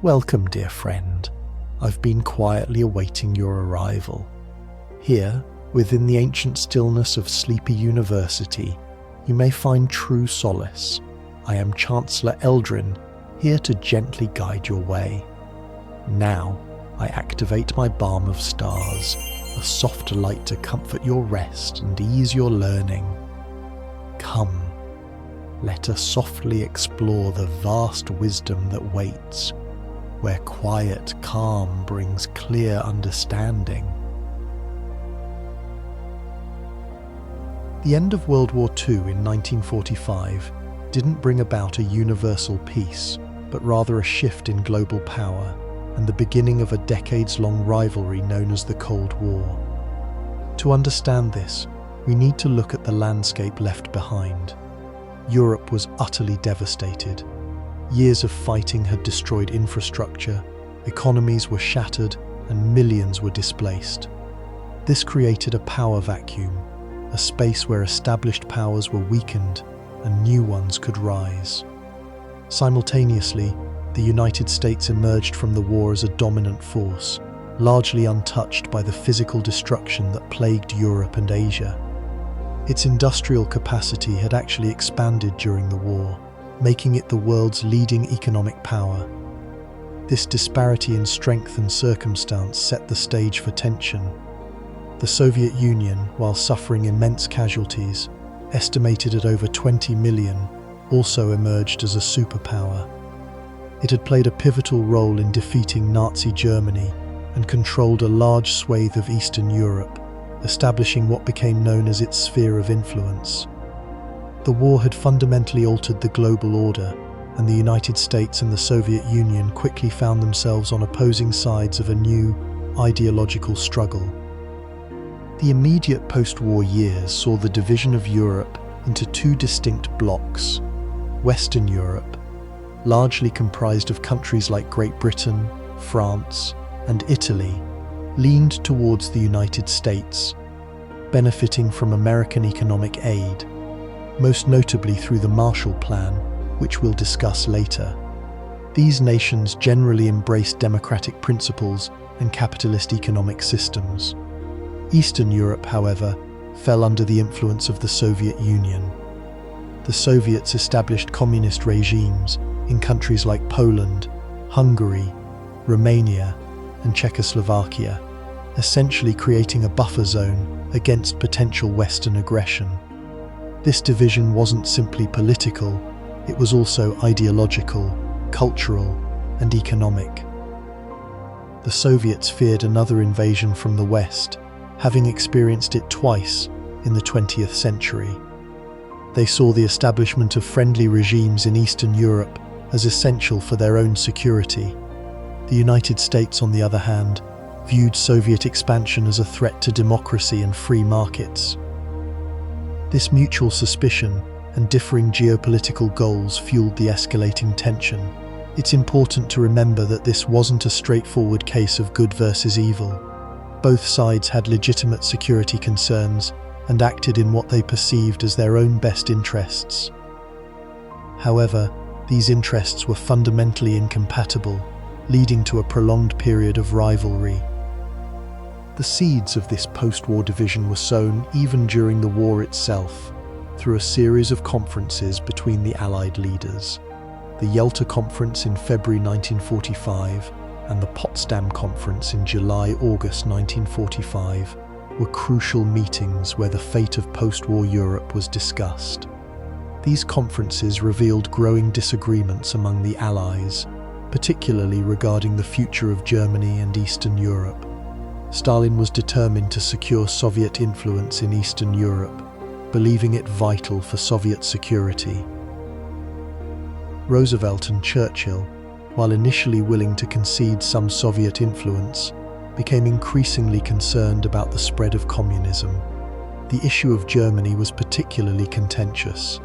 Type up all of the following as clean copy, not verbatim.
Welcome, dear friend. I've been quietly awaiting your arrival. Here, within the ancient stillness of Sleepy University, you may find true solace. I am Chancellor Eldrin, here to gently guide your way. Now, I activate my balm of stars, a soft light to comfort your rest and ease your learning. Come, let us softly explore the vast wisdom that waits, where quiet calm brings clear understanding. The end of World War II in 1945 didn't bring about a universal peace, but rather a shift in global power and the beginning of a decades-long rivalry known as the Cold War. To understand this, we need to look at the landscape left behind. Europe was utterly devastated. Years of fighting had destroyed infrastructure, economies were shattered, and millions were displaced. This created a power vacuum, a space where established powers were weakened and new ones could rise. Simultaneously, the United States emerged from the war as a dominant force, largely untouched by the physical destruction that plagued Europe and Asia. Its industrial capacity had actually expanded during the war, making it the world's leading economic power. This disparity in strength and circumstance set the stage for tension. The Soviet Union, while suffering immense casualties, estimated at over 20 million, also emerged as a superpower. It had played a pivotal role in defeating Nazi Germany and controlled a large swathe of Eastern Europe, establishing what became known as its sphere of influence. The war had fundamentally altered the global order, and the United States and the Soviet Union quickly found themselves on opposing sides of a new, ideological struggle. The immediate post-war years saw the division of Europe into two distinct blocks. Western Europe, largely comprised of countries like Great Britain, France, and Italy, leaned towards the United States, benefiting from American economic aid, most notably through the Marshall Plan, which we'll discuss later. These nations generally embraced democratic principles and capitalist economic systems. Eastern Europe, however, fell under the influence of the Soviet Union. The Soviets established communist regimes in countries like Poland, Hungary, Romania, and Czechoslovakia, essentially creating a buffer zone against potential Western aggression. This division wasn't simply political, it was also ideological, cultural, and economic. The Soviets feared another invasion from the West, having experienced it twice in the 20th century. They saw the establishment of friendly regimes in Eastern Europe as essential for their own security. The United States, on the other hand, viewed Soviet expansion as a threat to democracy and free markets. This mutual suspicion and differing geopolitical goals fueled the escalating tension. It's important to remember that this wasn't a straightforward case of good versus evil. Both sides had legitimate security concerns and acted in what they perceived as their own best interests. However, these interests were fundamentally incompatible, leading to a prolonged period of rivalry. The seeds of this post-war division were sown even during the war itself, through a series of conferences between the Allied leaders. The Yalta Conference in February 1945 and the Potsdam Conference in July-August 1945 were crucial meetings where the fate of post-war Europe was discussed. These conferences revealed growing disagreements among the Allies, particularly regarding the future of Germany and Eastern Europe. Stalin was determined to secure Soviet influence in Eastern Europe, believing it vital for Soviet security. Roosevelt and Churchill, while initially willing to concede some Soviet influence, became increasingly concerned about the spread of communism. The issue of Germany was particularly contentious.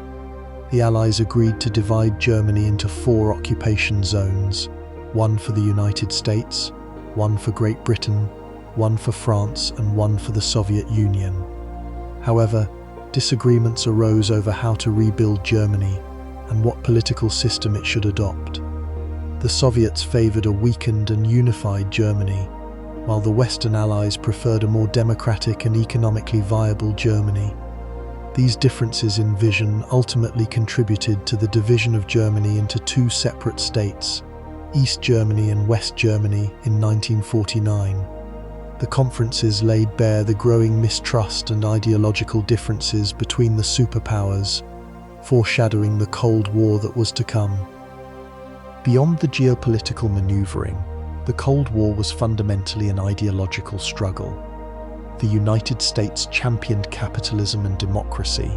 The Allies agreed to divide Germany into 4 occupation zones, one for the United States, one for Great Britain, one for France, and one for the Soviet Union. However, disagreements arose over how to rebuild Germany and what political system it should adopt. The The Soviets favored a weakened and unified Germany, while the Western Allies preferred a more democratic and economically viable Germany. These differences in vision ultimately contributed to the division of Germany into two separate states, East Germany and West Germany, in 1949. The conferences laid bare the growing mistrust and ideological differences between the superpowers, foreshadowing the Cold War that was to come. Beyond the geopolitical maneuvering, the Cold War was fundamentally an ideological struggle. The United States championed capitalism and democracy,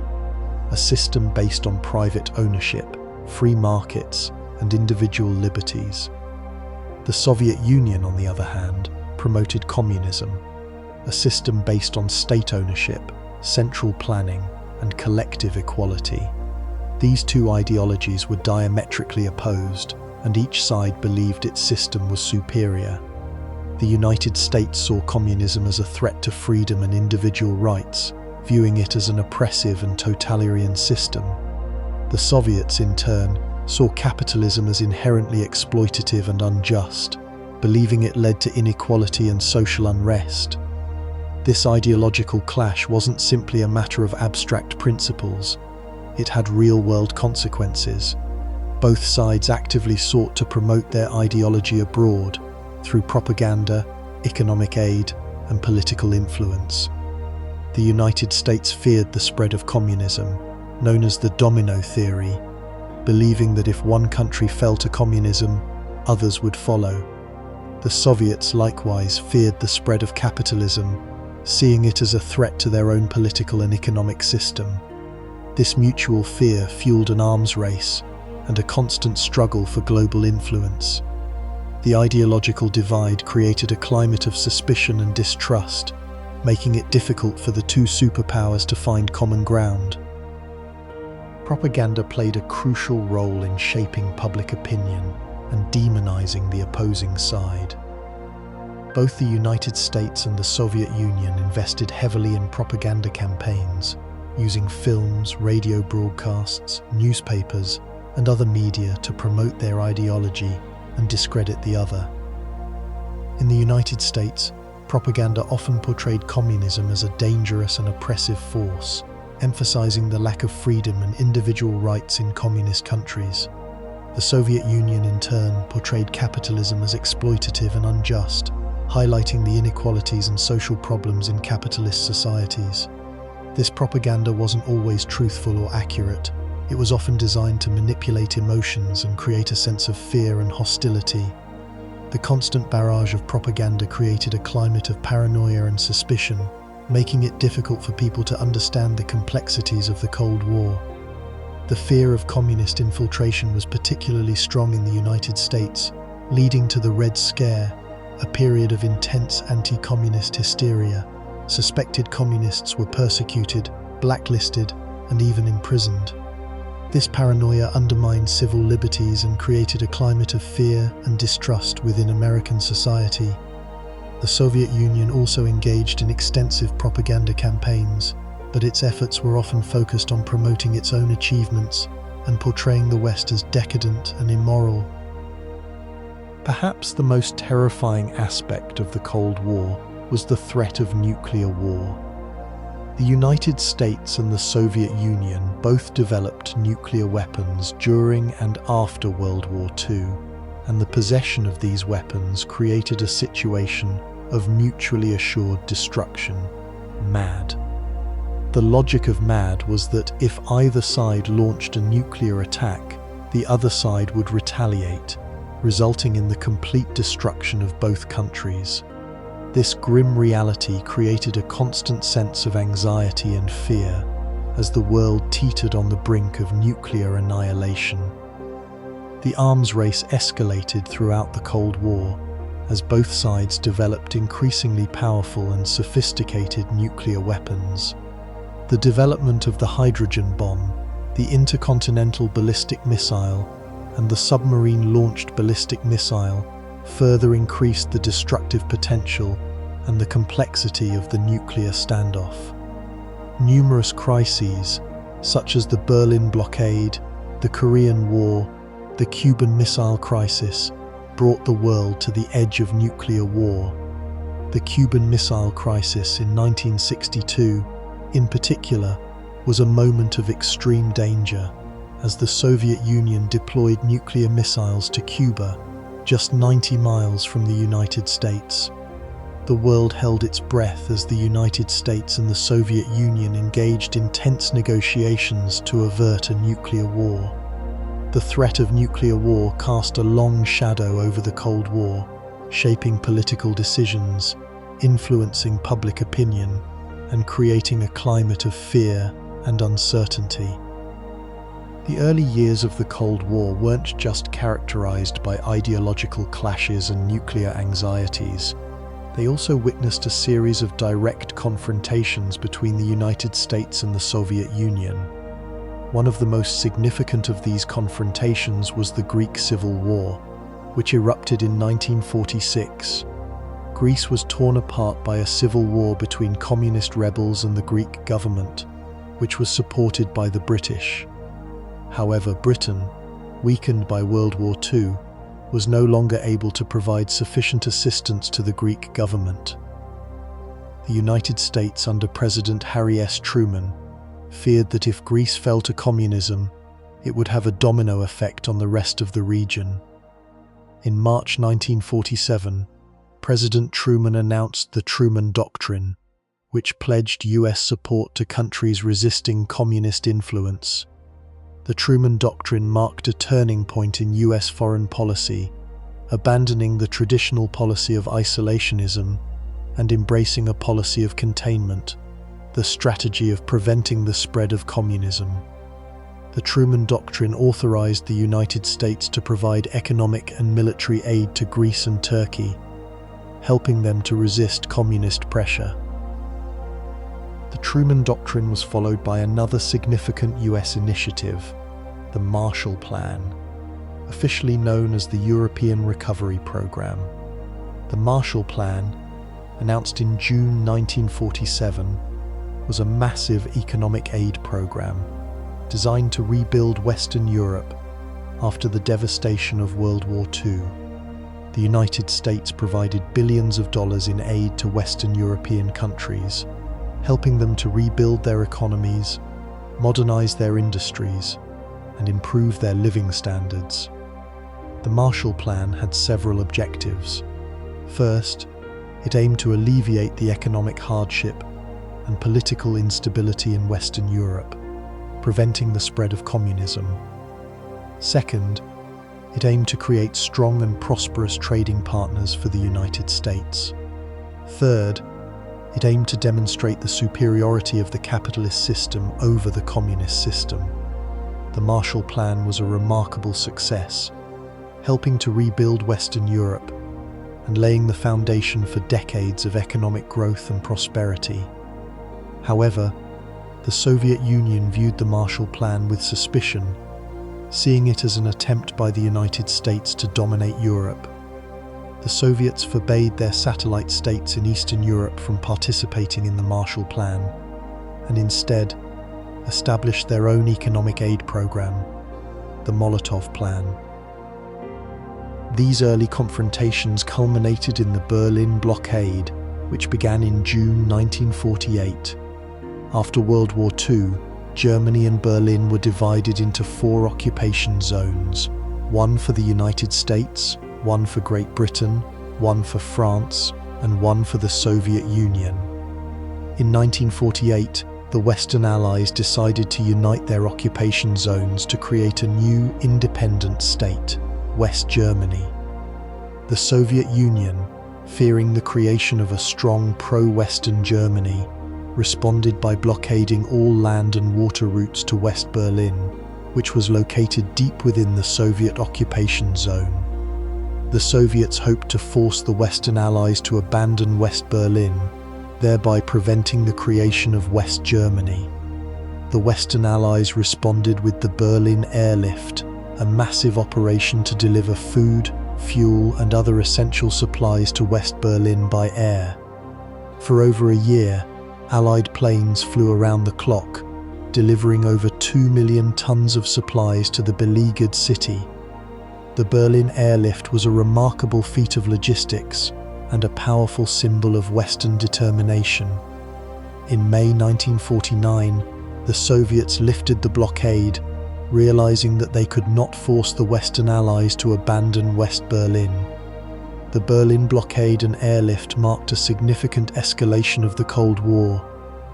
a system based on private ownership, free markets, and individual liberties. The Soviet Union, on the other hand, promoted communism, a system based on state ownership, central planning, and collective equality. These two ideologies were diametrically opposed, and each side believed its system was superior. The United States saw communism as a threat to freedom and individual rights, viewing it as an oppressive and totalitarian system. The Soviets, in turn, saw capitalism as inherently exploitative and unjust, believing it led to inequality and social unrest. This ideological clash wasn't simply a matter of abstract principles. It had real-world consequences. Both sides actively sought to promote their ideology abroad through propaganda, economic aid, and political influence. The United States feared the spread of communism, known as the domino theory, believing that if one country fell to communism, others would follow. The Soviets likewise feared the spread of capitalism, seeing it as a threat to their own political and economic system. This mutual fear fueled an arms race and a constant struggle for global influence. The ideological divide created a climate of suspicion and distrust, making it difficult for the two superpowers to find common ground. Propaganda played a crucial role in shaping public opinion and demonizing the opposing side. Both the United States and the Soviet Union invested heavily in propaganda campaigns, using films, radio broadcasts, newspapers, and other media to promote their ideology and discredit the other. In the United States, propaganda often portrayed communism as a dangerous and oppressive force, emphasizing the lack of freedom and individual rights in communist countries. The Soviet Union, in turn, portrayed capitalism as exploitative and unjust, highlighting the inequalities and social problems in capitalist societies. This propaganda wasn't always truthful or accurate. It was often designed to manipulate emotions and create a sense of fear and hostility. The constant barrage of propaganda created a climate of paranoia and suspicion, making it difficult for people to understand the complexities of the Cold War. The fear of communist infiltration was particularly strong in the United States, leading to the Red Scare, a period of intense anti-communist hysteria. Suspected communists were persecuted, blacklisted, and even imprisoned. This paranoia undermined civil liberties and created a climate of fear and distrust within American society. The Soviet Union also engaged in extensive propaganda campaigns, but its efforts were often focused on promoting its own achievements and portraying the West as decadent and immoral. Perhaps the most terrifying aspect of the Cold War was the threat of nuclear war. The United States and the Soviet Union both developed nuclear weapons during and after World War II, and the possession of these weapons created a situation of mutually assured destruction, MAD. The logic of MAD was that if either side launched a nuclear attack, the other side would retaliate, resulting in the complete destruction of both countries. This grim reality created a constant sense of anxiety and fear as the world teetered on the brink of nuclear annihilation. The arms race escalated throughout the Cold War as both sides developed increasingly powerful and sophisticated nuclear weapons. The development of the hydrogen bomb, the intercontinental ballistic missile, and the submarine-launched ballistic missile further increased the destructive potential and the complexity of the nuclear standoff. Numerous crises, such as the Berlin blockade, the Korean War, the Cuban Missile Crisis, brought the world to the edge of nuclear war. The Cuban Missile Crisis in 1962, in particular, was a moment of extreme danger as the Soviet Union deployed nuclear missiles to Cuba, just 90 miles from the United States. The world held its breath as the United States and the Soviet Union engaged in tense negotiations to avert a nuclear war. The threat of nuclear war cast a long shadow over the Cold War, shaping political decisions, influencing public opinion, and creating a climate of fear and uncertainty. The early years of the Cold War weren't just characterized by ideological clashes and nuclear anxieties. They also witnessed a series of direct confrontations between the United States and the Soviet Union. One of the most significant of these confrontations was the Greek Civil War, which erupted in 1946. Greece was torn apart by a civil war between communist rebels and the Greek government, which was supported by the British. However, Britain, weakened by World War II, was no longer able to provide sufficient assistance to the Greek government. The United States under President Harry S. Truman feared that if Greece fell to communism, it would have a domino effect on the rest of the region. In March 1947, President Truman announced the Truman Doctrine, which pledged US support to countries resisting communist influence. The Truman Doctrine marked a turning point in US foreign policy, abandoning the traditional policy of isolationism and embracing a policy of containment, the strategy of preventing the spread of communism. The Truman Doctrine authorized the United States to provide economic and military aid to Greece and Turkey, helping them to resist communist pressure. The Truman Doctrine was followed by another significant US initiative, the Marshall Plan, officially known as the European Recovery Program. The Marshall Plan, announced in June 1947, was a massive economic aid program designed to rebuild Western Europe after the devastation of World War II. The United States provided billions of dollars in aid to Western European countries, helping them to rebuild their economies, modernize their industries, and improve their living standards. The Marshall Plan had several objectives. First, it aimed to alleviate the economic hardship and political instability in Western Europe, preventing the spread of communism. Second, it aimed to create strong and prosperous trading partners for the United States. Third, it aimed to demonstrate the superiority of the capitalist system over the communist system. The Marshall Plan was a remarkable success, helping to rebuild Western Europe and laying the foundation for decades of economic growth and prosperity. However, the Soviet Union viewed the Marshall Plan with suspicion, seeing it as an attempt by the United States to dominate Europe. The Soviets forbade their satellite states in Eastern Europe from participating in the Marshall Plan, and instead established their own economic aid program, the Molotov Plan. These early confrontations culminated in the Berlin blockade, which began in June 1948. After World War II, Germany and Berlin were divided into 4 occupation zones, one for the United States, one for Great Britain, one for France, and one for the Soviet Union. In 1948, the Western Allies decided to unite their occupation zones to create a new independent state, West Germany. The Soviet Union, fearing the creation of a strong pro-Western Germany, responded by blockading all land and water routes to West Berlin, which was located deep within the Soviet occupation zone. The Soviets hoped to force the Western Allies to abandon West Berlin, thereby preventing the creation of West Germany. The Western Allies responded with the Berlin Airlift, a massive operation to deliver food, fuel, and other essential supplies to West Berlin by air. For over a year, Allied planes flew around the clock, delivering over 2 million tons of supplies to the beleaguered city. The The Berlin airlift was a remarkable feat of logistics and a powerful symbol of Western determination. In May 1949, the Soviets lifted the blockade, realizing that they could not force the Western Allies to abandon West Berlin. The Berlin blockade and airlift marked a significant escalation of the Cold War,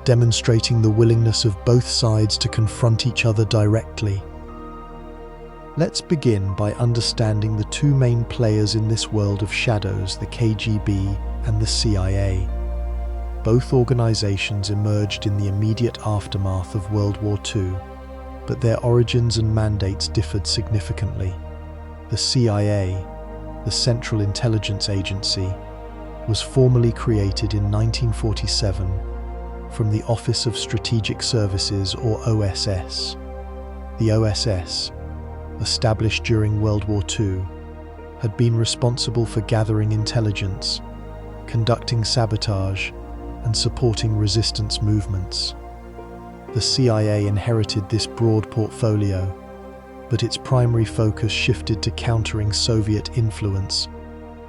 demonstrating the willingness of both sides to confront each other directly. Let's begin by understanding the two main players in this world of shadows, the KGB and the CIA. Both organizations emerged in the immediate aftermath of World War II, but their origins and mandates differed significantly. The CIA, the Central Intelligence Agency, was formally created in 1947 from the Office of Strategic Services, or OSS. The OSS, established during World War II, had been responsible for gathering intelligence, conducting sabotage, and supporting resistance movements. The CIA inherited this broad portfolio, but its primary focus shifted to countering Soviet influence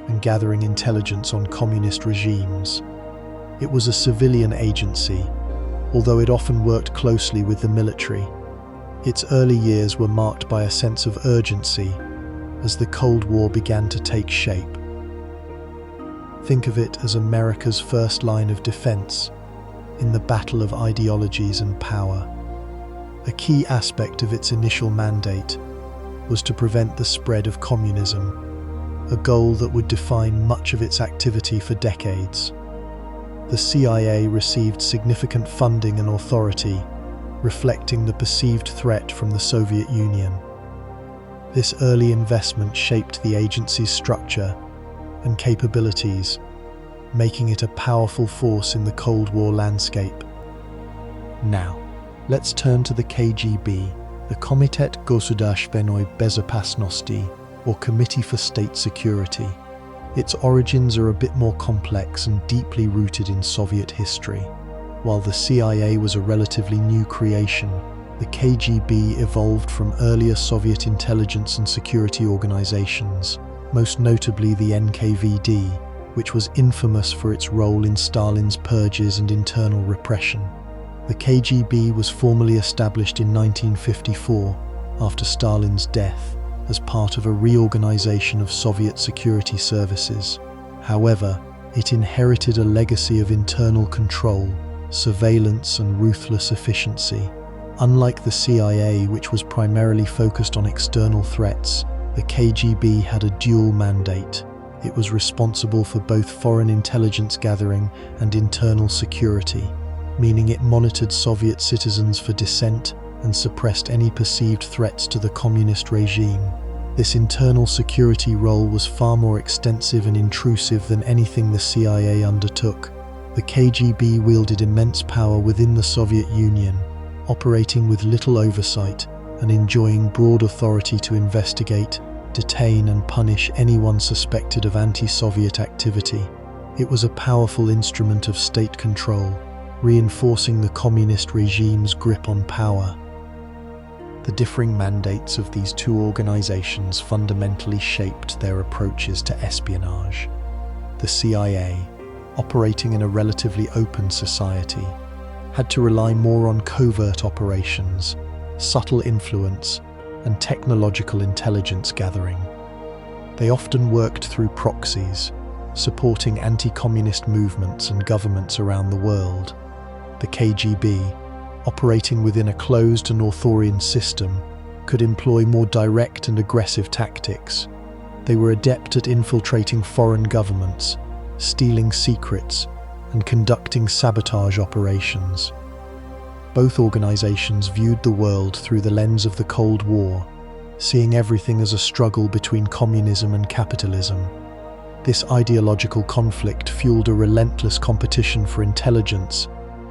and gathering intelligence on communist regimes. It was a civilian agency, although it often worked closely with the military. Its early years were marked by a sense of urgency as the Cold War began to take shape. Think of it as America's first line of defense in the battle of ideologies and power. A key aspect of its initial mandate was to prevent the spread of communism, a goal that would define much of its activity for decades. The CIA received significant funding and authority, reflecting the perceived threat from the Soviet Union. This early investment shaped the agency's structure and capabilities, making it a powerful force in the Cold War landscape. Now, let's turn to the KGB, the Komitet Gosударственной Безопасности, or Committee for State Security. Its origins are a bit more complex and deeply rooted in Soviet history. While the CIA was a relatively new creation, the KGB evolved from earlier Soviet intelligence and security organizations, most notably the NKVD, which was infamous for its role in Stalin's purges and internal repression. The KGB was formally established in 1954, after Stalin's death, as part of a reorganization of Soviet security services. However, it inherited a legacy of internal control, surveillance, and ruthless efficiency. Unlike the CIA, which was primarily focused on external threats, the KGB had a dual mandate. It was responsible for both foreign intelligence gathering and internal security, meaning it monitored Soviet citizens for dissent and suppressed any perceived threats to the communist regime. This internal security role was far more extensive and intrusive than anything the CIA undertook. The KGB wielded immense power within the Soviet Union, operating with little oversight and enjoying broad authority to investigate, detain, and punish anyone suspected of anti-Soviet activity. It was a powerful instrument of state control, reinforcing the communist regime's grip on power. The differing mandates of these two organizations fundamentally shaped their approaches to espionage. The CIA, operating in a relatively open society, had to rely more on covert operations, subtle influence, and technological intelligence gathering. They often worked through proxies, supporting anti-communist movements and governments around the world. The KGB, operating within a closed and authoritarian system, could employ more direct and aggressive tactics. They were adept at infiltrating foreign governments, stealing secrets, and conducting sabotage operations. Both organizations viewed the world through the lens of the Cold War, seeing everything as a struggle between communism and capitalism. This ideological conflict fueled a relentless competition for intelligence,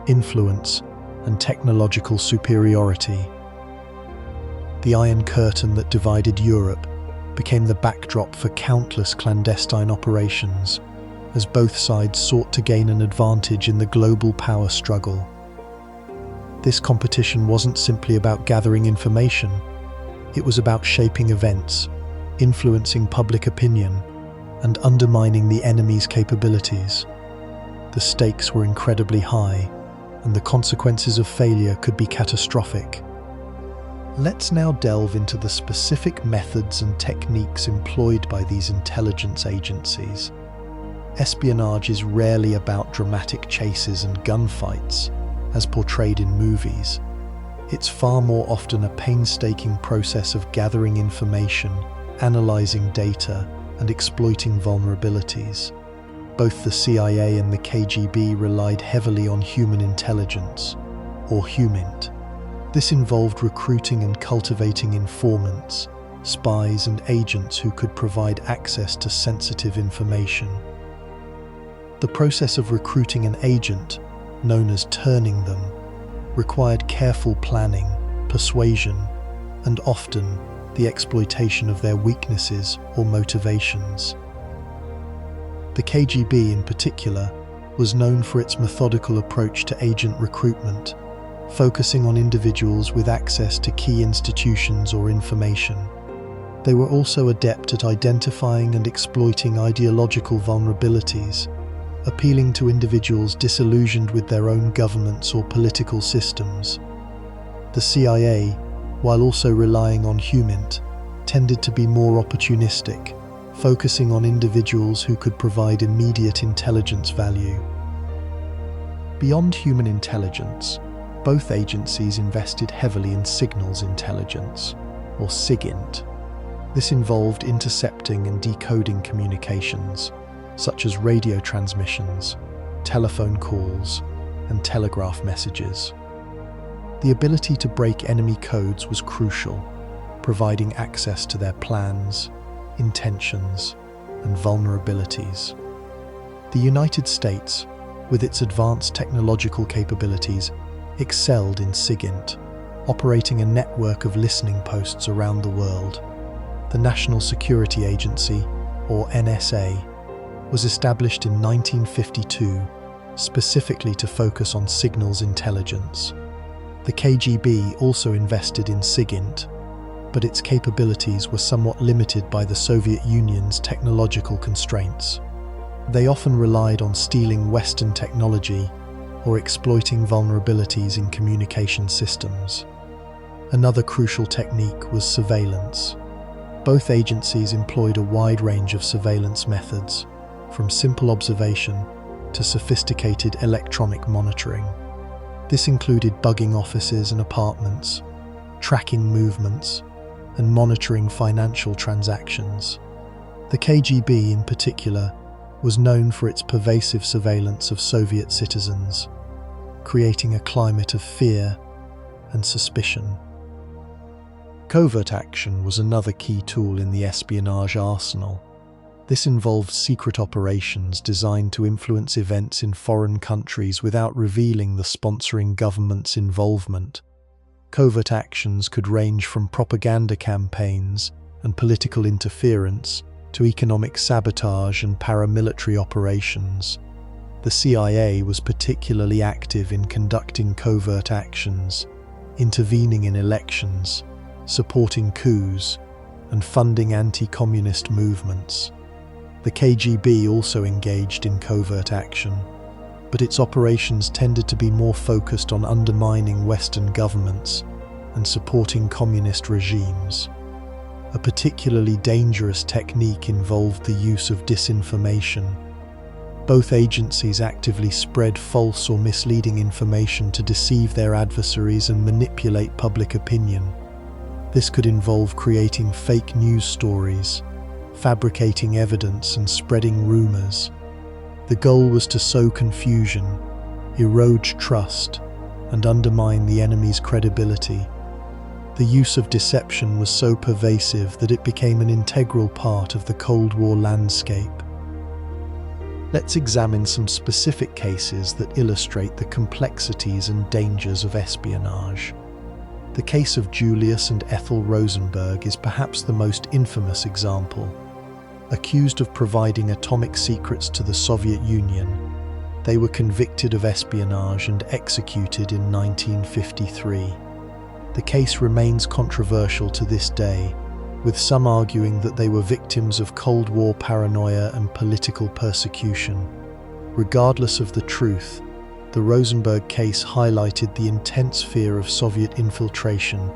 influence, and technological superiority. The Iron Curtain that divided Europe became the backdrop for countless clandestine operations, as both sides sought to gain an advantage in the global power struggle. This competition wasn't simply about gathering information, it was about shaping events, influencing public opinion, and undermining the enemy's capabilities. The stakes were incredibly high, and the consequences of failure could be catastrophic. Let's now delve into the specific methods and techniques employed by these intelligence agencies. Espionage is rarely about dramatic chases and gunfights, as portrayed in movies. It's far more often a painstaking process of gathering information, analyzing data, and exploiting vulnerabilities. Both the CIA and the KGB relied heavily on human intelligence, or HUMINT. This involved recruiting and cultivating informants, spies, and agents who could provide access to sensitive information. The process of recruiting an agent, known as turning them, required careful planning, persuasion, and often the exploitation of their weaknesses or motivations. The KGB in particular was known for its methodical approach to agent recruitment, focusing on individuals with access to key institutions or information. They were also adept at identifying and exploiting ideological vulnerabilities, appealing to individuals disillusioned with their own governments or political systems. The CIA, while also relying on HUMINT, tended to be more opportunistic, focusing on individuals who could provide immediate intelligence value. Beyond human intelligence, both agencies invested heavily in signals intelligence, or SIGINT. This involved intercepting and decoding communications, such as radio transmissions, telephone calls, and telegraph messages. The ability to break enemy codes was crucial, providing access to their plans, intentions, and vulnerabilities. The United States, with its advanced technological capabilities, excelled in SIGINT, operating a network of listening posts around the world. The National Security Agency, or NSA, was established in 1952, specifically to focus on signals intelligence. The KGB also invested in SIGINT, but its capabilities were somewhat limited by the Soviet Union's technological constraints. They often relied on stealing Western technology or exploiting vulnerabilities in communication systems. Another crucial technique was surveillance. Both agencies employed a wide range of surveillance methods, from simple observation to sophisticated electronic monitoring. This included bugging offices and apartments, tracking movements, and monitoring financial transactions. The KGB, in particular, was known for its pervasive surveillance of Soviet citizens, creating a climate of fear and suspicion. Covert action was another key tool in the espionage arsenal. This involved secret operations designed to influence events in foreign countries without revealing the sponsoring government's involvement. Covert actions could range from propaganda campaigns and political interference to economic sabotage and paramilitary operations. The CIA was particularly active in conducting covert actions, intervening in elections, supporting coups, and funding anti-communist movements. The KGB also engaged in covert action, but its operations tended to be more focused on undermining Western governments and supporting communist regimes. A particularly dangerous technique involved the use of disinformation. Both agencies actively spread false or misleading information to deceive their adversaries and manipulate public opinion. This could involve creating fake news stories, fabricating evidence, and spreading rumors. The goal was to sow confusion, erode trust, and undermine the enemy's credibility. The use of deception was so pervasive that it became an integral part of the Cold War landscape. Let's examine some specific cases that illustrate the complexities and dangers of espionage. The case of Julius and Ethel Rosenberg is perhaps the most infamous example. Accused of providing atomic secrets to the Soviet Union, they were convicted of espionage and executed in 1953. The case remains controversial to this day, with some arguing that they were victims of Cold War paranoia and political persecution. Regardless of the truth, the Rosenberg case highlighted the intense fear of Soviet infiltration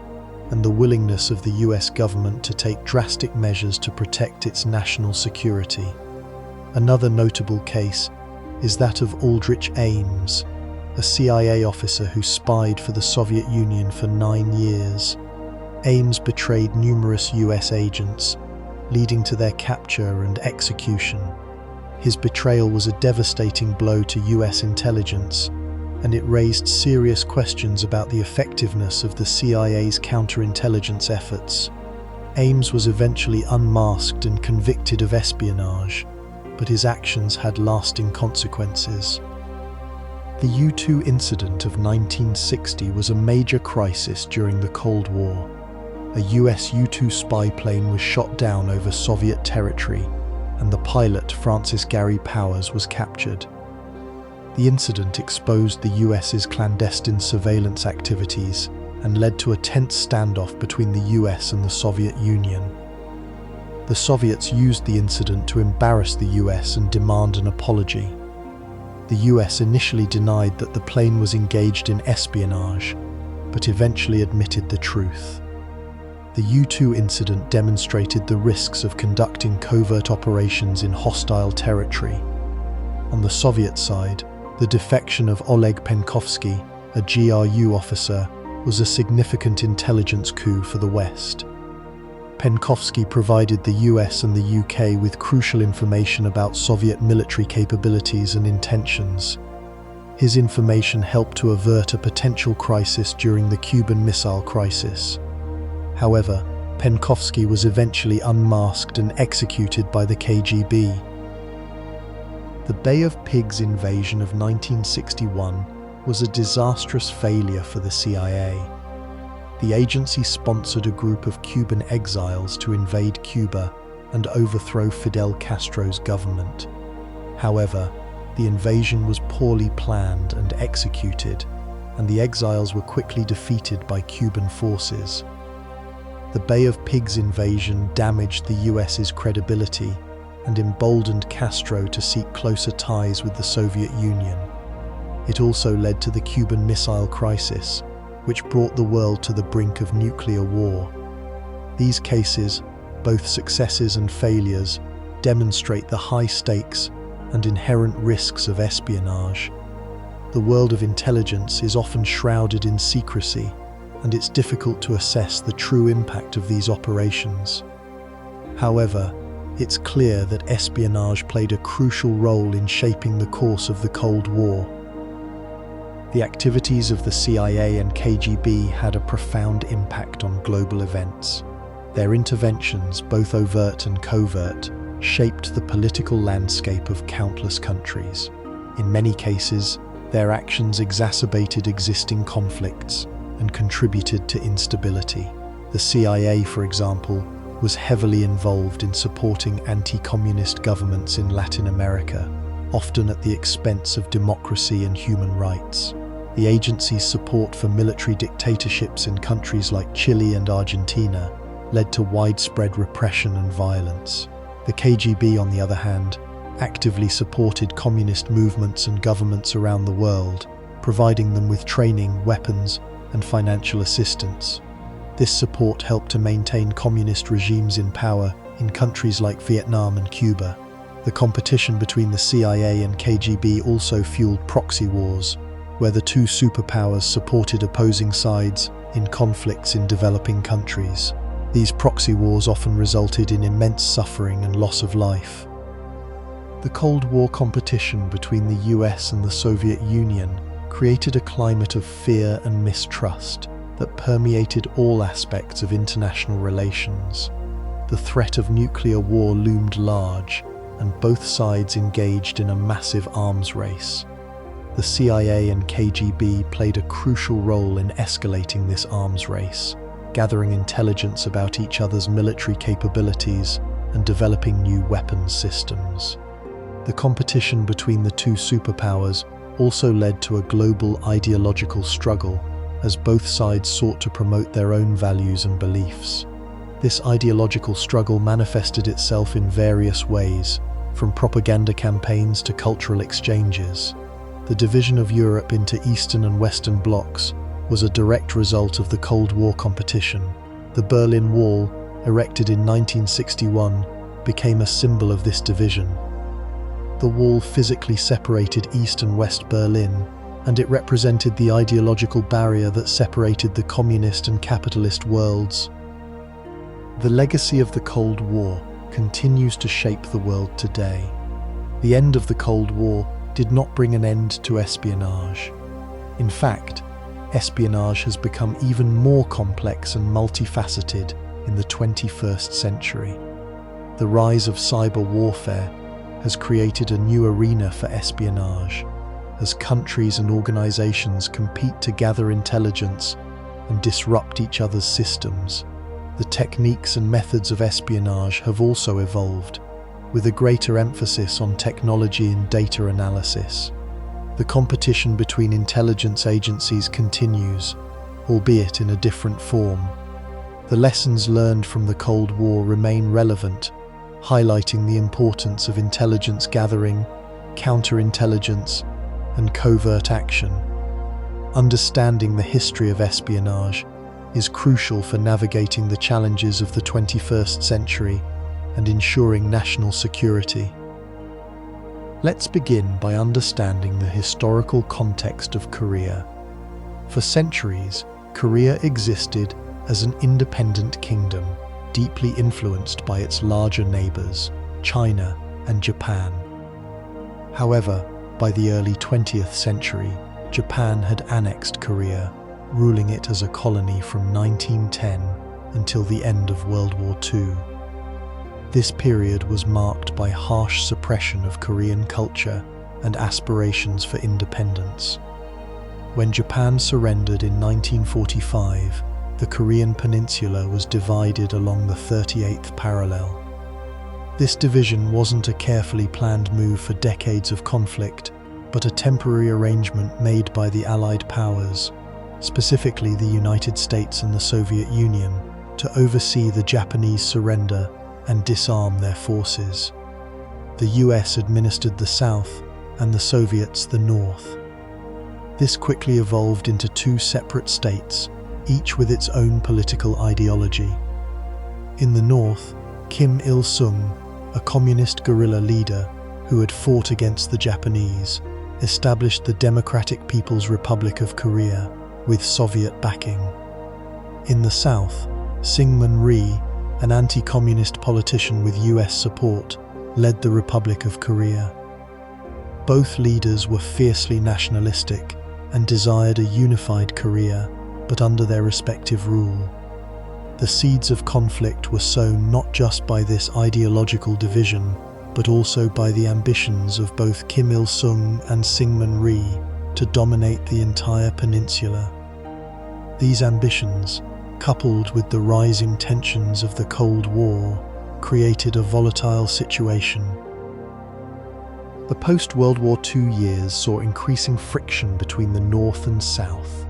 and the willingness of the US government to take drastic measures to protect its national security. Another notable case is that of Aldrich Ames, a CIA officer who spied for the Soviet Union for 9 years. Ames betrayed numerous US agents, leading to their capture and execution. His betrayal was a devastating blow to US intelligence, and it raised serious questions about the effectiveness of the CIA's counterintelligence efforts. Ames was eventually unmasked and convicted of espionage, but his actions had lasting consequences. The U-2 incident of 1960 was a major crisis during the Cold War. A US U-2 spy plane was shot down over Soviet territory, and the pilot, Francis Gary Powers, was captured. The incident exposed the US's clandestine surveillance activities and led to a tense standoff between the US and the Soviet Union. The Soviets used the incident to embarrass the US and demand an apology. The US initially denied that the plane was engaged in espionage, but eventually admitted the truth. The U-2 incident demonstrated the risks of conducting covert operations in hostile territory. On the Soviet side, the defection of Oleg Penkovsky, a GRU officer, was a significant intelligence coup for the West. Penkovsky provided the US and the UK with crucial information about Soviet military capabilities and intentions. His information helped to avert a potential crisis during the Cuban Missile Crisis. However, Penkovsky was eventually unmasked and executed by the KGB. The Bay of Pigs invasion of 1961 was a disastrous failure for the CIA. The agency sponsored a group of Cuban exiles to invade Cuba and overthrow Fidel Castro's government. However, the invasion was poorly planned and executed, and the exiles were quickly defeated by Cuban forces. The Bay of Pigs invasion damaged the US's credibility and emboldened Castro to seek closer ties with the Soviet Union. It also led to the Cuban Missile Crisis, which brought the world to the brink of nuclear war. These cases, both successes and failures, demonstrate the high stakes and inherent risks of espionage. The world of intelligence is often shrouded in secrecy, and it's difficult to assess the true impact of these operations. However, it's clear that espionage played a crucial role in shaping the course of the Cold War. The activities of the CIA and KGB had a profound impact on global events. Their interventions, both overt and covert, shaped the political landscape of countless countries. In many cases, their actions exacerbated existing conflicts and contributed to instability. The CIA, for example, was heavily involved in supporting anti-communist governments in Latin America, often at the expense of democracy and human rights. The agency's support for military dictatorships in countries like Chile and Argentina led to widespread repression and violence. The KGB, on the other hand, actively supported communist movements and governments around the world, providing them with training, weapons, and financial assistance. This support helped to maintain communist regimes in power in countries like Vietnam and Cuba. The competition between the CIA and KGB also fueled proxy wars, where the two superpowers supported opposing sides in conflicts in developing countries. These proxy wars often resulted in immense suffering and loss of life. The Cold War competition between the US and the Soviet Union created a climate of fear and mistrust that permeated all aspects of international relations. The threat of nuclear war loomed large, and both sides engaged in a massive arms race. The CIA and KGB played a crucial role in escalating this arms race, gathering intelligence about each other's military capabilities and developing new weapons systems. The competition between the two superpowers also led to a global ideological struggle, as both sides sought to promote their own values and beliefs. This ideological struggle manifested itself in various ways, from propaganda campaigns to cultural exchanges. The division of Europe into Eastern and Western blocs was a direct result of the Cold War competition. The Berlin Wall, erected in 1961, became a symbol of this division. The wall physically separated East and West Berlin, and it represented the ideological barrier that separated the communist and capitalist worlds. The legacy of the Cold War continues to shape the world today. The end of the Cold War did not bring an end to espionage. In fact, espionage has become even more complex and multifaceted in the 21st century. The rise of cyber warfare has created a new arena for espionage, as countries and organizations compete to gather intelligence and disrupt each other's systems. The techniques and methods of espionage have also evolved, with a greater emphasis on technology and data analysis. The competition between intelligence agencies continues, albeit in a different form. The lessons learned from the Cold War remain relevant, highlighting the importance of intelligence gathering, counterintelligence, and covert action. Understanding the history of espionage is crucial for navigating the challenges of the 21st century and ensuring national security. Let's begin by understanding the historical context of Korea. For centuries, Korea existed as an independent kingdom, deeply influenced by its larger neighbors, China and Japan. However, by the early 20th century, Japan had annexed Korea, ruling it as a colony from 1910 until the end of World War II. This period was marked by harsh suppression of Korean culture and aspirations for independence. When Japan surrendered in 1945, the Korean peninsula was divided along the 38th parallel. This division wasn't a carefully planned move for decades of conflict, but a temporary arrangement made by the Allied powers, specifically the United States and the Soviet Union, to oversee the Japanese surrender and disarm their forces. The US administered the South and the Soviets the North. This quickly evolved into two separate states, each with its own political ideology. In the North, Kim Il-sung, a communist guerrilla leader who had fought against the Japanese, established the Democratic People's Republic of Korea with Soviet backing. In the South, Syngman Rhee, an anti-communist politician with US support, led the Republic of Korea. Both leaders were fiercely nationalistic and desired a unified Korea, but under their respective rule. The seeds of conflict were sown not just by this ideological division, but also by the ambitions of both Kim Il-sung and Syngman Rhee to dominate the entire peninsula. These ambitions, coupled with the rising tensions of the Cold War, created a volatile situation. The post-World War II years saw increasing friction between the North and South.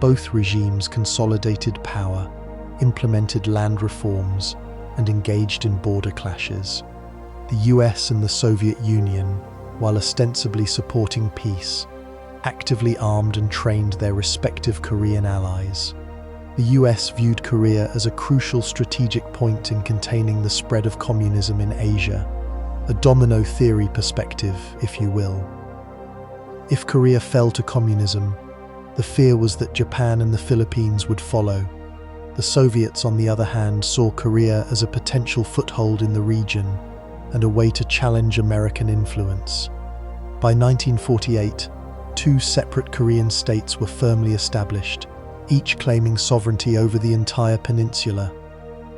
Both regimes consolidated power, implemented land reforms, and engaged in border clashes. The US and the Soviet Union, while ostensibly supporting peace, actively armed and trained their respective Korean allies. The US viewed Korea as a crucial strategic point in containing the spread of communism in Asia, a domino theory perspective, if you will. If Korea fell to communism, the fear was that Japan and the Philippines would follow. The Soviets, on the other hand, saw Korea as a potential foothold in the region and a way to challenge American influence. By 1948, two separate Korean states were firmly established, each claiming sovereignty over the entire peninsula.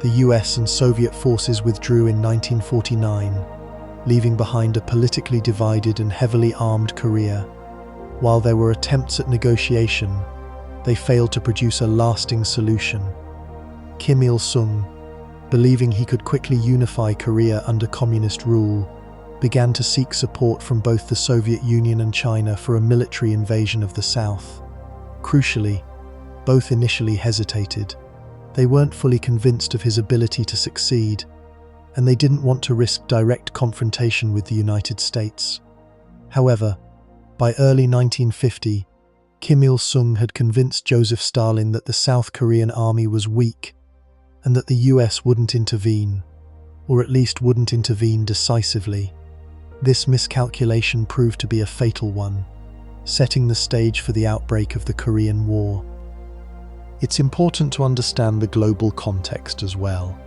The US and Soviet forces withdrew in 1949, leaving behind a politically divided and heavily armed Korea. While there were attempts at negotiation, they failed to produce a lasting solution. Kim Il-sung, believing he could quickly unify Korea under communist rule, began to seek support from both the Soviet Union and China for a military invasion of the South. Crucially, both initially hesitated. They weren't fully convinced of his ability to succeed, and they didn't want to risk direct confrontation with the United States. However, by early 1950, Kim Il-sung had convinced Joseph Stalin that the South Korean army was weak and that the US wouldn't intervene, or at least wouldn't intervene decisively. This miscalculation proved to be a fatal one, setting the stage for the outbreak of the Korean War. It's important to understand the global context as well.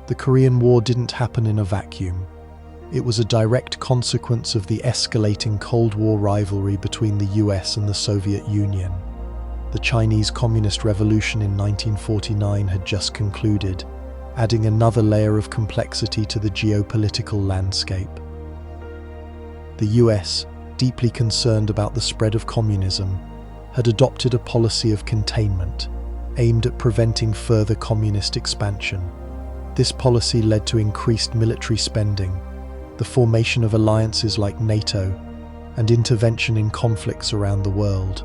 The Korean War didn't happen in a vacuum. It was a direct consequence of the escalating Cold War rivalry between the US and the Soviet Union. The Chinese Communist Revolution in 1949 had just concluded, adding another layer of complexity to the geopolitical landscape. The US, deeply concerned about the spread of communism, had adopted a policy of containment, aimed at preventing further communist expansion. This policy led to increased military spending, the formation of alliances like NATO, and intervention in conflicts around the world.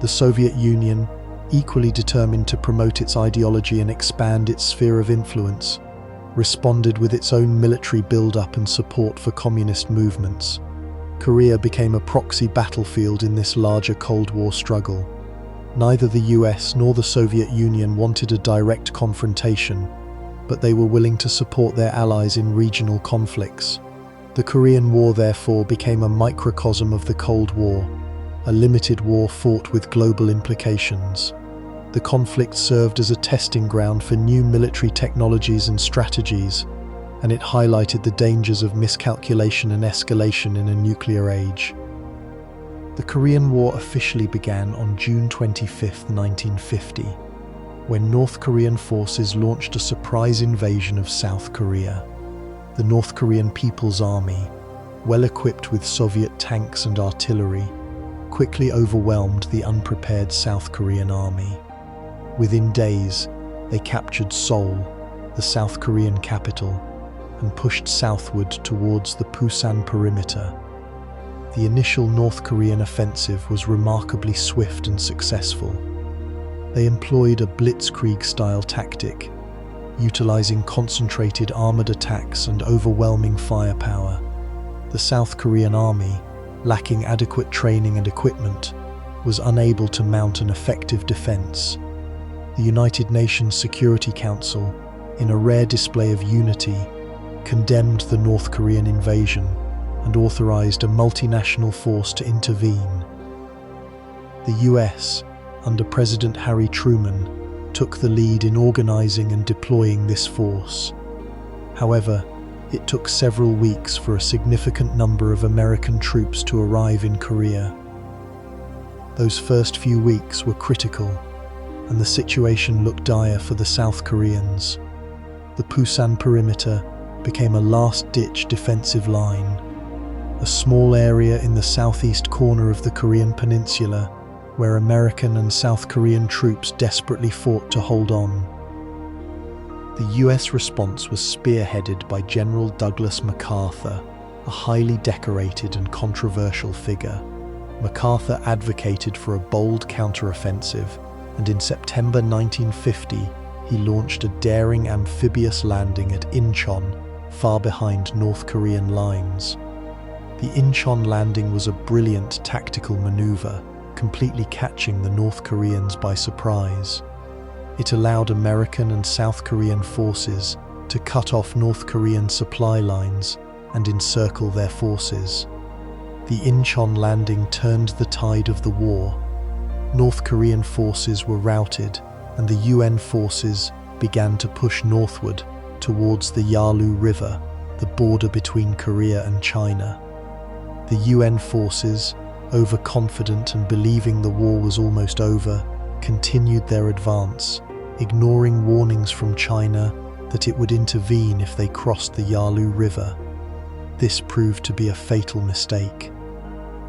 The Soviet Union, equally determined to promote its ideology and expand its sphere of influence, responded with its own military build-up and support for communist movements. Korea became a proxy battlefield in this larger Cold War struggle. Neither the US nor the Soviet Union wanted a direct confrontation, but they were willing to support their allies in regional conflicts. The Korean War therefore became a microcosm of the Cold War, a limited war fought with global implications. The conflict served as a testing ground for new military technologies and strategies, and it highlighted the dangers of miscalculation and escalation in a nuclear age. The Korean War officially began on June 25, 1950, when North Korean forces launched a surprise invasion of South Korea. The North Korean People's Army, well equipped with Soviet tanks and artillery, quickly overwhelmed the unprepared South Korean army. Within days, they captured Seoul, the South Korean capital, and pushed southward towards the Pusan perimeter. The initial North Korean offensive was remarkably swift and successful. They employed a blitzkrieg-style tactic, utilizing concentrated armored attacks and overwhelming firepower. The South Korean army, lacking adequate training and equipment, was unable to mount an effective defense. The United Nations Security Council, in a rare display of unity, condemned the North Korean invasion and authorized a multinational force to intervene. The US, under President Harry Truman, took the lead in organizing and deploying this force. However, it took several weeks for a significant number of American troops to arrive in Korea. Those first few weeks were critical, and the situation looked dire for the South Koreans. The Pusan perimeter became a last-ditch defensive line, a small area in the southeast corner of the Korean peninsula where American and South Korean troops desperately fought to hold on. The US response was spearheaded by General Douglas MacArthur, a highly decorated and controversial figure. MacArthur advocated for a bold counteroffensive, and in September 1950, he launched a daring amphibious landing at Incheon, far behind North Korean lines. The Incheon landing was a brilliant tactical maneuver, completely catching the North Koreans by surprise. It allowed American and South Korean forces to cut off North Korean supply lines and encircle their forces. The Incheon landing turned the tide of the war. North Korean forces were routed, and the UN forces began to push northward towards the Yalu River, the border between Korea and China. The UN forces, overconfident and believing the war was almost over, continued their advance, ignoring warnings from China that it would intervene if they crossed the Yalu River. This proved to be a fatal mistake.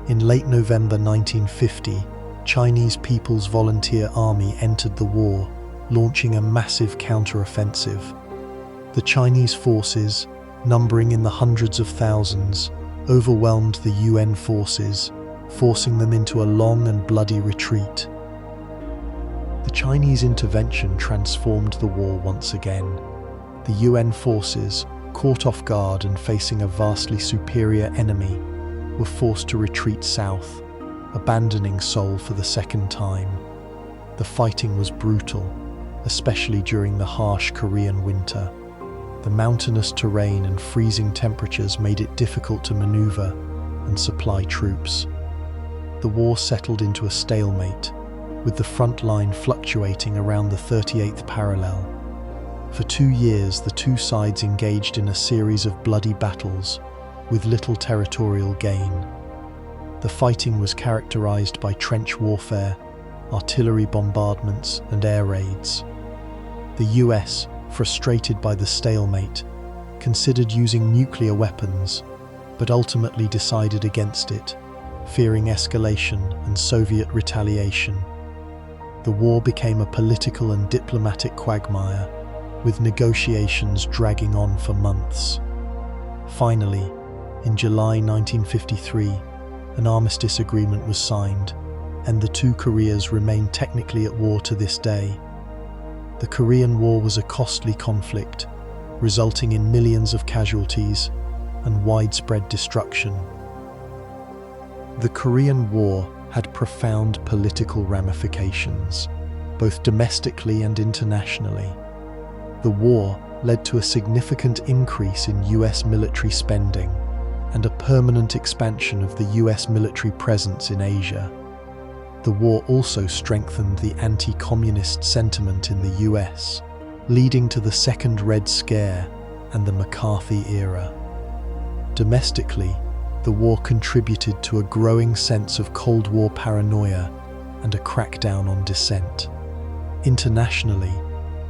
In late November 1950, Chinese People's Volunteer Army entered the war, launching a massive counteroffensive. The Chinese forces, numbering in the hundreds of thousands, overwhelmed the UN forces, forcing them into a long and bloody retreat. The Chinese intervention transformed the war once again. The UN forces, caught off guard and facing a vastly superior enemy, were forced to retreat south, abandoning Seoul for the second time. The fighting was brutal, especially during the harsh Korean winter. The mountainous terrain and freezing temperatures made it difficult to maneuver and supply troops. The war settled into a stalemate, with the front line fluctuating around the 38th parallel. For 2 years, the two sides engaged in a series of bloody battles, with little territorial gain. The fighting was characterized by trench warfare, artillery bombardments, and air raids. The US, frustrated by the stalemate, considered using nuclear weapons, but ultimately decided against it, fearing escalation and Soviet retaliation. The war became a political and diplomatic quagmire, with negotiations dragging on for months. Finally, in July 1953, an armistice agreement was signed, and the two Koreas remain technically at war to this day. The Korean War was a costly conflict, resulting in millions of casualties and widespread destruction. The Korean War had profound political ramifications, both domestically and internationally. The war led to a significant increase in US military spending and a permanent expansion of the US military presence in Asia. The war also strengthened the anti-communist sentiment in the US, leading to the Second Red Scare and the McCarthy era. Domestically, the war contributed to a growing sense of Cold War paranoia and a crackdown on dissent. Internationally,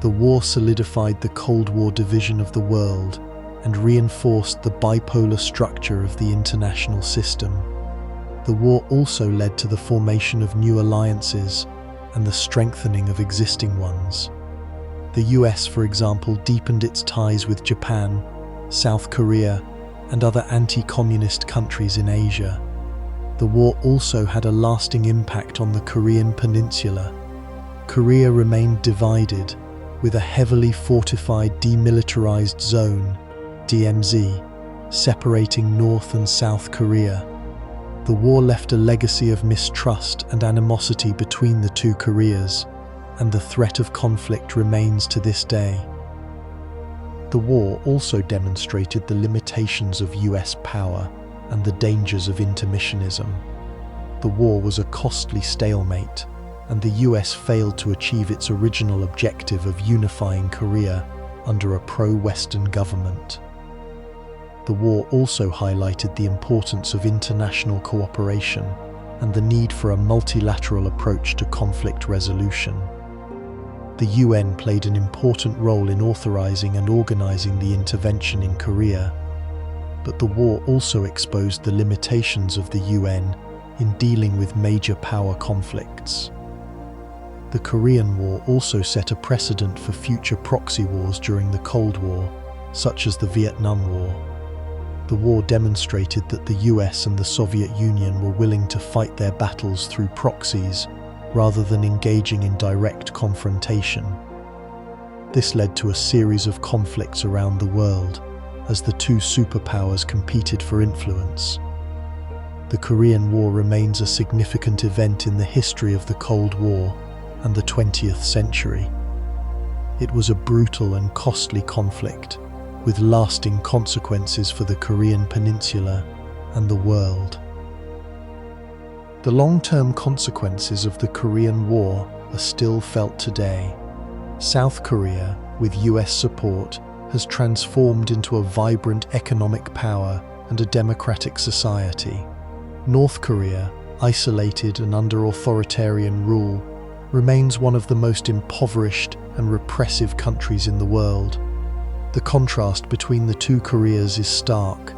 the war solidified the Cold War division of the world and reinforced the bipolar structure of the international system. The war also led to the formation of new alliances and the strengthening of existing ones. The US, for example, deepened its ties with Japan, South Korea, and other anti-communist countries in Asia. The war also had a lasting impact on the Korean peninsula. Korea remained divided, with a heavily fortified demilitarized zone, DMZ, separating North and South Korea. The war left a legacy of mistrust and animosity between the two Koreas, and the threat of conflict remains to this day. The war also demonstrated the limitations of US power and the dangers of intermissionism. The war was a costly stalemate, and the US failed to achieve its original objective of unifying Korea under a pro-Western government. The war also highlighted the importance of international cooperation and the need for a multilateral approach to conflict resolution. The UN played an important role in authorizing and organizing the intervention in Korea, but the war also exposed the limitations of the UN in dealing with major power conflicts. The Korean War also set a precedent for future proxy wars during the Cold War, such as the Vietnam War. The war demonstrated that the US and the Soviet Union were willing to fight their battles through proxies rather than engaging in direct confrontation. This led to a series of conflicts around the world as the two superpowers competed for influence. The Korean War remains a significant event in the history of the Cold War and the 20th century. It was a brutal and costly conflict, with lasting consequences for the Korean peninsula and the world. The long-term consequences of the Korean War are still felt today. South Korea, with US support, has transformed into a vibrant economic power and a democratic society. North Korea, isolated and under authoritarian rule, remains one of the most impoverished and repressive countries in the world. The contrast between the two Koreas is stark,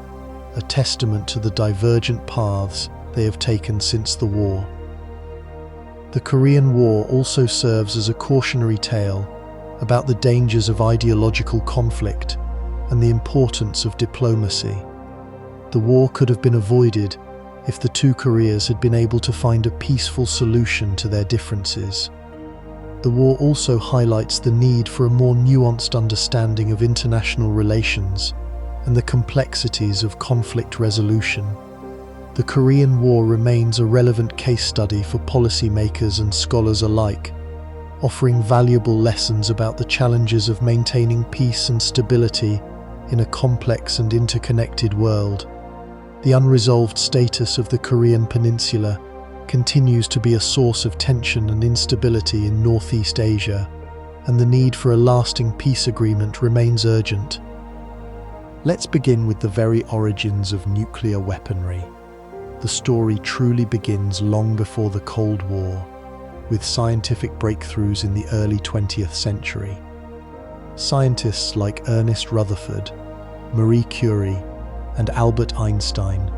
a testament to the divergent paths they have taken since the war. The Korean War also serves as a cautionary tale about the dangers of ideological conflict and the importance of diplomacy. The war could have been avoided if the two Koreas had been able to find a peaceful solution to their differences. the war also highlights the need for a more nuanced understanding of international relations and the complexities of conflict resolution. The Korean War remains a relevant case study for policymakers and scholars alike, offering valuable lessons about the challenges of maintaining peace and stability in a complex and interconnected world. The unresolved status of the Korean Peninsula continues to be a source of tension and instability in Northeast Asia, and the need for a lasting peace agreement remains urgent. Let's begin with the very origins of nuclear weaponry. The story truly begins long before the Cold War, with scientific breakthroughs in the early 20th century. Scientists like Ernest Rutherford, Marie Curie, and Albert Einstein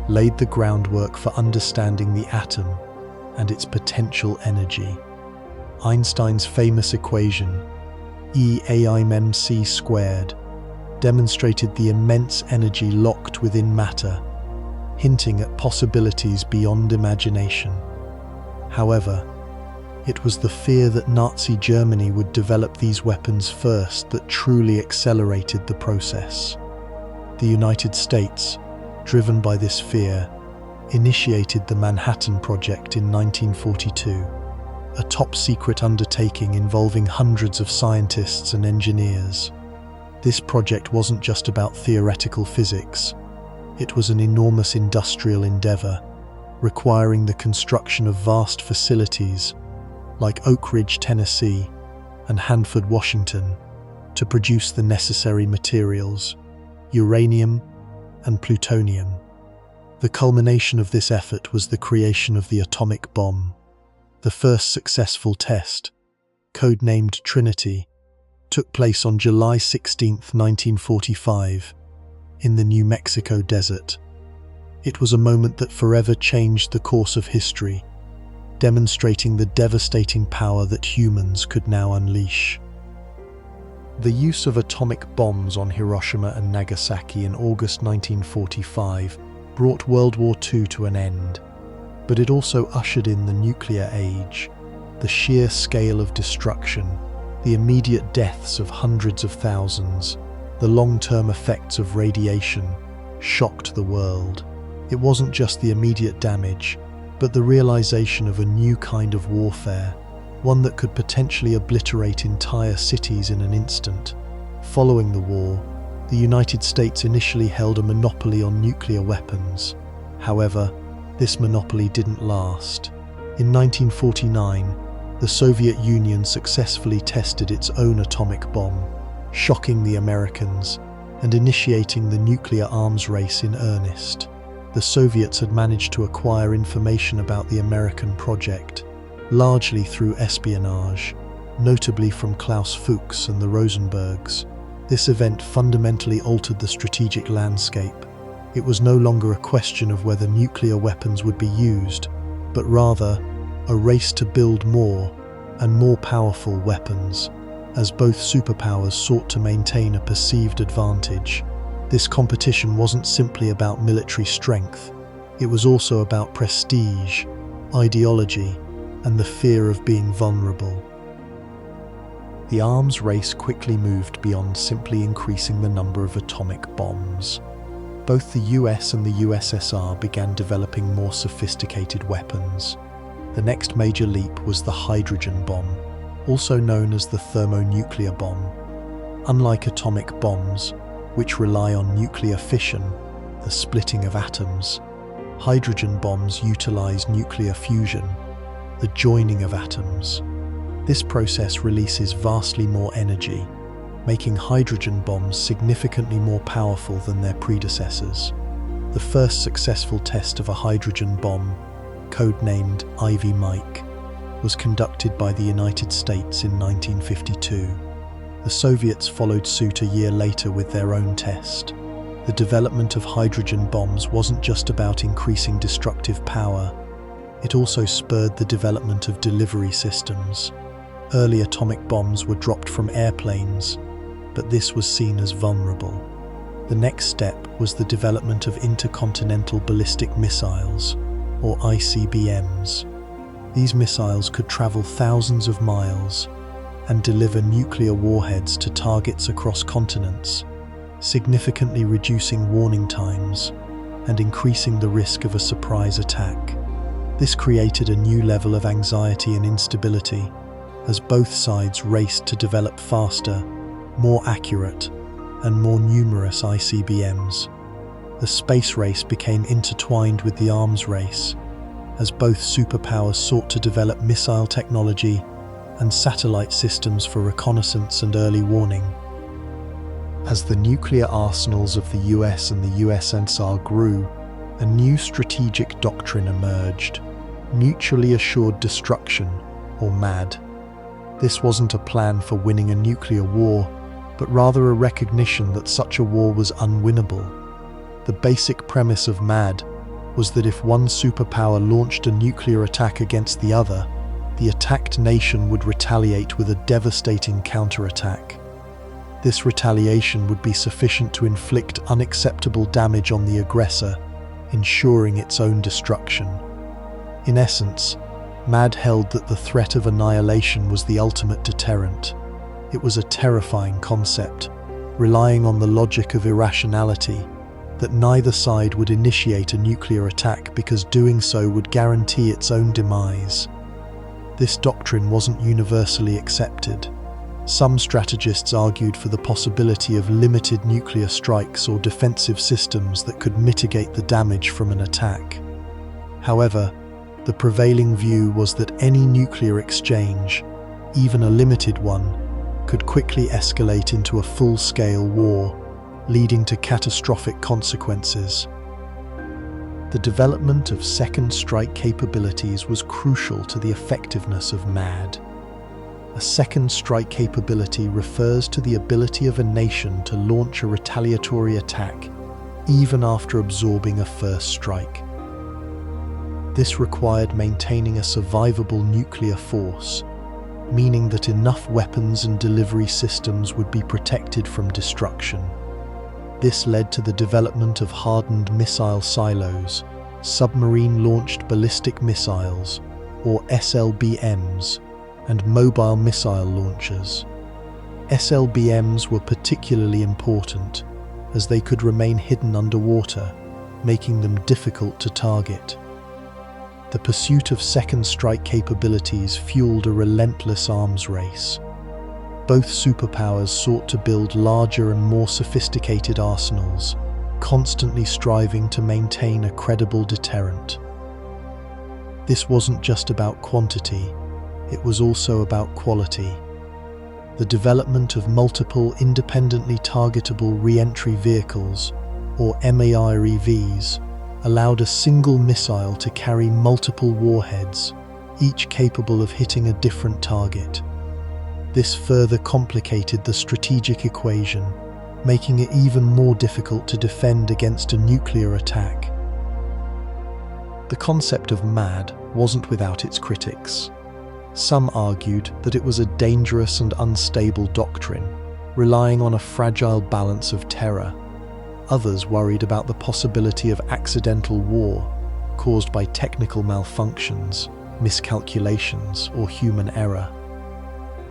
laid the groundwork for understanding the atom and its potential energy. Einstein's famous equation, E=mc², demonstrated the immense energy locked within matter, hinting at possibilities beyond imagination. However, it was the fear that Nazi Germany would develop these weapons first that truly accelerated the process. The United States, driven by this fear, initiated the Manhattan Project in 1942, a top-secret undertaking involving hundreds of scientists and engineers. This project wasn't just about theoretical physics. It was an enormous industrial endeavor, requiring the construction of vast facilities like Oak Ridge, Tennessee, and Hanford, Washington, to produce the necessary materials, uranium and plutonium. The culmination of this effort was the creation of the atomic bomb. The first successful test, codenamed Trinity, took place on July 16, 1945, in the New Mexico desert. It was a moment that forever changed the course of history, demonstrating the devastating power that humans could now unleash. The use of atomic bombs on Hiroshima and Nagasaki in August 1945 brought World War II to an end, but it also ushered in the nuclear age. The sheer scale of destruction, the immediate deaths of hundreds of thousands, the long-term effects of radiation shocked the world. It wasn't just the immediate damage, but the realization of a new kind of warfare, one that could potentially obliterate entire cities in an instant. Following the war, the United States initially held a monopoly on nuclear weapons. However, this monopoly didn't last. In 1949, the Soviet Union successfully tested its own atomic bomb, shocking the Americans and initiating the nuclear arms race in earnest. The Soviets had managed to acquire information about the American project, largely through espionage, notably from Klaus Fuchs and the Rosenbergs. This event fundamentally altered the strategic landscape. It was no longer a question of whether nuclear weapons would be used, but rather a race to build more and more powerful weapons, as both superpowers sought to maintain a perceived advantage. This competition wasn't simply about military strength, it was also about prestige, ideology, and the fear of being vulnerable. The arms race quickly moved beyond simply increasing the number of atomic bombs. Both the US and the USSR began developing more sophisticated weapons. The next major leap was the hydrogen bomb, also known as the thermonuclear bomb. Unlike atomic bombs, which rely on nuclear fission, the splitting of atoms, hydrogen bombs utilize nuclear fusion, the joining of atoms. This process releases vastly more energy, making hydrogen bombs significantly more powerful than their predecessors. The first successful test of a hydrogen bomb, codenamed Ivy Mike, was conducted by the United States in 1952. The Soviets followed suit a year later with their own test. The development of hydrogen bombs wasn't just about increasing destructive power, it also spurred the development of delivery systems. Early atomic bombs were dropped from airplanes, but this was seen as vulnerable. The next step was the development of intercontinental ballistic missiles, or ICBMs. These missiles could travel thousands of miles and deliver nuclear warheads to targets across continents, significantly reducing warning times and increasing the risk of a surprise attack. This created a new level of anxiety and instability as both sides raced to develop faster, more accurate, and more numerous ICBMs. The space race became intertwined with the arms race, as both superpowers sought to develop missile technology and satellite systems for reconnaissance and early warning. As the nuclear arsenals of the US and the USSR grew, a new strategic doctrine emerged: mutually assured destruction, or MAD. This wasn't a plan for winning a nuclear war, but rather a recognition that such a war was unwinnable. The basic premise of MAD was that if one superpower launched a nuclear attack against the other, the attacked nation would retaliate with a devastating counterattack. This retaliation would be sufficient to inflict unacceptable damage on the aggressor, ensuring its own destruction. In essence, MAD held that the threat of annihilation was the ultimate deterrent. It was a terrifying concept, relying on the logic of irrationality, that neither side would initiate a nuclear attack because doing so would guarantee its own demise. This doctrine wasn't universally accepted. Some strategists argued for the possibility of limited nuclear strikes or defensive systems that could mitigate the damage from an attack. However, the prevailing view was that any nuclear exchange, even a limited one, could quickly escalate into a full-scale war, leading to catastrophic consequences. The development of second strike capabilities was crucial to the effectiveness of MAD. A second strike capability refers to the ability of a nation to launch a retaliatory attack even after absorbing a first strike. This required maintaining a survivable nuclear force, meaning that enough weapons and delivery systems would be protected from destruction. This led to the development of hardened missile silos, submarine-launched ballistic missiles, or SLBMs, and mobile missile launchers. SLBMs were particularly important, as they could remain hidden underwater, making them difficult to target. The pursuit of second strike capabilities fueled a relentless arms race. Both superpowers sought to build larger and more sophisticated arsenals, constantly striving to maintain a credible deterrent. This wasn't just about quantity, it was also about quality. The development of multiple independently targetable re-entry vehicles, or MAREVs, allowed a single missile to carry multiple warheads, each capable of hitting a different target. This further complicated the strategic equation, making it even more difficult to defend against a nuclear attack. The concept of MAD wasn't without its critics. Some argued that it was a dangerous and unstable doctrine, relying on a fragile balance of terror. Others worried about the possibility of accidental war caused by technical malfunctions, miscalculations, or human error.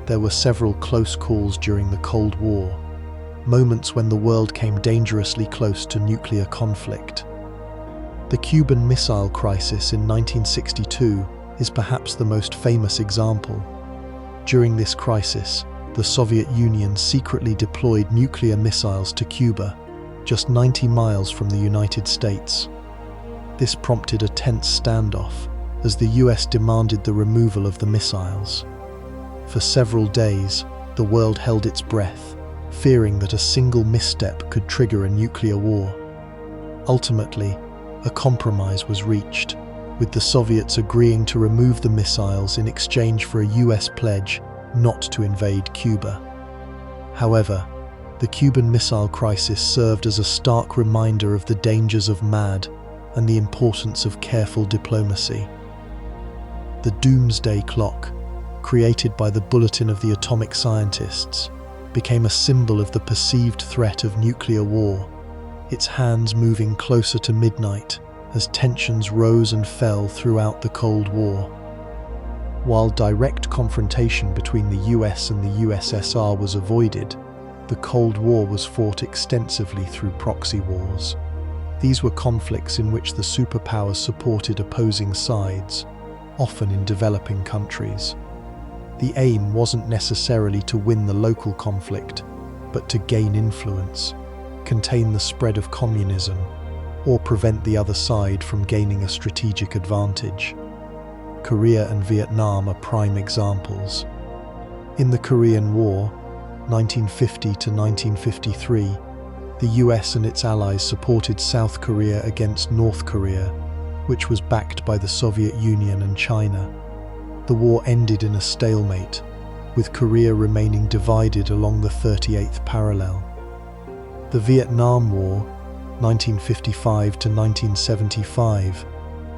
There were several close calls during the Cold War, moments when the world came dangerously close to nuclear conflict. The Cuban Missile Crisis in 1962 is perhaps the most famous example. During this crisis, the Soviet Union secretly deployed nuclear missiles to Cuba, just 90 miles from the United States. This prompted a tense standoff, as the US demanded the removal of the missiles. For several days, the world held its breath, fearing that a single misstep could trigger a nuclear war. Ultimately, a compromise was reached, with the Soviets agreeing to remove the missiles in exchange for a US pledge not to invade Cuba. However, the Cuban Missile Crisis served as a stark reminder of the dangers of MAD and the importance of careful diplomacy. The doomsday clock, created by the Bulletin of the Atomic Scientists, became a symbol of the perceived threat of nuclear war, its hands moving closer to midnight as tensions rose and fell throughout the Cold War. While direct confrontation between the US and the USSR was avoided, the Cold War was fought extensively through proxy wars. These were conflicts in which the superpowers supported opposing sides, often in developing countries. The aim wasn't necessarily to win the local conflict, but to gain influence, contain the spread of communism, or prevent the other side from gaining a strategic advantage. Korea and Vietnam are prime examples. In the Korean War, 1950 to 1953, the US and its allies supported South Korea against North Korea, which was backed by the Soviet Union and China. The war ended in a stalemate, with Korea remaining divided along the 38th parallel. The Vietnam War, 1955 to 1975,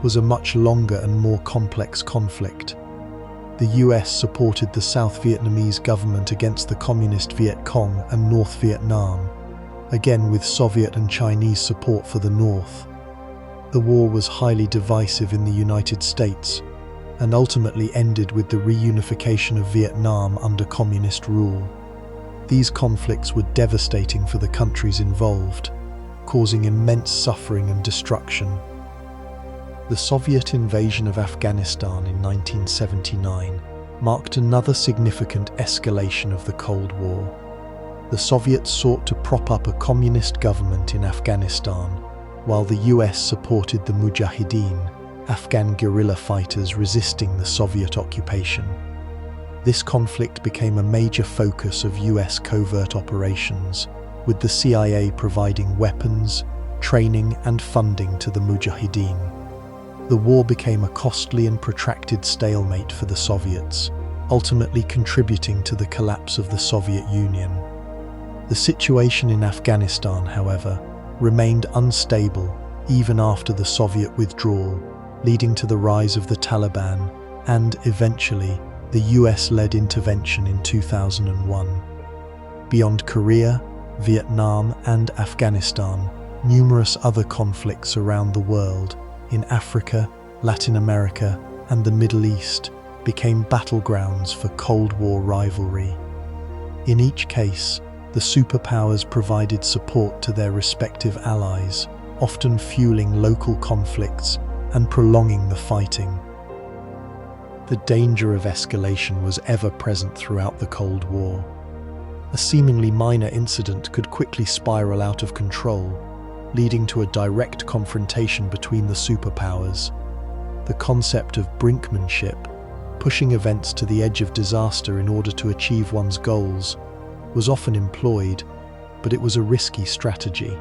was a much longer and more complex conflict. The US supported the South Vietnamese government against the Communist Viet Cong and North Vietnam, again with Soviet and Chinese support for the North. The war was highly divisive in the United States, and ultimately ended with the reunification of Vietnam under communist rule. These conflicts were devastating for the countries involved, causing immense suffering and destruction. The Soviet invasion of Afghanistan in 1979 marked another significant escalation of the Cold War. The Soviets sought to prop up a communist government in Afghanistan, while the US supported the Mujahideen, Afghan guerrilla fighters resisting the Soviet occupation. This conflict became a major focus of US covert operations, with the CIA providing weapons, training and funding to the Mujahideen. The war became a costly and protracted stalemate for the Soviets, ultimately contributing to the collapse of the Soviet Union. The situation in Afghanistan, however, remained unstable even after the Soviet withdrawal, leading to the rise of the Taliban and, eventually, the US-led intervention in 2001. Beyond Korea, Vietnam and Afghanistan, numerous other conflicts around the world, in Africa, Latin America and the Middle East, became battlegrounds for Cold War rivalry. In each case, the superpowers provided support to their respective allies, often fueling local conflicts and prolonging the fighting. The danger of escalation was ever present throughout the Cold War. A seemingly minor incident could quickly spiral out of control, leading to a direct confrontation between the superpowers. The concept of brinkmanship, pushing events to the edge of disaster in order to achieve one's goals, was often employed, but it was a risky strategy.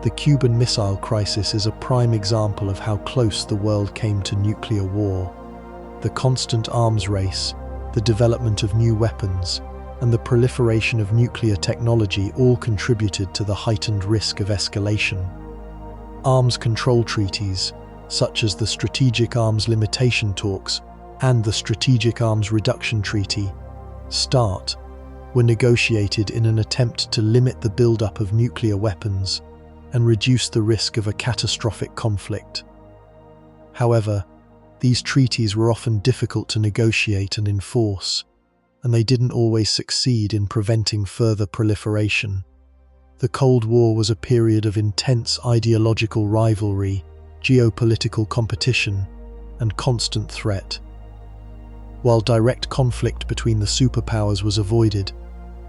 The Cuban Missile Crisis is a prime example of how close the world came to nuclear war. The constant arms race, the development of new weapons, and the proliferation of nuclear technology all contributed to the heightened risk of escalation. Arms control treaties, such as the Strategic Arms Limitation Talks and the Strategic Arms Reduction Treaty, START, were negotiated in an attempt to limit the buildup of nuclear weapons and reduce the risk of a catastrophic conflict. However, these treaties were often difficult to negotiate and enforce, and they didn't always succeed in preventing further proliferation. The Cold War was a period of intense ideological rivalry, geopolitical competition, and constant threat. While direct conflict between the superpowers was avoided,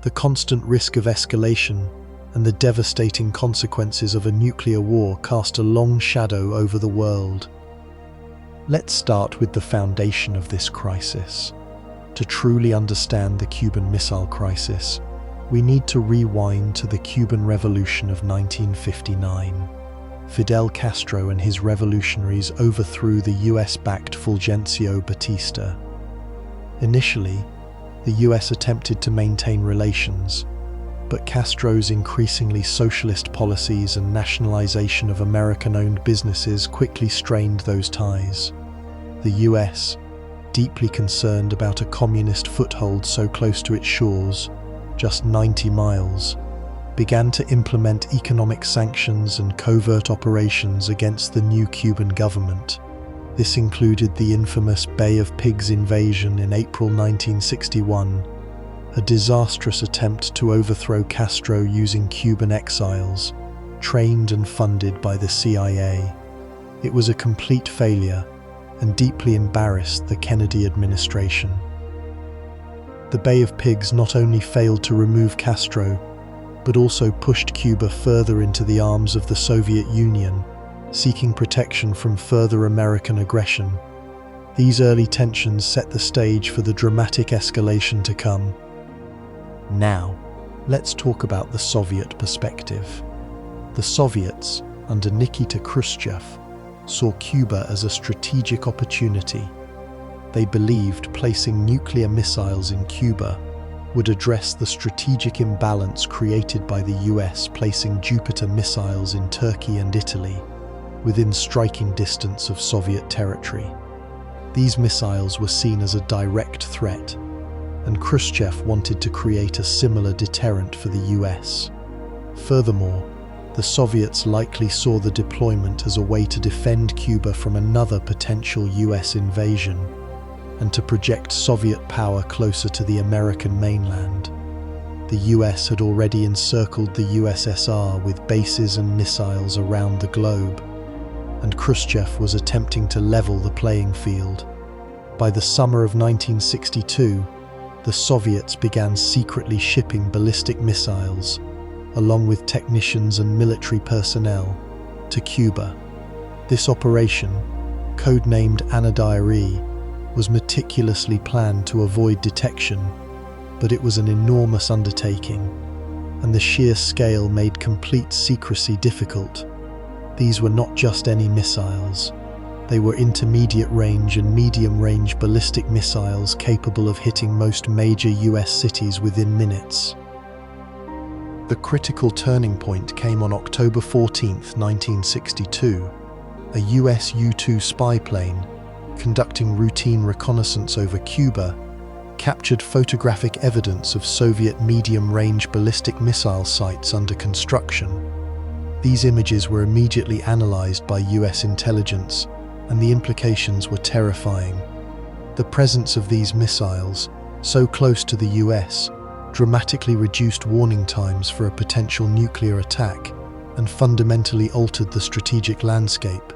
the constant risk of escalation and the devastating consequences of a nuclear war cast a long shadow over the world. Let's start with the foundation of this crisis. To truly understand the Cuban Missile Crisis, we need to rewind to the Cuban Revolution of 1959. Fidel Castro and his revolutionaries overthrew the US-backed Fulgencio Batista. Initially, the US attempted to maintain relations, but Castro's increasingly socialist policies and nationalization of American-owned businesses quickly strained those ties. The US, deeply concerned about a communist foothold so close to its shores, just 90 miles, began to implement economic sanctions and covert operations against the new Cuban government. This included the infamous Bay of Pigs invasion in April 1961, a disastrous attempt to overthrow Castro using Cuban exiles, trained and funded by the CIA. It was a complete failure and deeply embarrassed the Kennedy administration. The Bay of Pigs not only failed to remove Castro, but also pushed Cuba further into the arms of the Soviet Union, seeking protection from further American aggression. These early tensions set the stage for the dramatic escalation to come. Now, let's talk about the Soviet perspective. The Soviets, under Nikita Khrushchev, saw Cuba as a strategic opportunity. They believed placing nuclear missiles in Cuba would address the strategic imbalance created by the US placing Jupiter missiles in Turkey and Italy, within striking distance of Soviet territory. These missiles were seen as a direct threat, and Khrushchev wanted to create a similar deterrent for the US. Furthermore, the Soviets likely saw the deployment as a way to defend Cuba from another potential US invasion, and to project Soviet power closer to the American mainland. The US had already encircled the USSR with bases and missiles around the globe, and Khrushchev was attempting to level the playing field. By the summer of 1962, the Soviets began secretly shipping ballistic missiles, along with technicians and military personnel, to Cuba. This operation, codenamed Anadiari, was meticulously planned to avoid detection, but it was an enormous undertaking, and the sheer scale made complete secrecy difficult. These were not just any missiles. They were intermediate-range and medium-range ballistic missiles capable of hitting most major US cities within minutes. The critical turning point came on October 14, 1962. A US U-2 spy plane, conducting routine reconnaissance over Cuba, captured photographic evidence of Soviet medium-range ballistic missile sites under construction. These images were immediately analyzed by US intelligence, and the implications were terrifying. The presence of these missiles, so close to the US, dramatically reduced warning times for a potential nuclear attack and fundamentally altered the strategic landscape.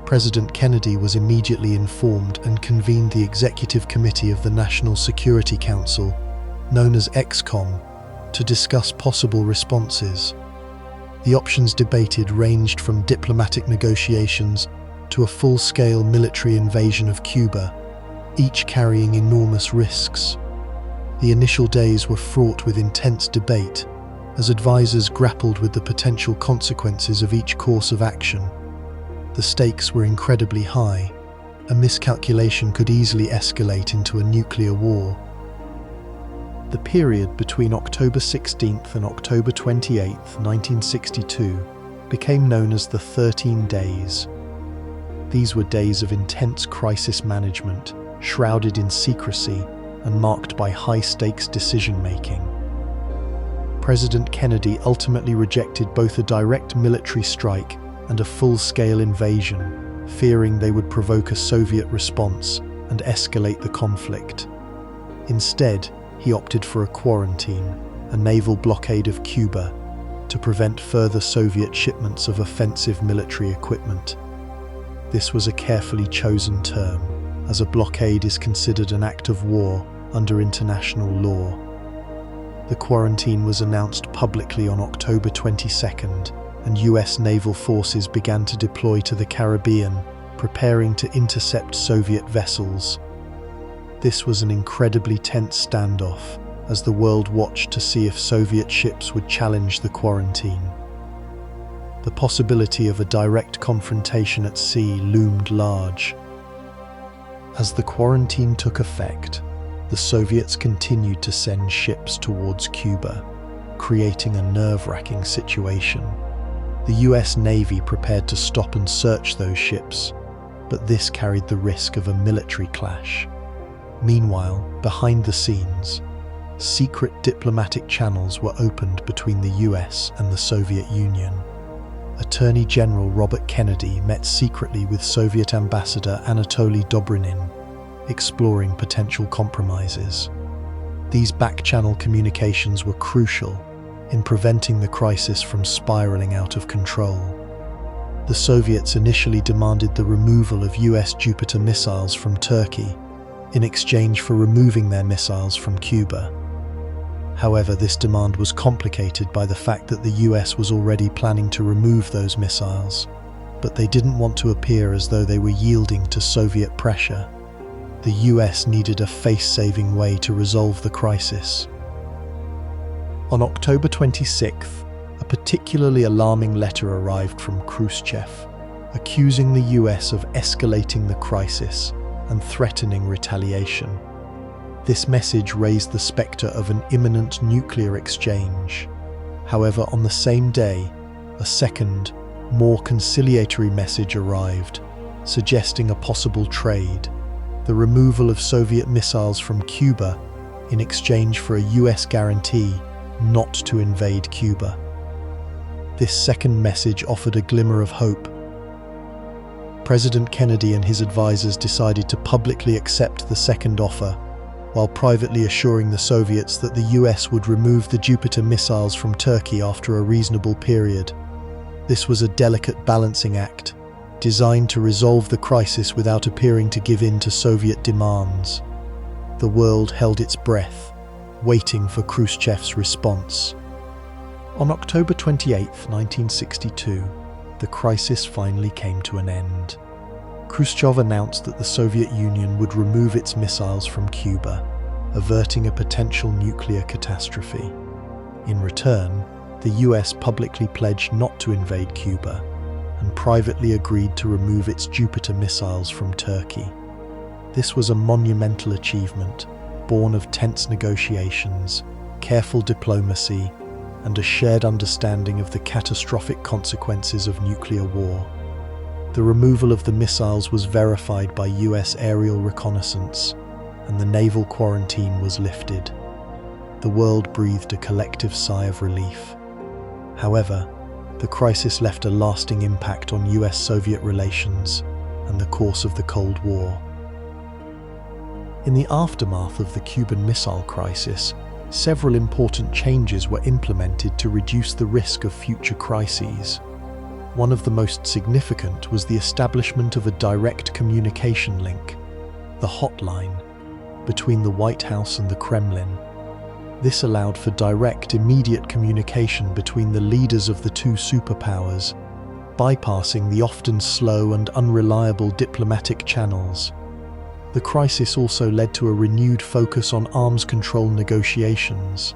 President Kennedy was immediately informed and convened the Executive Committee of the National Security Council, known as EXCOM, to discuss possible responses. The options debated ranged from diplomatic negotiations to a full-scale military invasion of Cuba, each carrying enormous risks. The initial days were fraught with intense debate, as advisors grappled with the potential consequences of each course of action. The stakes were incredibly high. A miscalculation could easily escalate into a nuclear war. The period between October 16th and October 28th, 1962, became known as the 13 Days. These were days of intense crisis management, shrouded in secrecy and marked by high-stakes decision-making. President Kennedy ultimately rejected both a direct military strike and a full-scale invasion, fearing they would provoke a Soviet response and escalate the conflict. Instead, he opted for a quarantine, a naval blockade of Cuba, to prevent further Soviet shipments of offensive military equipment. This was a carefully chosen term, as a blockade is considered an act of war under international law. The quarantine was announced publicly on October 22nd, and US naval forces began to deploy to the Caribbean, preparing to intercept Soviet vessels. This was an incredibly tense standoff, as the world watched to see if Soviet ships would challenge the quarantine. The possibility of a direct confrontation at sea loomed large. As the quarantine took effect, the Soviets continued to send ships towards Cuba, creating a nerve-wracking situation. The US Navy prepared to stop and search those ships, but this carried the risk of a military clash. Meanwhile, behind the scenes, secret diplomatic channels were opened between the US and the Soviet Union. Attorney General Robert Kennedy met secretly with Soviet Ambassador Anatoly Dobrinin, exploring potential compromises. These back-channel communications were crucial in preventing the crisis from spiraling out of control. The Soviets initially demanded the removal of US Jupiter missiles from Turkey in exchange for removing their missiles from Cuba. However, this demand was complicated by the fact that the US was already planning to remove those missiles, but they didn't want to appear as though they were yielding to Soviet pressure. The US needed a face-saving way to resolve the crisis. On October 26th, a particularly alarming letter arrived from Khrushchev, accusing the US of escalating the crisis and threatening retaliation. This message raised the spectre of an imminent nuclear exchange. However, on the same day, a second, more conciliatory message arrived, suggesting a possible trade: the removal of Soviet missiles from Cuba in exchange for a US guarantee not to invade Cuba. This second message offered a glimmer of hope. President Kennedy and his advisors decided to publicly accept the second offer, while privately assuring the Soviets that the US would remove the Jupiter missiles from Turkey after a reasonable period. This was a delicate balancing act, designed to resolve the crisis without appearing to give in to Soviet demands. The world held its breath, waiting for Khrushchev's response. On October 28, 1962, the crisis finally came to an end. Khrushchev announced that the Soviet Union would remove its missiles from Cuba, averting a potential nuclear catastrophe. In return, the US publicly pledged not to invade Cuba and privately agreed to remove its Jupiter missiles from Turkey. This was a monumental achievement, born of tense negotiations, careful diplomacy, and a shared understanding of the catastrophic consequences of nuclear war. The removal of the missiles was verified by US aerial reconnaissance, and the naval quarantine was lifted. The world breathed a collective sigh of relief. However, the crisis left a lasting impact on US-Soviet relations and the course of the Cold War. In the aftermath of the Cuban Missile Crisis, several important changes were implemented to reduce the risk of future crises. One of the most significant was the establishment of a direct communication link, the hotline, between the White House and the Kremlin. This allowed for direct, immediate communication between the leaders of the two superpowers, bypassing the often slow and unreliable diplomatic channels. The crisis also led to a renewed focus on arms control negotiations.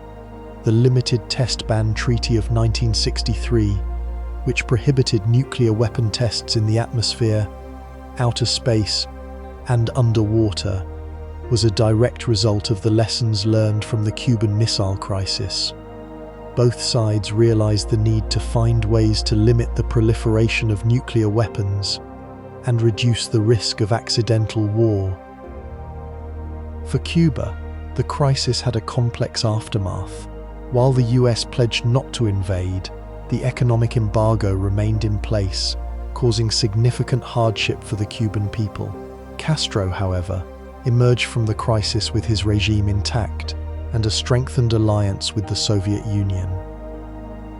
The Limited Test Ban Treaty of 1963, which prohibited nuclear weapon tests in the atmosphere, outer space, and underwater, was a direct result of the lessons learned from the Cuban Missile Crisis. Both sides realized the need to find ways to limit the proliferation of nuclear weapons and reduce the risk of accidental war. For Cuba, the crisis had a complex aftermath. While the US pledged not to invade, the economic embargo remained in place, causing significant hardship for the Cuban people. Castro, however, emerged from the crisis with his regime intact and a strengthened alliance with the Soviet Union.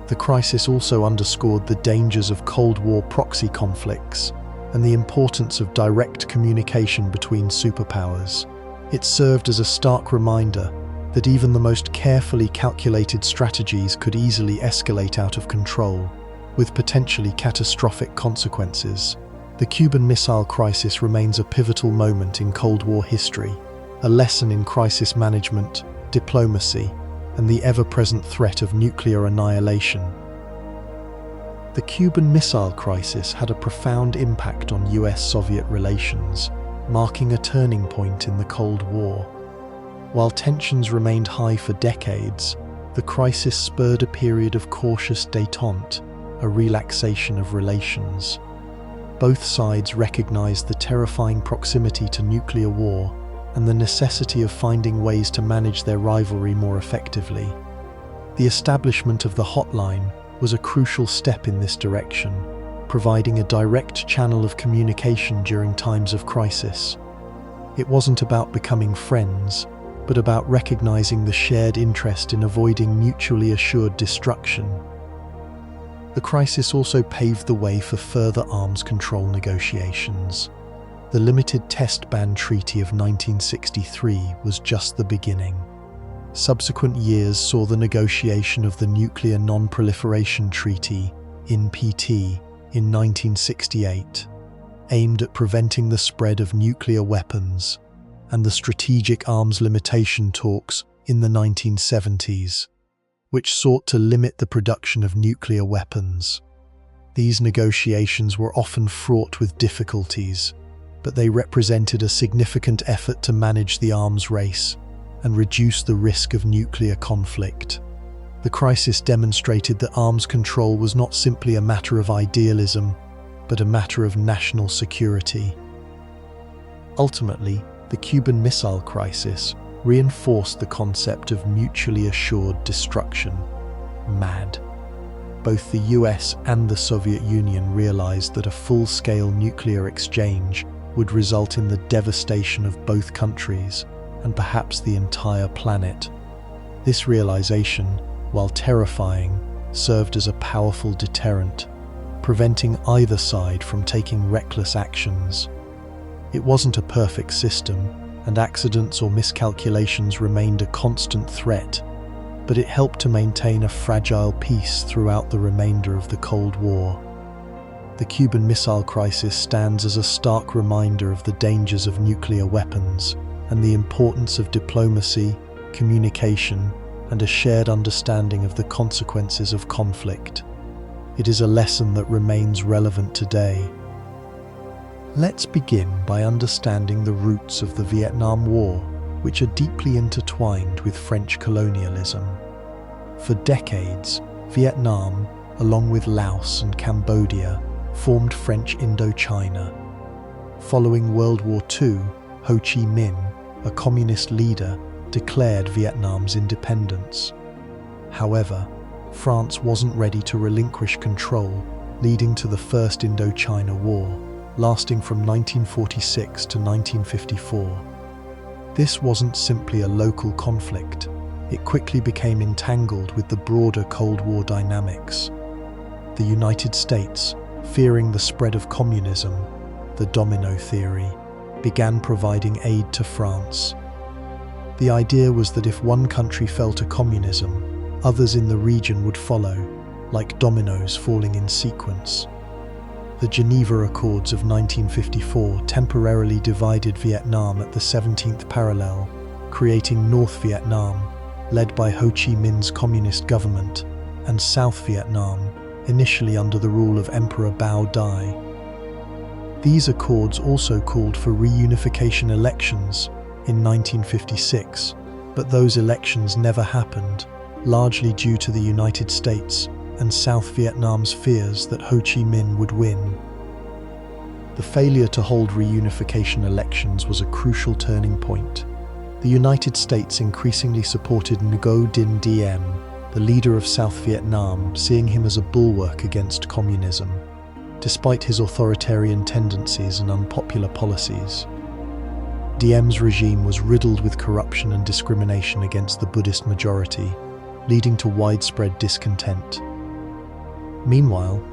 The crisis also underscored the dangers of Cold War proxy conflicts and the importance of direct communication between superpowers. It served as a stark reminder that even the most carefully calculated strategies could easily escalate out of control, with potentially catastrophic consequences. The Cuban Missile Crisis remains a pivotal moment in Cold War history, a lesson in crisis management, diplomacy, and the ever-present threat of nuclear annihilation. The Cuban Missile Crisis had a profound impact on US-Soviet relations, marking a turning point in the Cold War. While tensions remained high for decades, the crisis spurred a period of cautious détente, a relaxation of relations. Both sides recognized the terrifying proximity to nuclear war and the necessity of finding ways to manage their rivalry more effectively. The establishment of the hotline was a crucial step in this direction, providing a direct channel of communication during times of crisis. It wasn't about becoming friends, but about recognizing the shared interest in avoiding mutually assured destruction. The crisis also paved the way for further arms control negotiations. The Limited Test Ban Treaty of 1963 was just the beginning. Subsequent years saw the negotiation of the Nuclear Non-Proliferation Treaty, NPT, in 1968, aimed at preventing the spread of nuclear weapons, and the Strategic Arms Limitation Talks in the 1970s, which sought to limit the production of nuclear weapons. These negotiations were often fraught with difficulties, but they represented a significant effort to manage the arms race and reduce the risk of nuclear conflict. The crisis demonstrated that arms control was not simply a matter of idealism, but a matter of national security. Ultimately, the Cuban Missile Crisis reinforced the concept of mutually assured destruction, MAD. Both the US and the Soviet Union realized that a full-scale nuclear exchange would result in the devastation of both countries and perhaps the entire planet. This realization, while terrifying, served as a powerful deterrent, preventing either side from taking reckless actions. It wasn't a perfect system, and accidents or miscalculations remained a constant threat, but it helped to maintain a fragile peace throughout the remainder of the Cold War. The Cuban Missile Crisis stands as a stark reminder of the dangers of nuclear weapons and the importance of diplomacy, communication, and a shared understanding of the consequences of conflict. It is a lesson that remains relevant today. Let's begin by understanding the roots of the Vietnam War, which are deeply intertwined with French colonialism. For decades, Vietnam, along with Laos and Cambodia, formed French Indochina. Following World War II, Ho Chi Minh, a communist leader, declared Vietnam's independence. However, France wasn't ready to relinquish control, leading to the First Indochina War, lasting from 1946 to 1954. This wasn't simply a local conflict. It quickly became entangled with the broader Cold War dynamics. The United States, fearing the spread of communism, the domino theory, began providing aid to France. The idea was that if one country fell to communism, others in the region would follow, like dominoes falling in sequence. The Geneva Accords of 1954 temporarily divided Vietnam at the 17th parallel, creating North Vietnam, led by Ho Chi Minh's communist government, and South Vietnam, initially under the rule of Emperor Bao Dai. These accords also called for reunification elections in 1956, but those elections never happened, largely due to the United States and South Vietnam's fears that Ho Chi Minh would win. The failure to hold reunification elections was a crucial turning point. The United States increasingly supported Ngo Dinh Diem, the leader of South Vietnam, seeing him as a bulwark against communism, despite his authoritarian tendencies and unpopular policies. Diem's regime was riddled with corruption and discrimination against the Buddhist majority, leading to widespread discontent. Meanwhile,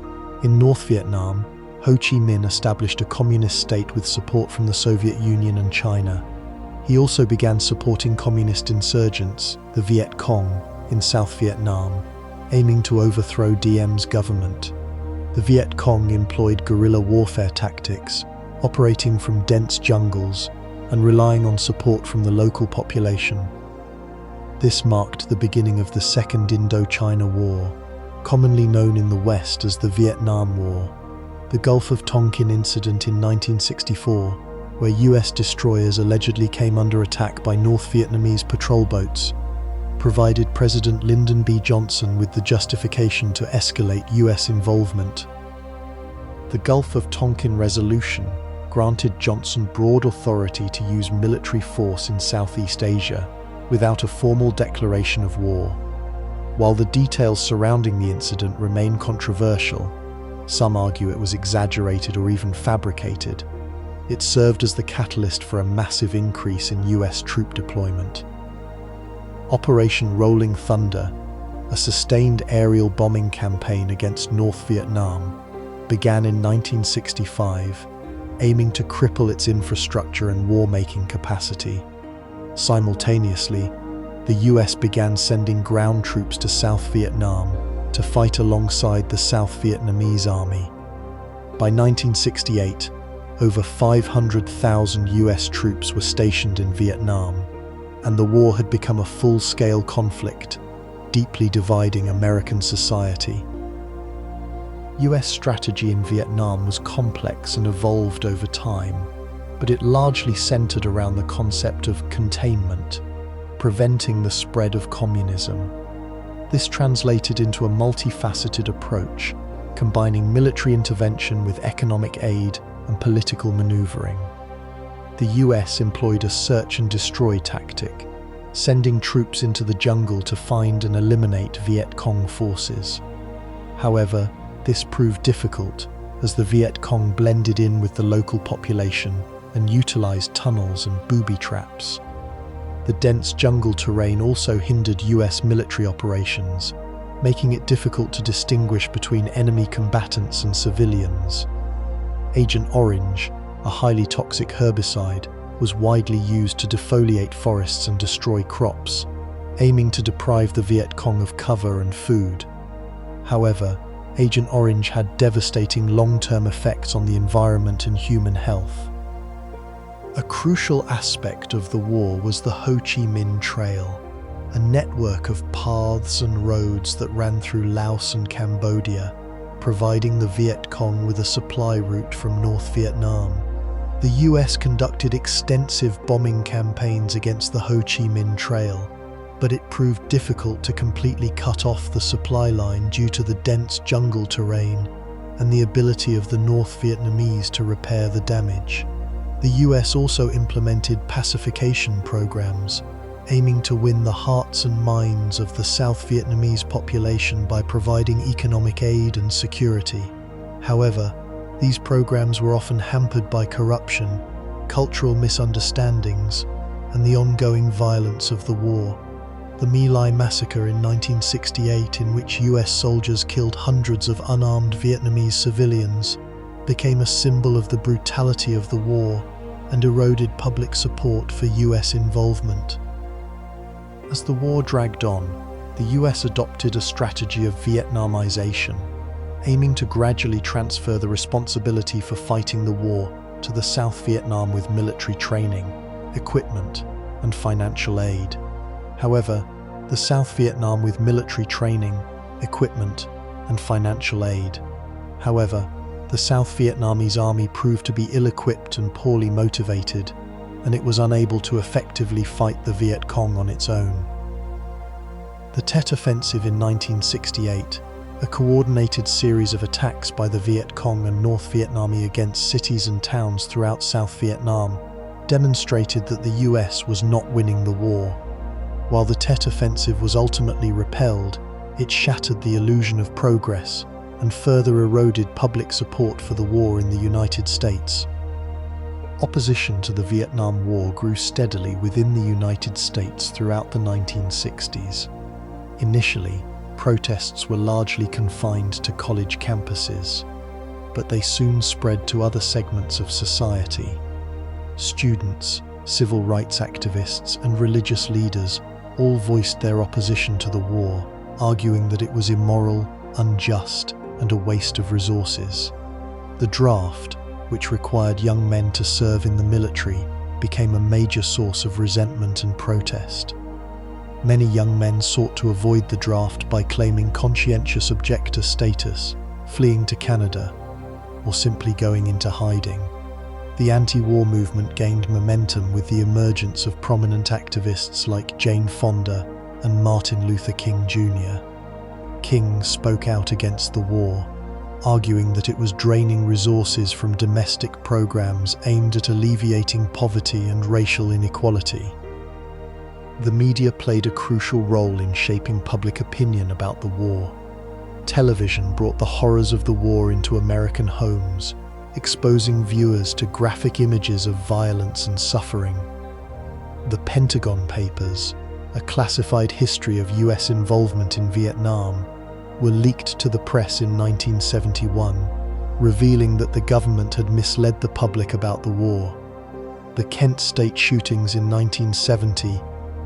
in North Vietnam, Ho Chi Minh established a communist state with support from the Soviet Union and China. He also began supporting communist insurgents, the Viet Cong, in South Vietnam, aiming to overthrow Diem's government. The Viet Cong employed guerrilla warfare tactics, operating from dense jungles and relying on support from the local population. This marked the beginning of the Second Indochina War, commonly known in the West as the Vietnam War. The Gulf of Tonkin incident in 1964, where US destroyers allegedly came under attack by North Vietnamese patrol boats, provided President Lyndon B. Johnson with the justification to escalate US involvement. The Gulf of Tonkin Resolution granted Johnson broad authority to use military force in Southeast Asia without a formal declaration of war. While the details surrounding the incident remain controversial, some argue it was exaggerated or even fabricated. It served as the catalyst for a massive increase in US troop deployment. Operation Rolling Thunder, a sustained aerial bombing campaign against North Vietnam, began in 1965, aiming to cripple its infrastructure and war-making capacity. Simultaneously, the US began sending ground troops to South Vietnam to fight alongside the South Vietnamese army. By 1968, over 500,000 US troops were stationed in Vietnam, and the war had become a full-scale conflict, deeply dividing American society. US strategy in Vietnam was complex and evolved over time, but it largely centered around the concept of containment, preventing the spread of communism. This translated into a multifaceted approach, combining military intervention with economic aid and political maneuvering. The US employed a search and destroy tactic, sending troops into the jungle to find and eliminate Viet Cong forces. However, this proved difficult as the Viet Cong blended in with the local population and utilized tunnels and booby traps. The dense jungle terrain also hindered US military operations, making it difficult to distinguish between enemy combatants and civilians. Agent Orange, a highly toxic herbicide, was widely used to defoliate forests and destroy crops, aiming to deprive the Viet Cong of cover and food. However, Agent Orange had devastating long-term effects on the environment and human health. A crucial aspect of the war was the Ho Chi Minh Trail, a network of paths and roads that ran through Laos and Cambodia, providing the Viet Cong with a supply route from North Vietnam. The US conducted extensive bombing campaigns against the Ho Chi Minh Trail, but it proved difficult to completely cut off the supply line due to the dense jungle terrain and the ability of the North Vietnamese to repair the damage. The US also implemented pacification programs, aiming to win the hearts and minds of the South Vietnamese population by providing economic aid and security. However, these programs were often hampered by corruption, cultural misunderstandings, and the ongoing violence of the war. The My Lai massacre in 1968, in which US soldiers killed hundreds of unarmed Vietnamese civilians, became a symbol of the brutality of the war and eroded public support for US involvement. As the war dragged on, the US adopted a strategy of Vietnamization, aiming to gradually transfer the responsibility for fighting the war to the South Vietnam with military training, equipment, and financial aid. However, the South Vietnam with military training, equipment, and financial aid. However, the South Vietnamese army proved to be ill-equipped and poorly motivated, and it was unable to effectively fight the Viet Cong on its own. The Tet Offensive in 1968, a coordinated series of attacks by the Viet Cong and North Vietnamese against cities and towns throughout South Vietnam, demonstrated that the US was not winning the war. While the Tet Offensive was ultimately repelled, it shattered the illusion of progress and further eroded public support for the war in the United States. Opposition to the Vietnam War grew steadily within the United States throughout the 1960s. Initially, protests were largely confined to college campuses, but they soon spread to other segments of society. Students, civil rights activists, and religious leaders all voiced their opposition to the war, arguing that it was immoral, unjust, and a waste of resources. The draft, which required young men to serve in the military, became a major source of resentment and protest. Many young men sought to avoid the draft by claiming conscientious objector status, fleeing to Canada, or simply going into hiding. The anti-war movement gained momentum with the emergence of prominent activists like Jane Fonda and Martin Luther King Jr. King spoke out against the war, arguing that it was draining resources from domestic programs aimed at alleviating poverty and racial inequality. The media played a crucial role in shaping public opinion about the war. Television brought the horrors of the war into American homes, exposing viewers to graphic images of violence and suffering. The Pentagon Papers, a classified history of US involvement in Vietnam, were leaked to the press in 1971, revealing that the government had misled the public about the war. The Kent State shootings in 1970,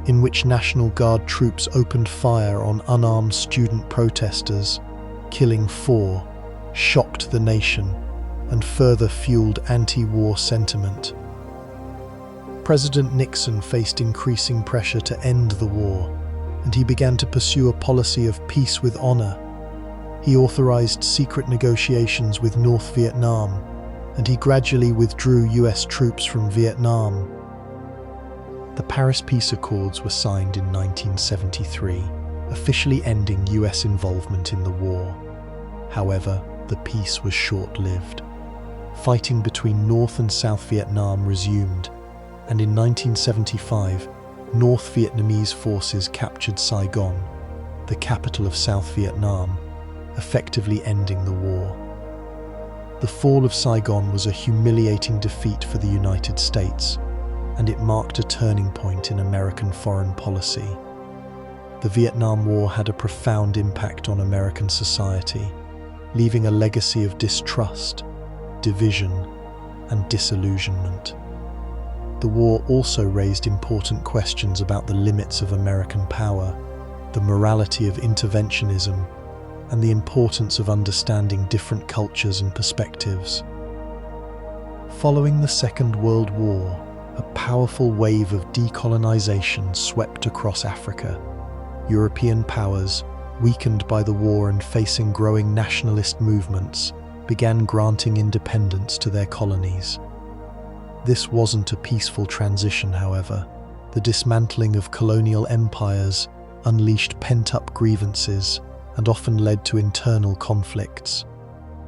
in which National Guard troops opened fire on unarmed student protesters, killing 4, shocked the nation and further fueled anti-war sentiment. President Nixon faced increasing pressure to end the war, and he began to pursue a policy of peace with honor. He authorized secret negotiations with North Vietnam, and he gradually withdrew US troops from Vietnam. The Paris Peace Accords were signed in 1973, officially ending US involvement in the war. However, the peace was short-lived. Fighting between North and South Vietnam resumed, and in 1975, North Vietnamese forces captured Saigon, the capital of South Vietnam, effectively ending the war. The fall of Saigon was a humiliating defeat for the United States, and it marked a turning point in American foreign policy. The Vietnam War had a profound impact on American society, leaving a legacy of distrust, division, and disillusionment. The war also raised important questions about the limits of American power, the morality of interventionism, and the importance of understanding different cultures and perspectives. Following the Second World War, a powerful wave of decolonization swept across Africa. European powers, weakened by the war and facing growing nationalist movements, began granting independence to their colonies. This wasn't a peaceful transition, however. The dismantling of colonial empires unleashed pent-up grievances and often led to internal conflicts.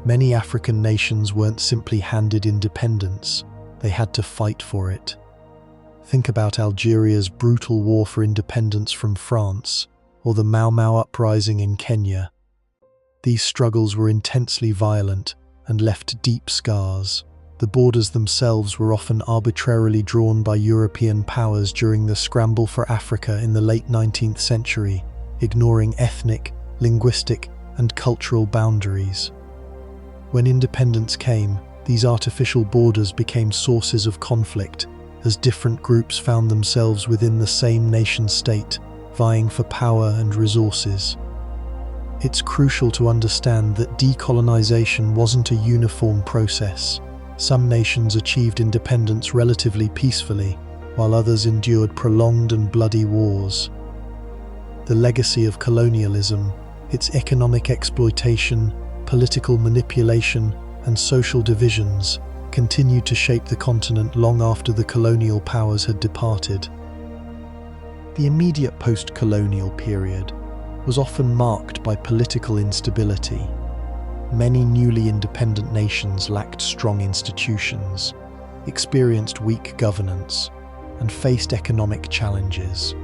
Many African nations weren't simply handed independence, they had to fight for it. Think about Algeria's brutal war for independence from France, or the Mau Mau uprising in Kenya. These struggles were intensely violent and left deep scars. The borders themselves were often arbitrarily drawn by European powers during the scramble for Africa in the late 19th century, ignoring ethnic, linguistic, and cultural boundaries. When independence came, these artificial borders became sources of conflict, as different groups found themselves within the same nation-state, vying for power and resources. It's crucial to understand that decolonization wasn't a uniform process. Some nations achieved independence relatively peacefully, while others endured prolonged and bloody wars. The legacy of colonialism, its economic exploitation, political manipulation, and social divisions, continued to shape the continent long after the colonial powers had departed. The immediate post-colonial period was often marked by political instability. Many newly independent nations lacked strong institutions, experienced weak governance, and faced economic challenges.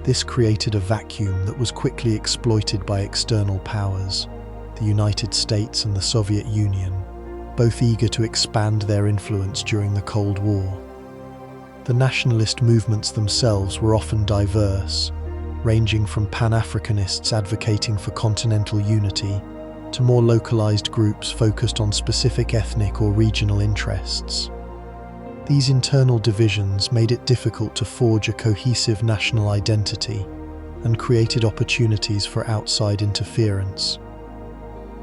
This created a vacuum that was quickly exploited by external powers, the United States and the Soviet Union, both eager to expand their influence during the Cold War. The nationalist movements themselves were often diverse, ranging from Pan-Africanists advocating for continental unity to more localized groups focused on specific ethnic or regional interests. These internal divisions made it difficult to forge a cohesive national identity and created opportunities for outside interference.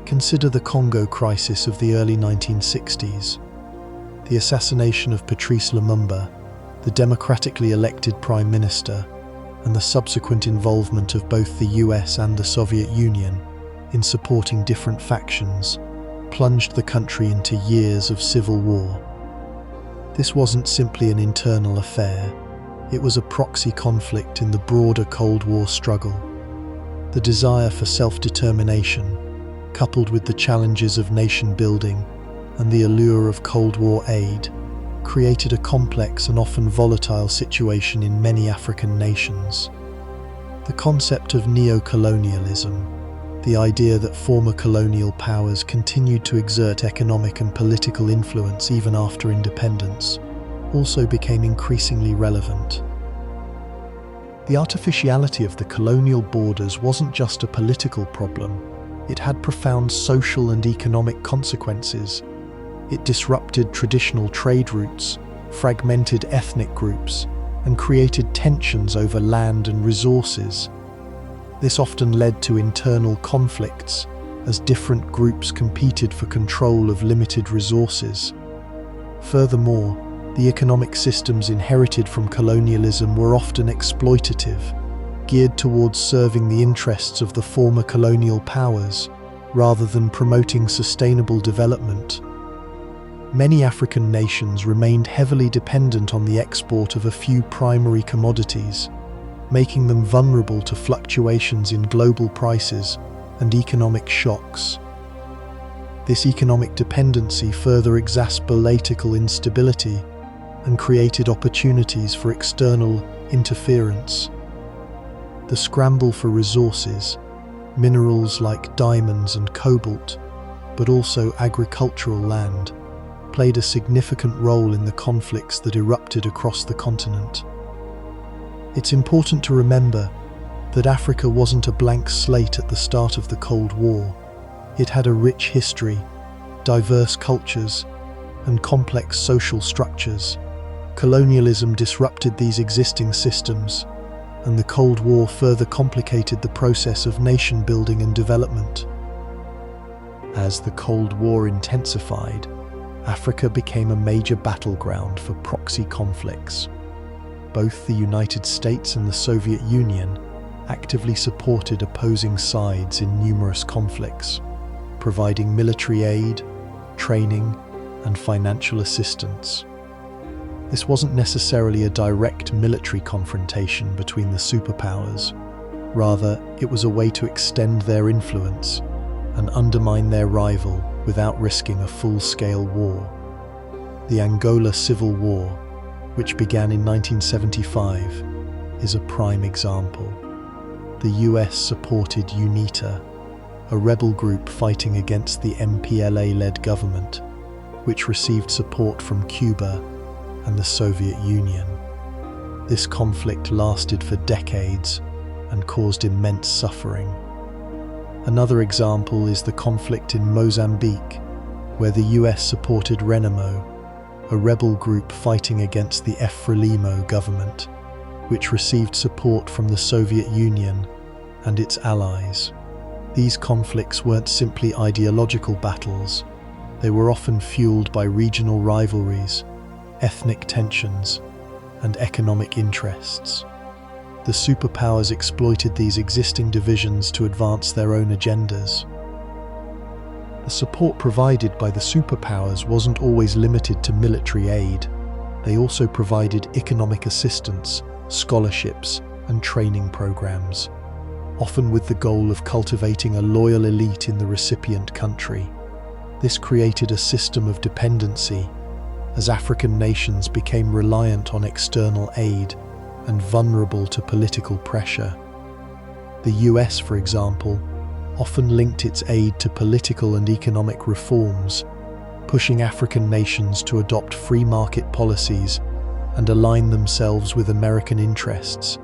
Consider the Congo crisis of the early 1960s. The assassination of Patrice Lumumba, the democratically elected prime minister, and the subsequent involvement of both the US and the Soviet Union in supporting different factions, plunged the country into years of civil war. This wasn't simply an internal affair, it was a proxy conflict in the broader Cold War struggle. The desire for self-determination, coupled with the challenges of nation-building and the allure of Cold War aid, created a complex and often volatile situation in many African nations. The concept of neo-colonialism, the idea that former colonial powers continued to exert economic and political influence even after independence, also became increasingly relevant. The artificiality of the colonial borders wasn't just a political problem, it had profound social and economic consequences. It disrupted traditional trade routes, fragmented ethnic groups, and created tensions over land and resources. This often led to internal conflicts, as different groups competed for control of limited resources. Furthermore, the economic systems inherited from colonialism were often exploitative, geared towards serving the interests of the former colonial powers, rather than promoting sustainable development. Many African nations remained heavily dependent on the export of a few primary commodities, making them vulnerable to fluctuations in global prices and economic shocks. This economic dependency further exacerbated political instability and created opportunities for external interference. The scramble for resources, minerals like diamonds and cobalt, but also agricultural land, played a significant role in the conflicts that erupted across the continent. It's important to remember that Africa wasn't a blank slate at the start of the Cold War. It had a rich history, diverse cultures, and complex social structures. Colonialism disrupted these existing systems, and the Cold War further complicated the process of nation building and development. As the Cold War intensified, Africa became a major battleground for proxy conflicts. Both the United States and the Soviet Union actively supported opposing sides in numerous conflicts, providing military aid, training, and financial assistance. This wasn't necessarily a direct military confrontation between the superpowers. Rather, it was a way to extend their influence and undermine their rival without risking a full-scale war. The Angola Civil War, which began in 1975, is a prime example. The US supported UNITA, a rebel group fighting against the MPLA-led government, which received support from Cuba and the Soviet Union. This conflict lasted for decades and caused immense suffering. Another example is the conflict in Mozambique, where the US supported Renamo, a rebel group fighting against the Frelimo government, which received support from the Soviet Union and its allies. These conflicts weren't simply ideological battles. They were often fueled by regional rivalries, ethnic tensions, and economic interests. The superpowers exploited these existing divisions to advance their own agendas. The support provided by the superpowers wasn't always limited to military aid. They also provided economic assistance, scholarships, and training programs, often with the goal of cultivating a loyal elite in the recipient country. This created a system of dependency, as African nations became reliant on external aid and vulnerable to political pressure. The US, for example, often linked its aid to political and economic reforms, pushing African nations to adopt free market policies and align themselves with American interests.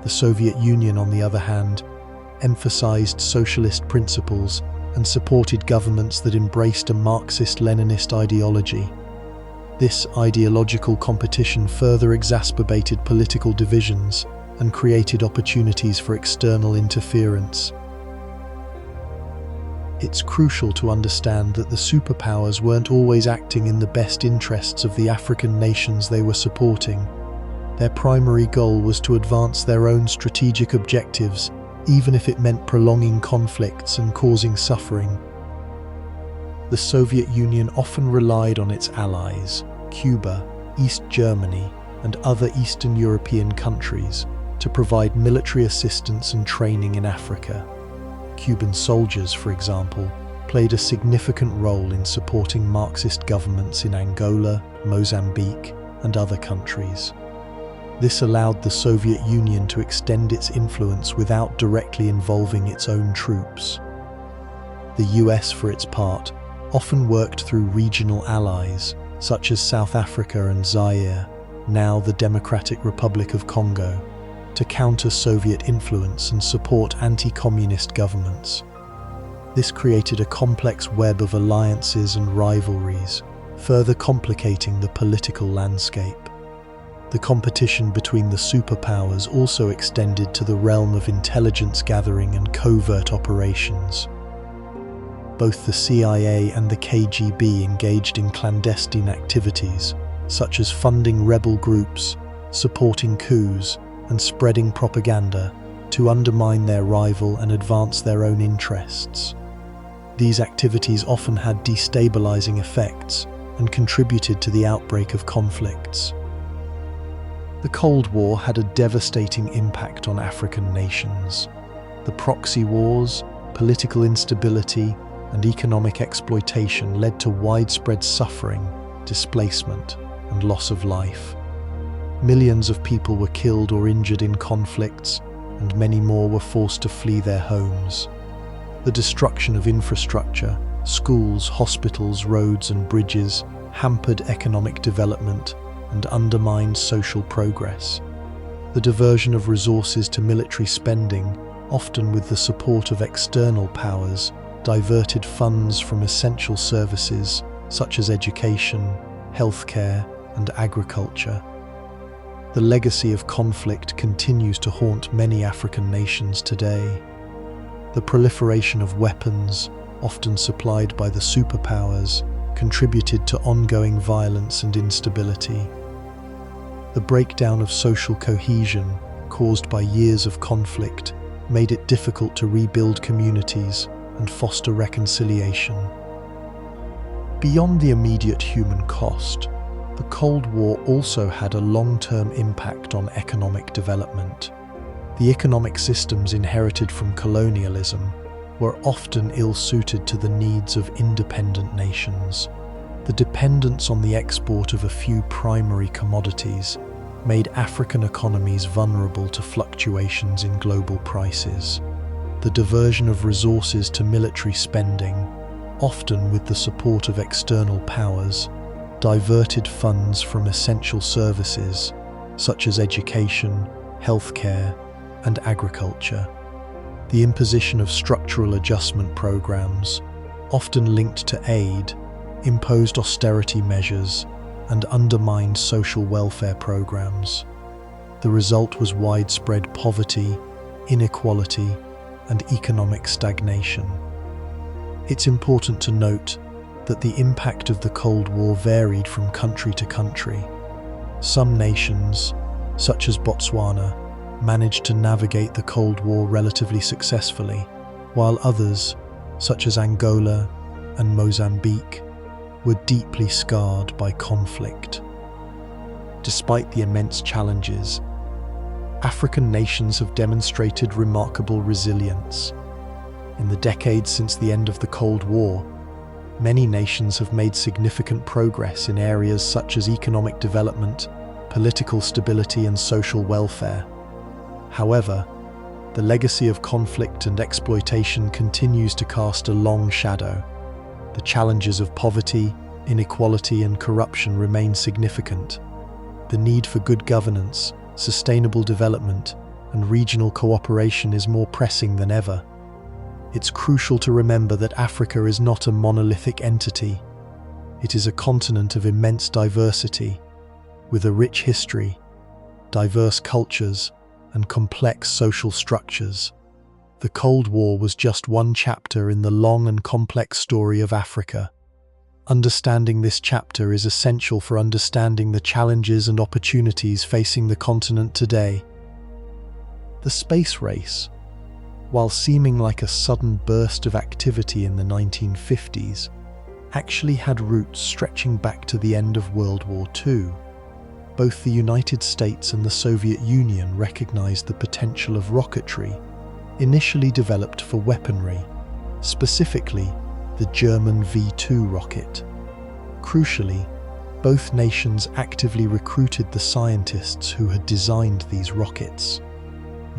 The Soviet Union, on the other hand, emphasized socialist principles and supported governments that embraced a Marxist-Leninist ideology. This ideological competition further exacerbated political divisions and created opportunities for external interference. It's crucial to understand that the superpowers weren't always acting in the best interests of the African nations they were supporting. Their primary goal was to advance their own strategic objectives, even if it meant prolonging conflicts and causing suffering. The Soviet Union often relied on its allies, Cuba, East Germany, and other Eastern European countries, to provide military assistance and training in Africa. Cuban soldiers, for example, played a significant role in supporting Marxist governments in Angola, Mozambique, and other countries. This allowed the Soviet Union to extend its influence without directly involving its own troops. The US, for its part, often worked through regional allies, such as South Africa and Zaire, now the Democratic Republic of Congo, to counter Soviet influence and support anti-communist governments. This created a complex web of alliances and rivalries, further complicating the political landscape. The competition between the superpowers also extended to the realm of intelligence gathering and covert operations. Both the CIA and the KGB engaged in clandestine activities, such as funding rebel groups, supporting coups, and spreading propaganda to undermine their rival and advance their own interests. These activities often had destabilizing effects and contributed to the outbreak of conflicts. The Cold War had a devastating impact on African nations. The proxy wars, political instability, and economic exploitation led to widespread suffering, displacement, and loss of life. Millions of people were killed or injured in conflicts, and many more were forced to flee their homes. The destruction of infrastructure, schools, hospitals, roads, and bridges hampered economic development and undermined social progress. The diversion of resources to military spending, often with the support of external powers, diverted funds from essential services such as education, healthcare, and agriculture. The legacy of conflict continues to haunt many African nations today. The proliferation of weapons, often supplied by the superpowers, contributed to ongoing violence and instability. The breakdown of social cohesion caused by years of conflict made it difficult to rebuild communities and foster reconciliation. Beyond the immediate human cost, the Cold War also had a long-term impact on economic development. The economic systems inherited from colonialism were often ill-suited to the needs of independent nations. The dependence on the export of a few primary commodities made African economies vulnerable to fluctuations in global prices. The diversion of resources to military spending, often with the support of external powers, diverted funds from essential services such as education, healthcare, and agriculture. The imposition of structural adjustment programs, often linked to aid, imposed austerity measures and undermined social welfare programs. The result was widespread poverty, inequality, and economic stagnation. It's important to note that the impact of the Cold War varied from country to country. Some nations, such as Botswana, managed to navigate the Cold War relatively successfully, while others, such as Angola and Mozambique, were deeply scarred by conflict. Despite the immense challenges, African nations have demonstrated remarkable resilience. In the decades since the end of the Cold War, many nations have made significant progress in areas such as economic development, political stability, and social welfare. However, the legacy of conflict and exploitation continues to cast a long shadow. The challenges of poverty, inequality, and corruption remain significant. The need for good governance, sustainable development, and regional cooperation is more pressing than ever. It's crucial to remember that Africa is not a monolithic entity. It is a continent of immense diversity, with a rich history, diverse cultures, and complex social structures. The Cold War was just one chapter in the long and complex story of Africa. Understanding this chapter is essential for understanding the challenges and opportunities facing the continent today. The space race, while seeming like a sudden burst of activity in the 1950s, actually had roots stretching back to the end of World War II. Both the United States and the Soviet Union recognized the potential of rocketry, initially developed for weaponry, specifically the German V-2 rocket. Crucially, both nations actively recruited the scientists who had designed these rockets.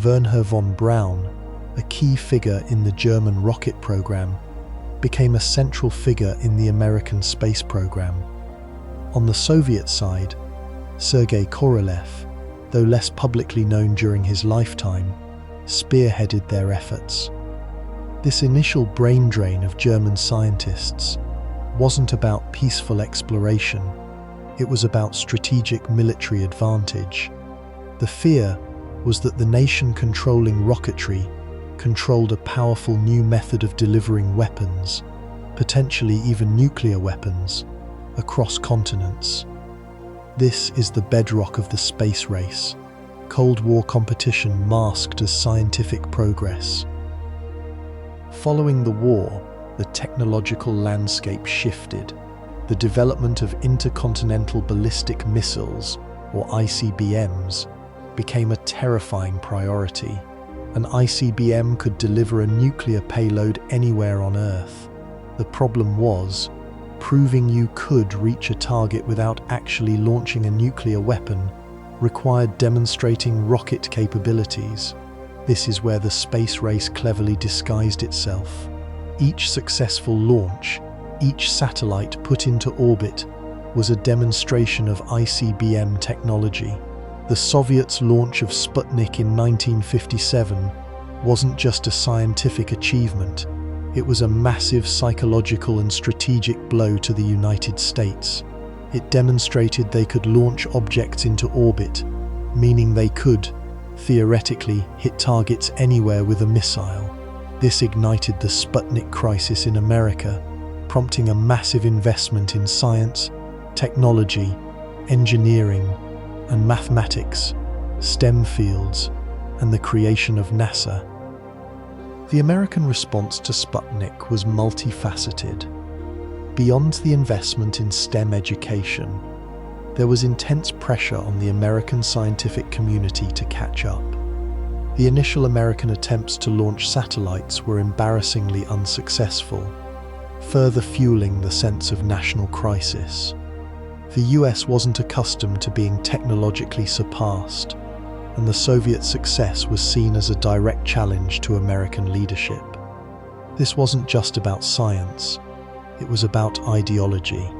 Wernher von Braun, a key figure in the German rocket program, became a central figure in the American space program. On the Soviet side, Sergei Korolev, though less publicly known during his lifetime, spearheaded their efforts. This initial brain drain of German scientists wasn't about peaceful exploration, it was about strategic military advantage. The fear was that the nation controlling rocketry controlled a powerful new method of delivering weapons, potentially even nuclear weapons, across continents. This is the bedrock of the space race, Cold War competition masked as scientific progress. Following the war, the technological landscape shifted. The development of intercontinental ballistic missiles, or ICBMs, became a terrifying priority. An ICBM could deliver a nuclear payload anywhere on Earth. The problem was, proving you could reach a target without actually launching a nuclear weapon required demonstrating rocket capabilities. This is where the space race cleverly disguised itself. Each successful launch, each satellite put into orbit, was a demonstration of ICBM technology. The Soviets' launch of Sputnik in 1957 wasn't just a scientific achievement, it was a massive psychological and strategic blow to the United States. It demonstrated they could launch objects into orbit, meaning they could, theoretically, hit targets anywhere with a missile. This ignited the Sputnik crisis in America, prompting a massive investment in science, technology, engineering, and mathematics, STEM fields, and the creation of NASA. The American response to Sputnik was multifaceted. Beyond the investment in STEM education, there was intense pressure on the American scientific community to catch up. The initial American attempts to launch satellites were embarrassingly unsuccessful, further fueling the sense of national crisis. The US wasn't accustomed to being technologically surpassed, and the Soviet success was seen as a direct challenge to American leadership. This wasn't just about science, it was about ideology.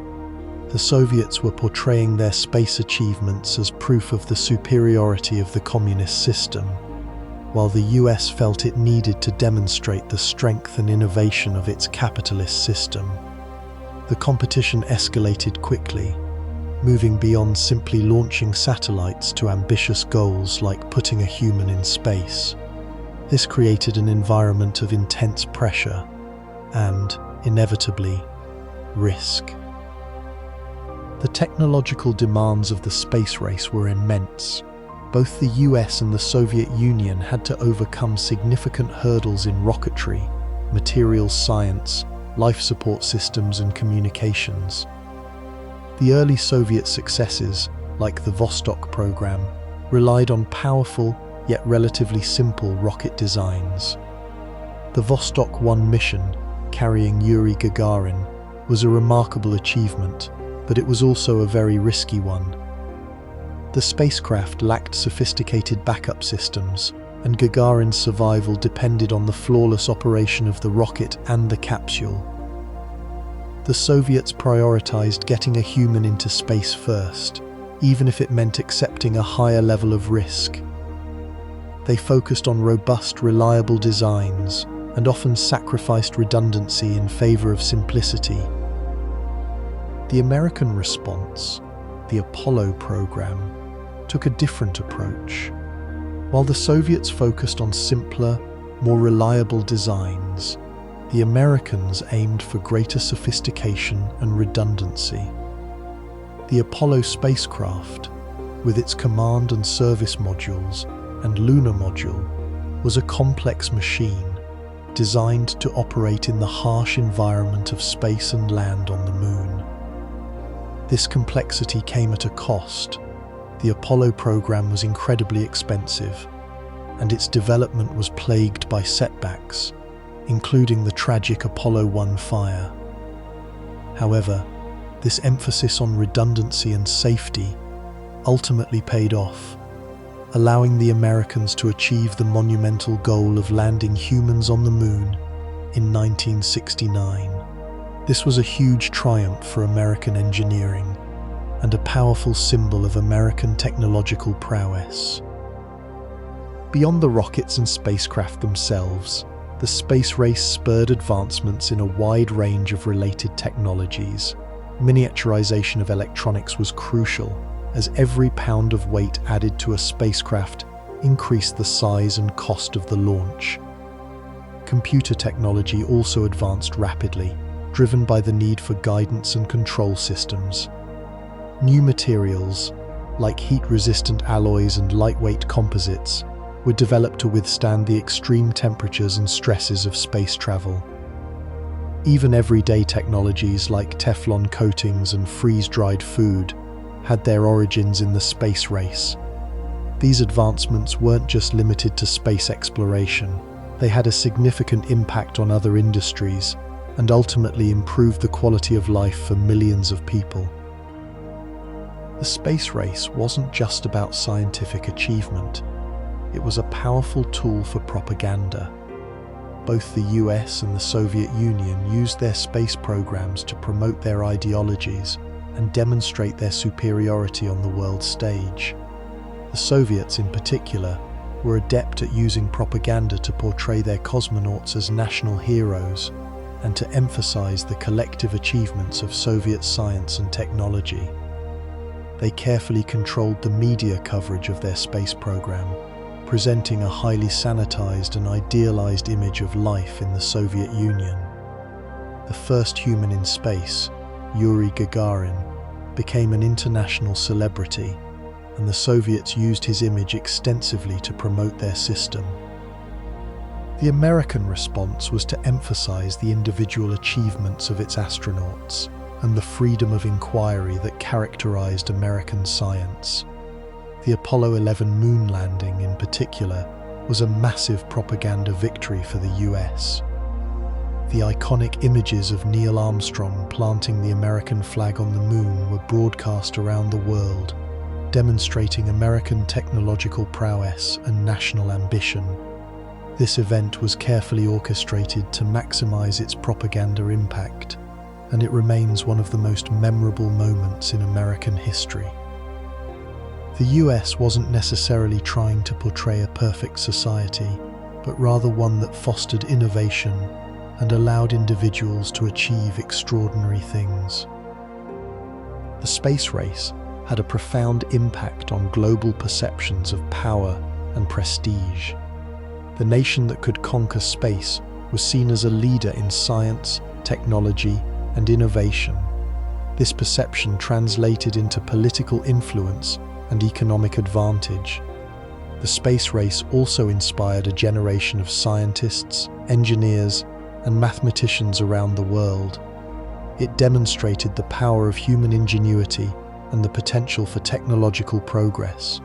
The Soviets were portraying their space achievements as proof of the superiority of the communist system, while the US felt it needed to demonstrate the strength and innovation of its capitalist system. The competition escalated quickly, moving beyond simply launching satellites to ambitious goals like putting a human in space. This created an environment of intense pressure and, inevitably, risk. The technological demands of the space race were immense. Both the US and the Soviet Union had to overcome significant hurdles in rocketry, materials science, life support systems, and communications. The early Soviet successes, like the Vostok program, relied on powerful yet relatively simple rocket designs. The Vostok 1 mission, carrying Yuri Gagarin, was a remarkable achievement, but it was also a very risky one. The spacecraft lacked sophisticated backup systems, and Gagarin's survival depended on the flawless operation of the rocket and the capsule. The Soviets prioritized getting a human into space first, even if it meant accepting a higher level of risk. They focused on robust, reliable designs, and often sacrificed redundancy in favor of simplicity. The American response, the Apollo program, took a different approach. While the Soviets focused on simpler, more reliable designs, the Americans aimed for greater sophistication and redundancy. The Apollo spacecraft, with its command and service modules and lunar module, was a complex machine designed to operate in the harsh environment of space and land on the Moon. This complexity came at a cost. The Apollo program was incredibly expensive, and its development was plagued by setbacks, including the tragic Apollo 1 fire. However, this emphasis on redundancy and safety ultimately paid off, allowing the Americans to achieve the monumental goal of landing humans on the moon in 1969. This was a huge triumph for American engineering and a powerful symbol of American technological prowess. Beyond the rockets and spacecraft themselves, the space race spurred advancements in a wide range of related technologies. Miniaturization of electronics was crucial, as every pound of weight added to a spacecraft increased the size and cost of the launch. Computer technology also advanced rapidly, driven by the need for guidance and control systems. New materials, like heat-resistant alloys and lightweight composites, were developed to withstand the extreme temperatures and stresses of space travel. Even everyday technologies like Teflon coatings and freeze-dried food had their origins in the space race. These advancements weren't just limited to space exploration. They had a significant impact on other industries and ultimately improved the quality of life for millions of people. The space race wasn't just about scientific achievement. It was a powerful tool for propaganda. Both the US and the Soviet Union used their space programs to promote their ideologies and demonstrate their superiority on the world stage. The Soviets, in particular, were adept at using propaganda to portray their cosmonauts as national heroes and to emphasize the collective achievements of Soviet science and technology. They carefully controlled the media coverage of their space program, presenting a highly sanitized and idealized image of life in the Soviet Union. The first human in space, Yuri Gagarin, became an international celebrity, and the Soviets used his image extensively to promote their system. The American response was to emphasize the individual achievements of its astronauts and the freedom of inquiry that characterized American science. The Apollo 11 moon landing, in particular, was a massive propaganda victory for the US. The iconic images of Neil Armstrong planting the American flag on the moon were broadcast around the world, demonstrating American technological prowess and national ambition. This event was carefully orchestrated to maximize its propaganda impact, and it remains one of the most memorable moments in American history. The US wasn't necessarily trying to portray a perfect society, but rather one that fostered innovation and allowed individuals to achieve extraordinary things. The space race had a profound impact on global perceptions of power and prestige. The nation that could conquer space was seen as a leader in science, technology, and innovation. This perception translated into political influence and economic advantage. The space race also inspired a generation of scientists, engineers, and mathematicians around the world. It demonstrated the power of human ingenuity and the potential for technological progress.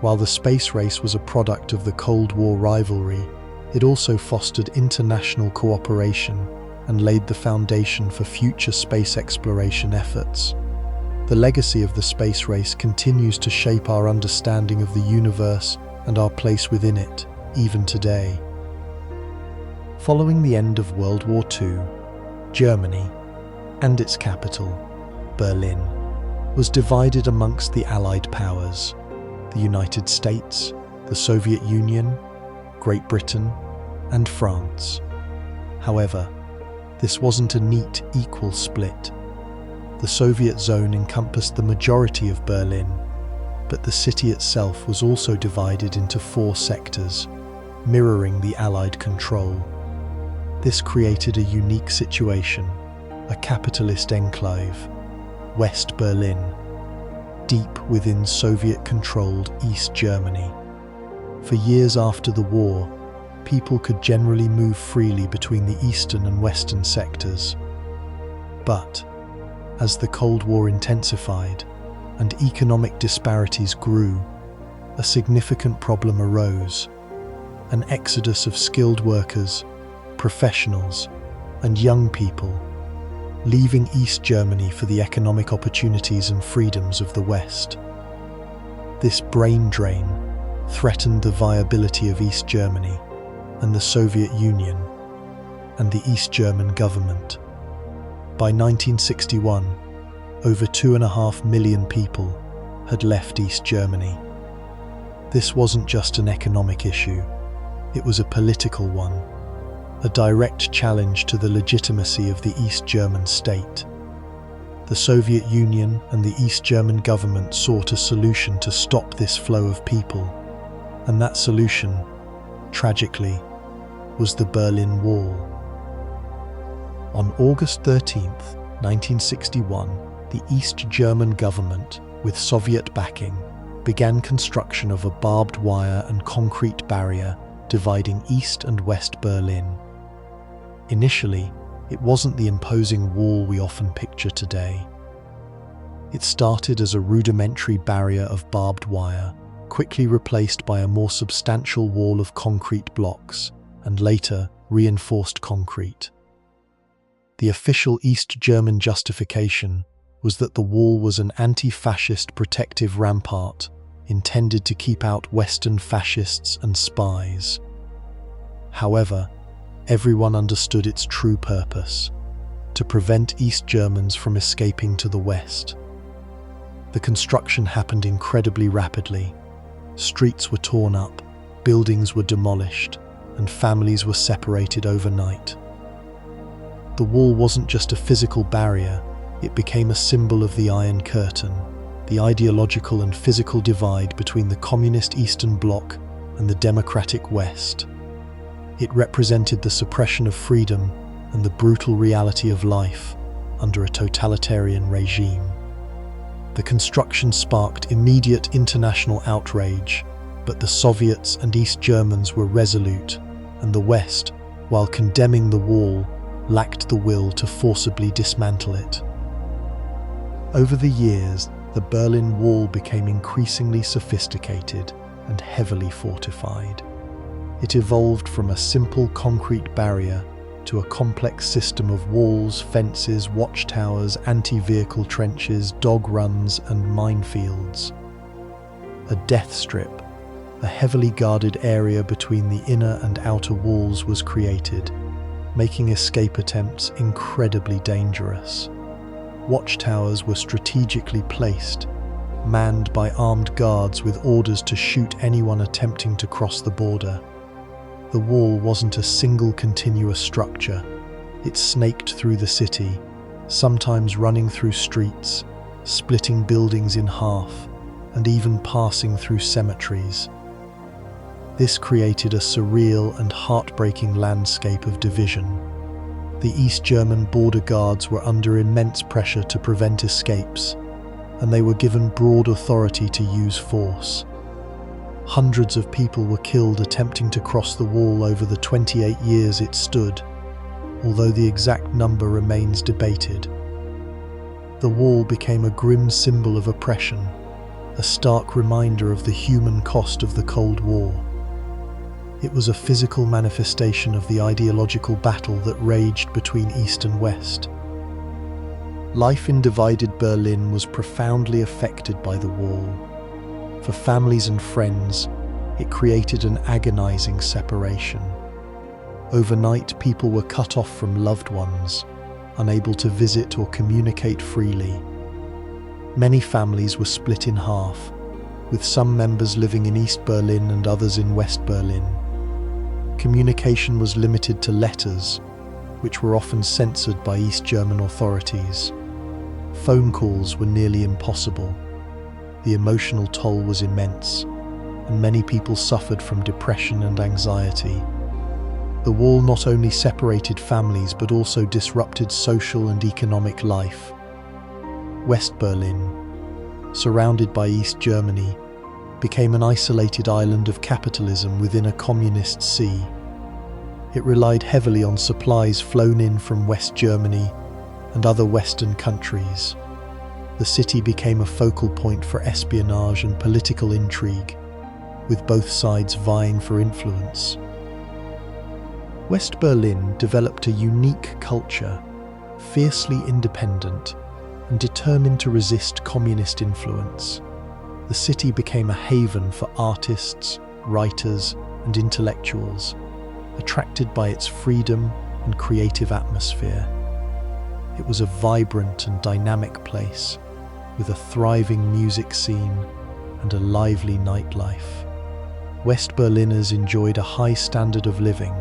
While the space race was a product of the Cold War rivalry, it also fostered international cooperation and laid the foundation for future space exploration efforts. The legacy of the space race continues to shape our understanding of the universe and our place within it, even today. Following the end of World War II, Germany, and its capital, Berlin, was divided amongst the Allied powers: the United States, the Soviet Union, Great Britain, and France. However, this wasn't a neat, equal split. The Soviet zone encompassed the majority of Berlin, but the city itself was also divided into 4 sectors, mirroring the Allied control. This created a unique situation: a capitalist enclave, West Berlin, deep within Soviet-controlled East Germany. For years after the war, people could generally move freely between the eastern and western sectors. But as the Cold War intensified and economic disparities grew, a significant problem arose: an exodus of skilled workers, professionals, and young people, leaving East Germany for the economic opportunities and freedoms of the West. This brain drain threatened the viability of East Germany and the Soviet Union and the East German government. By 1961, over 2.5 million people had left East Germany. This wasn't just an economic issue, it was a political one, a direct challenge to the legitimacy of the East German state. The Soviet Union and the East German government sought a solution to stop this flow of people, and that solution, tragically, was the Berlin Wall. On August 13, 1961, the East German government, with Soviet backing, began construction of a barbed wire and concrete barrier dividing East and West Berlin. Initially, it wasn't the imposing wall we often picture today. It started as a rudimentary barrier of barbed wire, quickly replaced by a more substantial wall of concrete blocks, and later reinforced concrete. The official East German justification was that the wall was an anti-fascist protective rampart intended to keep out Western fascists and spies. However, everyone understood its true purpose: to prevent East Germans from escaping to the West. The construction happened incredibly rapidly. Streets were torn up, buildings were demolished, and families were separated overnight. The wall wasn't just a physical barrier, it became a symbol of the Iron Curtain, the ideological and physical divide between the communist Eastern Bloc and the democratic West. It represented the suppression of freedom and the brutal reality of life under a totalitarian regime. The construction sparked immediate international outrage, but the Soviets and East Germans were resolute, and the West, while condemning the wall, lacked the will to forcibly dismantle it. Over the years, the Berlin Wall became increasingly sophisticated and heavily fortified. It evolved from a simple concrete barrier to a complex system of walls, fences, watchtowers, anti-vehicle trenches, dog runs, and minefields. A death strip, a heavily guarded area between the inner and outer walls, was created, making escape attempts incredibly dangerous. Watchtowers were strategically placed, manned by armed guards with orders to shoot anyone attempting to cross the border. The wall wasn't a single continuous structure. It snaked through the city, sometimes running through streets, splitting buildings in half, and even passing through cemeteries. This created a surreal and heartbreaking landscape of division. The East German border guards were under immense pressure to prevent escapes, and they were given broad authority to use force. Hundreds of people were killed attempting to cross the wall over the 28 years it stood, although the exact number remains debated. The wall became a grim symbol of oppression, a stark reminder of the human cost of the Cold War. It was a physical manifestation of the ideological battle that raged between East and West. Life in divided Berlin was profoundly affected by the wall. For families and friends, it created an agonizing separation. Overnight, people were cut off from loved ones, unable to visit or communicate freely. Many families were split in half, with some members living in East Berlin and others in West Berlin. Communication was limited to letters, which were often censored by East German authorities. Phone calls were nearly impossible. The emotional toll was immense, and many people suffered from depression and anxiety. The wall not only separated families but also disrupted social and economic life. West Berlin, surrounded by East Germany, became an isolated island of capitalism within a communist sea. It relied heavily on supplies flown in from West Germany and other Western countries. The city became a focal point for espionage and political intrigue, with both sides vying for influence. West Berlin developed a unique culture, fiercely independent and determined to resist communist influence. The city became a haven for artists, writers, and intellectuals, attracted by its freedom and creative atmosphere. It was a vibrant and dynamic place, with a thriving music scene and a lively nightlife. West Berliners enjoyed a high standard of living,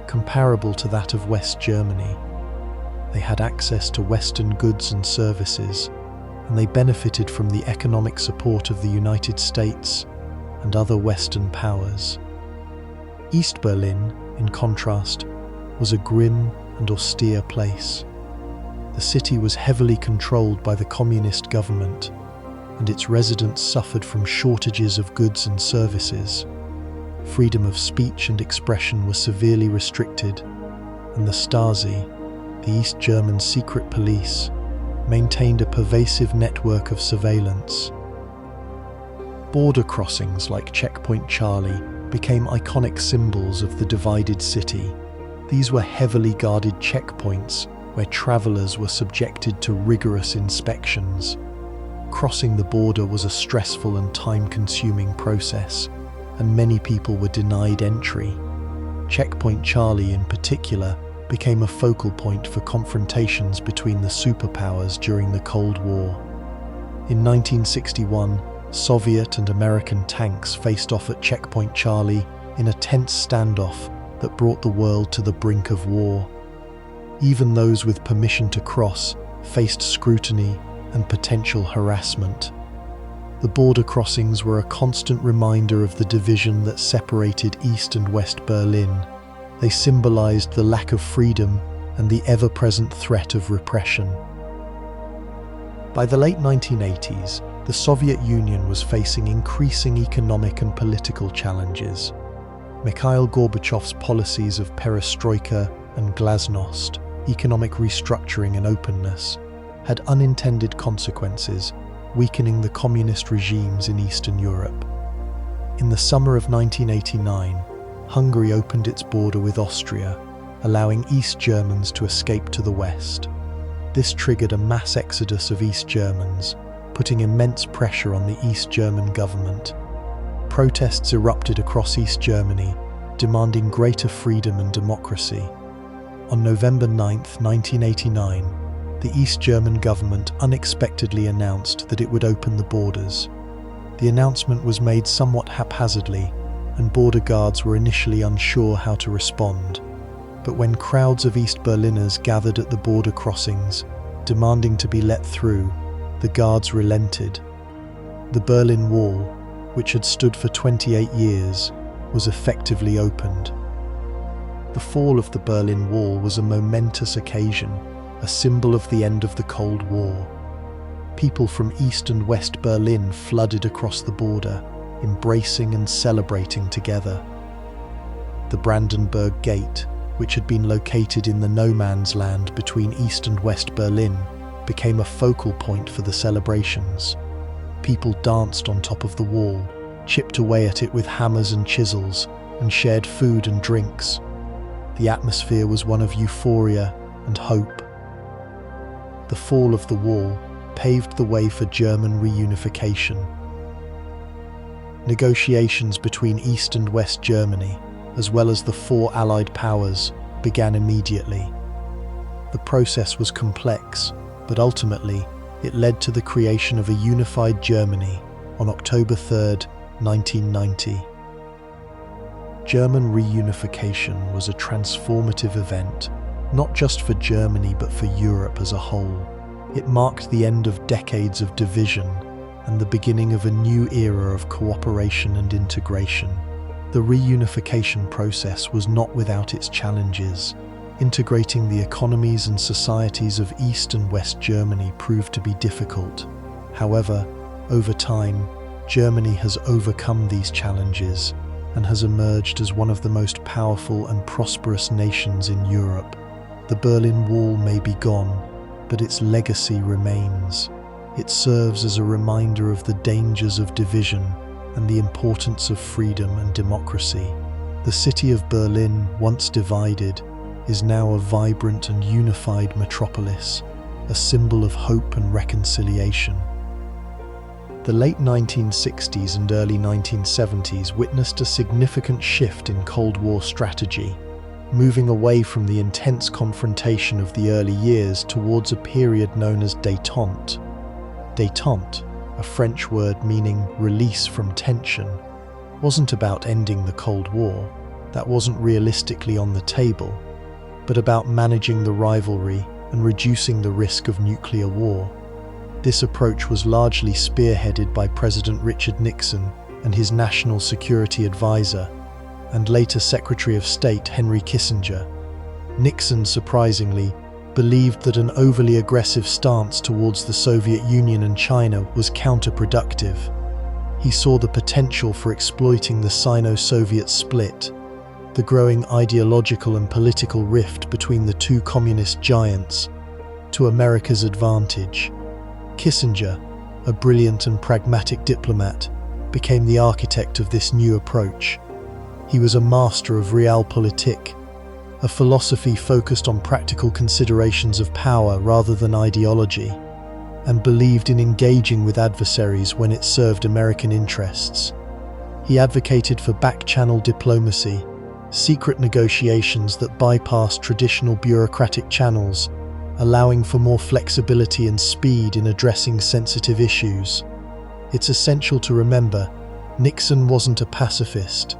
comparable to that of West Germany. They had access to Western goods and services, and they benefited from the economic support of the United States and other Western powers. East Berlin, in contrast, was a grim and austere place. The city was heavily controlled by the communist government, and its residents suffered from shortages of goods and services. Freedom of speech and expression was severely restricted, and the Stasi, the East German secret police, maintained a pervasive network of surveillance. Border crossings like Checkpoint Charlie became iconic symbols of the divided city. These were heavily guarded checkpoints where travelers were subjected to rigorous inspections. Crossing the border was a stressful and time-consuming process, and many people were denied entry. Checkpoint Charlie, in particular, became a focal point for confrontations between the superpowers during the Cold War. In 1961, Soviet and American tanks faced off at Checkpoint Charlie in a tense standoff that brought the world to the brink of war. Even those with permission to cross faced scrutiny and potential harassment. The border crossings were a constant reminder of the division that separated East and West Berlin. They symbolized the lack of freedom and the ever-present threat of repression. By the late 1980s, the Soviet Union was facing increasing economic and political challenges. Mikhail Gorbachev's policies of perestroika and glasnost, economic restructuring and openness, had unintended consequences, weakening the communist regimes in Eastern Europe. In the summer of 1989, Hungary opened its border with Austria, allowing East Germans to escape to the west. This triggered a mass exodus of East Germans, putting immense pressure on the East German government. Protests erupted across East Germany, demanding greater freedom and democracy. On November 9, 1989, the East German government unexpectedly announced that it would open the borders. The announcement was made somewhat haphazardly, and border guards were initially unsure how to respond. But when crowds of East Berliners gathered at the border crossings, demanding to be let through, the guards relented. The Berlin Wall, which had stood for 28 years, was effectively opened. The fall of the Berlin Wall was a momentous occasion, a symbol of the end of the Cold War. People from East and West Berlin flooded across the border, embracing and celebrating together. The Brandenburg Gate, which had been located in the no man's land between East and West Berlin, became a focal point for the celebrations. People danced on top of the wall, chipped away at it with hammers and chisels, and shared food and drinks. The atmosphere was one of euphoria and hope. The fall of the wall paved the way for German reunification. Negotiations between East and West Germany, as well as the four Allied powers, began immediately. The process was complex, but ultimately it led to the creation of a unified Germany on October 3, 1990. German reunification was a transformative event, not just for Germany but for Europe as a whole. It marked the end of decades of division and the beginning of a new era of cooperation and integration. The reunification process was not without its challenges. Integrating the economies and societies of East and West Germany proved to be difficult. However, over time, Germany has overcome these challenges and has emerged as one of the most powerful and prosperous nations in Europe. The Berlin Wall may be gone, but its legacy remains. It serves as a reminder of the dangers of division and the importance of freedom and democracy. The city of Berlin, once divided, is now a vibrant and unified metropolis, a symbol of hope and reconciliation. The late 1960s and early 1970s witnessed a significant shift in Cold War strategy, moving away from the intense confrontation of the early years towards a period known as détente. Détente, a French word meaning release from tension, wasn't about ending the Cold War, that wasn't realistically on the table, but about managing the rivalry and reducing the risk of nuclear war. This approach was largely spearheaded by President Richard Nixon and his National Security Advisor, and later Secretary of State Henry Kissinger. Nixon, surprisingly, believed that an overly aggressive stance towards the Soviet Union and China was counterproductive. He saw the potential for exploiting the Sino-Soviet split, the growing ideological and political rift between the two communist giants, to America's advantage. Kissinger, a brilliant and pragmatic diplomat, became the architect of this new approach. He was a master of realpolitik, a philosophy focused on practical considerations of power rather than ideology, and believed in engaging with adversaries when it served American interests. He advocated for back-channel diplomacy, secret negotiations that bypassed traditional bureaucratic channels, allowing for more flexibility and speed in addressing sensitive issues. It's essential to remember, Nixon wasn't a pacifist.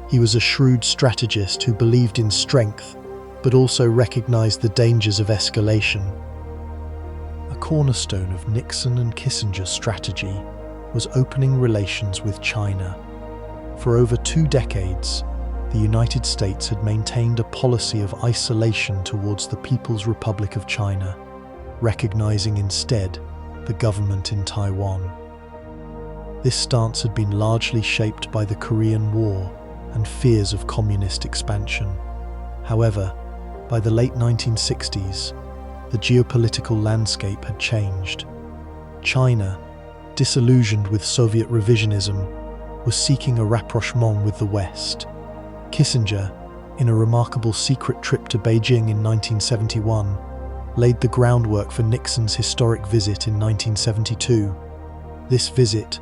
He was a shrewd strategist who believed in strength, but also recognized the dangers of escalation. A cornerstone of Nixon and Kissinger's strategy was opening relations with China. For over 2 decades, the United States had maintained a policy of isolation towards the People's Republic of China, recognizing instead the government in Taiwan. This stance had been largely shaped by the Korean War and fears of communist expansion. However, by the late 1960s, the geopolitical landscape had changed. China, disillusioned with Soviet revisionism, was seeking a rapprochement with the West. Kissinger, in a remarkable secret trip to Beijing in 1971, laid the groundwork for Nixon's historic visit in 1972. This visit,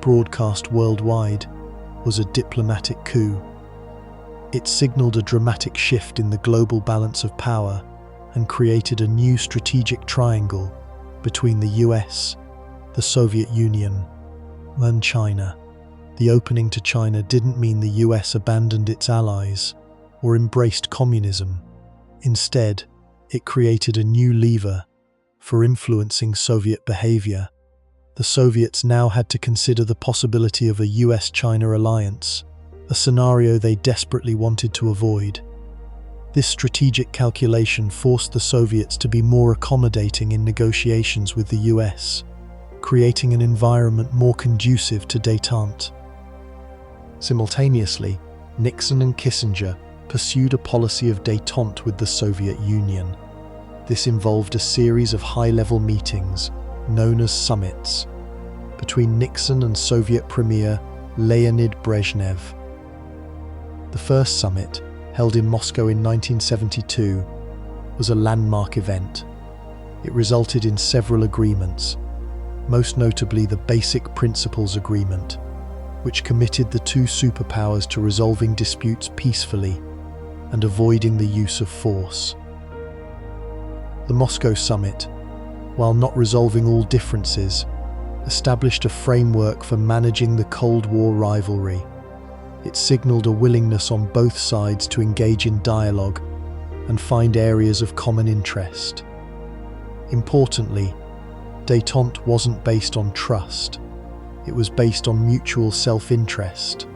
broadcast worldwide, was a diplomatic coup. It signaled a dramatic shift in the global balance of power and created a new strategic triangle between the US, the Soviet Union, and China. The opening to China didn't mean the US abandoned its allies or embraced communism. Instead, it created a new lever for influencing Soviet behavior. The Soviets now had to consider the possibility of a US-China alliance, a scenario they desperately wanted to avoid. This strategic calculation forced the Soviets to be more accommodating in negotiations with the US, creating an environment more conducive to détente. Simultaneously, Nixon and Kissinger pursued a policy of détente with the Soviet Union. This involved a series of high-level meetings, known as summits, between Nixon and Soviet Premier Leonid Brezhnev. The first summit, held in Moscow in 1972, was a landmark event. It resulted in several agreements, most notably the Basic Principles Agreement, which committed the two superpowers to resolving disputes peacefully and avoiding the use of force. The Moscow summit, while not resolving all differences, established a framework for managing the Cold War rivalry. It signaled a willingness on both sides to engage in dialogue and find areas of common interest. Importantly, détente wasn't based on trust. It was based on mutual self-interest.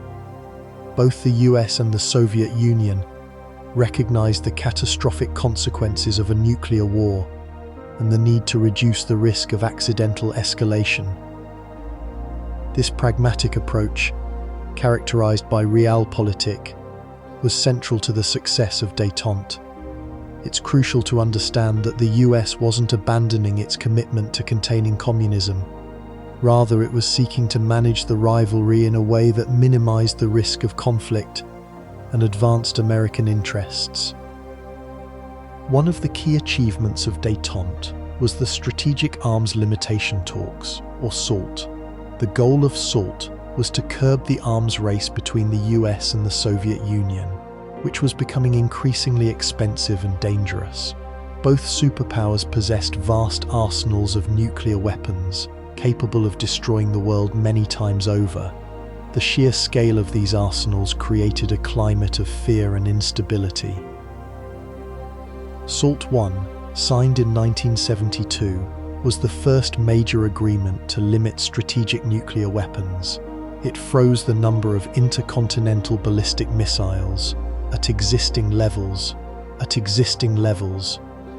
Both the US and the Soviet Union recognized the catastrophic consequences of a nuclear war and the need to reduce the risk of accidental escalation. This pragmatic approach, characterized by realpolitik, was central to the success of détente. It's crucial to understand that the US wasn't abandoning its commitment to containing communism. Rather, it was seeking to manage the rivalry in a way that minimized the risk of conflict and advanced American interests. One of the key achievements of détente was the Strategic Arms Limitation Talks, or SALT. The goal of SALT was to curb the arms race between the US and the Soviet Union, which was becoming increasingly expensive and dangerous. Both superpowers possessed vast arsenals of nuclear weapons, capable of destroying the world many times over. The sheer scale of these arsenals created a climate of fear and instability. SALT I, signed in 1972, was the first major agreement to limit strategic nuclear weapons. It froze the number of intercontinental ballistic missiles at existing levels.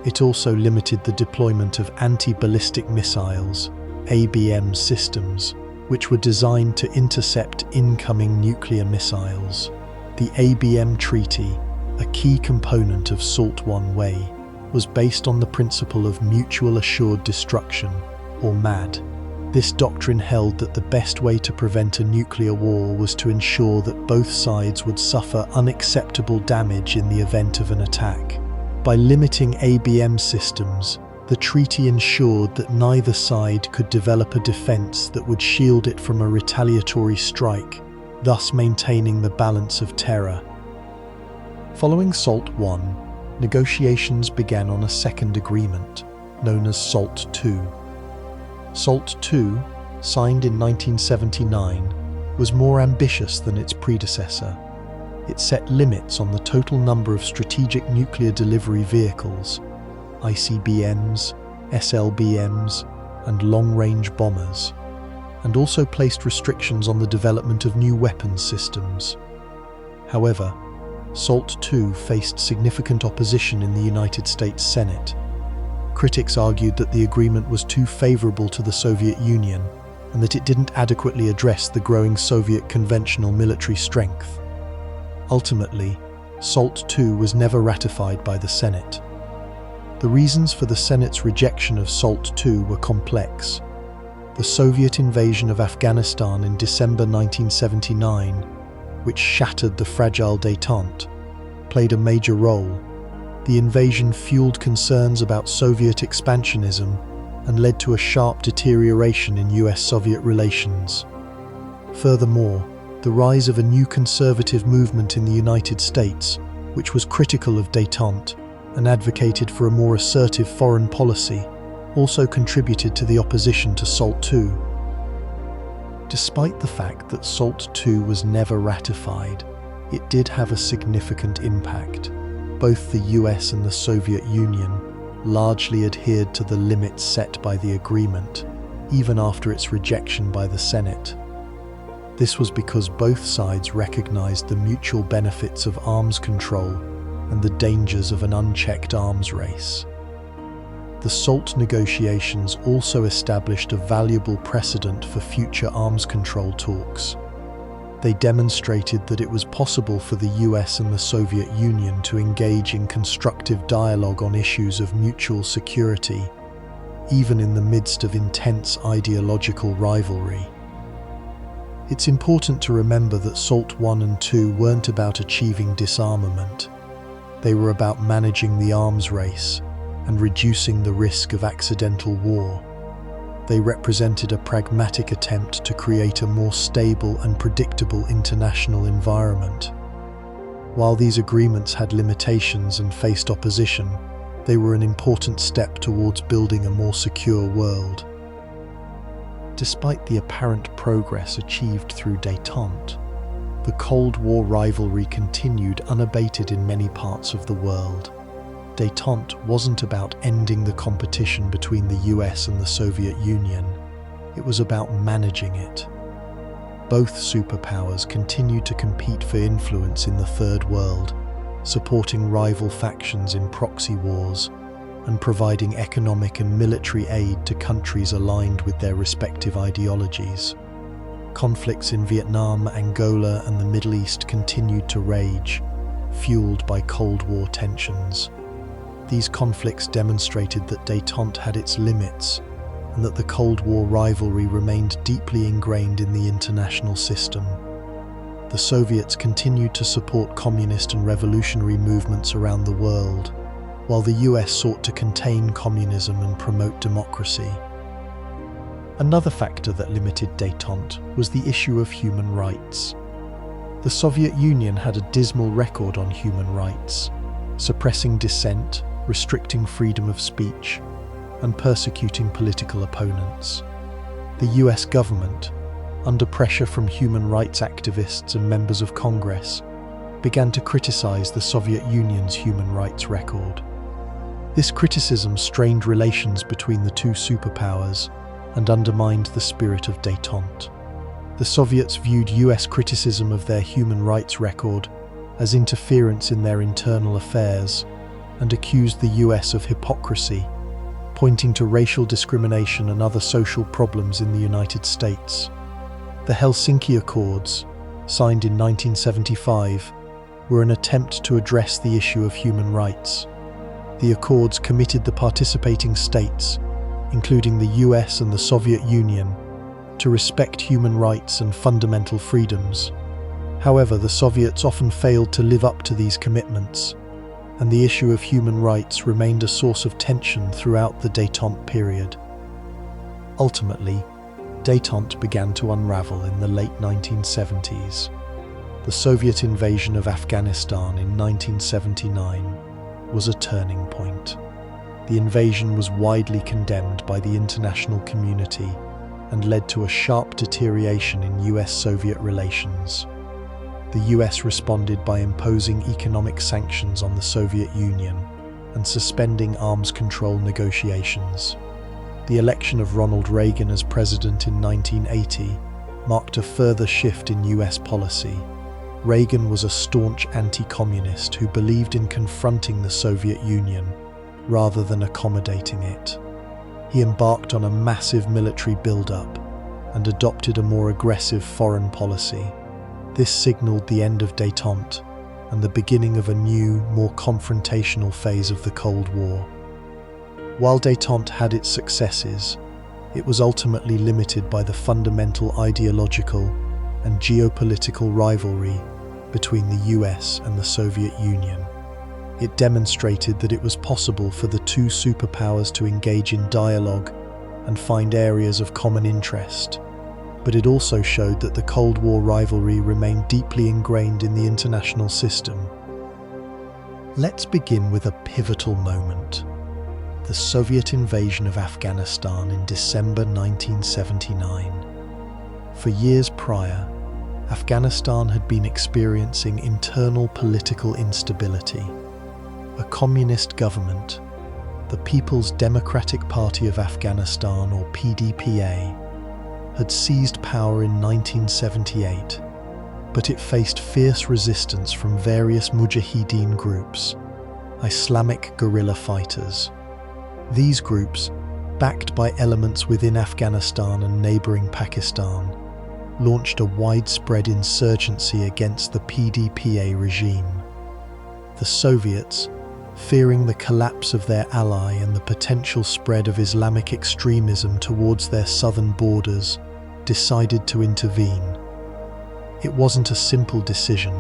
It also limited the deployment of anti-ballistic missiles, ABM systems, which were designed to intercept incoming nuclear missiles. The ABM Treaty, a key component of SALT I, was based on the principle of mutual assured destruction, or MAD. This doctrine held that the best way to prevent a nuclear war was to ensure that both sides would suffer unacceptable damage in the event of an attack. By limiting ABM systems, the treaty ensured that neither side could develop a defense that would shield it from a retaliatory strike, thus maintaining the balance of terror. Following SALT I, negotiations began on a second agreement, known as SALT II. SALT II, signed in 1979, was more ambitious than its predecessor. It set limits on the total number of strategic nuclear delivery vehicles, ICBMs, SLBMs, and long-range bombers, and also placed restrictions on the development of new weapons systems. However, SALT II faced significant opposition in the United States Senate. Critics argued that the agreement was too favorable to the Soviet Union and that it didn't adequately address the growing Soviet conventional military strength. Ultimately, SALT II was never ratified by the Senate. The reasons for the Senate's rejection of SALT II were complex. The Soviet invasion of Afghanistan in December 1979, which shattered the fragile détente, played a major role. The invasion fueled concerns about Soviet expansionism and led to a sharp deterioration in US-Soviet relations. Furthermore, the rise of a new conservative movement in the United States, which was critical of détente and advocated for a more assertive foreign policy, also contributed to the opposition to SALT II. Despite the fact that SALT II was never ratified, it did have a significant impact. Both the US and the Soviet Union largely adhered to the limits set by the agreement, even after its rejection by the Senate. This was because both sides recognized the mutual benefits of arms control and the dangers of an unchecked arms race. The SALT negotiations also established a valuable precedent for future arms control talks. They demonstrated that it was possible for the US and the Soviet Union to engage in constructive dialogue on issues of mutual security, even in the midst of intense ideological rivalry. It's important to remember that SALT I and II weren't about achieving disarmament. They were about managing the arms race and reducing the risk of accidental war. They represented a pragmatic attempt to create a more stable and predictable international environment. While these agreements had limitations and faced opposition, they were an important step towards building a more secure world. Despite the apparent progress achieved through détente, the Cold War rivalry continued unabated in many parts of the world. Détente wasn't about ending the competition between the US and the Soviet Union. It was about managing it. Both superpowers continued to compete for influence in the Third World, supporting rival factions in proxy wars and providing economic and military aid to countries aligned with their respective ideologies. Conflicts in Vietnam, Angola, and the Middle East continued to rage, fueled by Cold War tensions. These conflicts demonstrated that détente had its limits and that the Cold War rivalry remained deeply ingrained in the international system. the Soviets continued to support communist and revolutionary movements around the world, while the US sought to contain communism and promote democracy. Another factor that limited détente was the issue of human rights. The Soviet Union had a dismal record on human rights, suppressing dissent, restricting freedom of speech, and persecuting political opponents. The US government, under pressure from human rights activists and members of Congress, began to criticize the Soviet Union's human rights record. This criticism strained relations between the two superpowers and undermined the spirit of détente. The Soviets viewed US criticism of their human rights record as interference in their internal affairs and accused the US of hypocrisy, pointing to racial discrimination and other social problems in the United States. The Helsinki Accords, signed in 1975, were an attempt to address the issue of human rights. The accords committed the participating states, including the US and the Soviet Union, to respect human rights and fundamental freedoms. However, the Soviets often failed to live up to these commitments, and the issue of human rights remained a source of tension throughout the détente period. Ultimately, détente began to unravel in the late 1970s. The Soviet invasion of Afghanistan in 1979 was a turning point. The invasion was widely condemned by the international community and led to a sharp deterioration in US-Soviet relations. The US responded by imposing economic sanctions on the Soviet Union and suspending arms control negotiations. The election of Ronald Reagan as president in 1980 marked a further shift in US policy. Reagan was a staunch anti-communist who believed in confronting the Soviet Union rather than accommodating it. He embarked on a massive military build-up and adopted a more aggressive foreign policy. This signaled the end of détente and the beginning of a new, more confrontational phase of the Cold War. While détente had its successes, it was ultimately limited by the fundamental ideological and geopolitical rivalry between the US and the Soviet Union. It demonstrated that it was possible for the two superpowers to engage in dialogue and find areas of common interest, but it also showed that the Cold War rivalry remained deeply ingrained in the international system. Let's begin with a pivotal moment: the Soviet invasion of Afghanistan in December 1979. For years prior, Afghanistan had been experiencing internal political instability. A communist government, the People's Democratic Party of Afghanistan, or PDPA, had seized power in 1978, but it faced fierce resistance from various Mujahideen groups, Islamic guerrilla fighters. These groups, backed by elements within Afghanistan and neighboring Pakistan, launched a widespread insurgency against the PDPA regime. The Soviets, fearing the collapse of their ally and the potential spread of Islamic extremism towards their southern borders, decided to intervene. It wasn't a simple decision,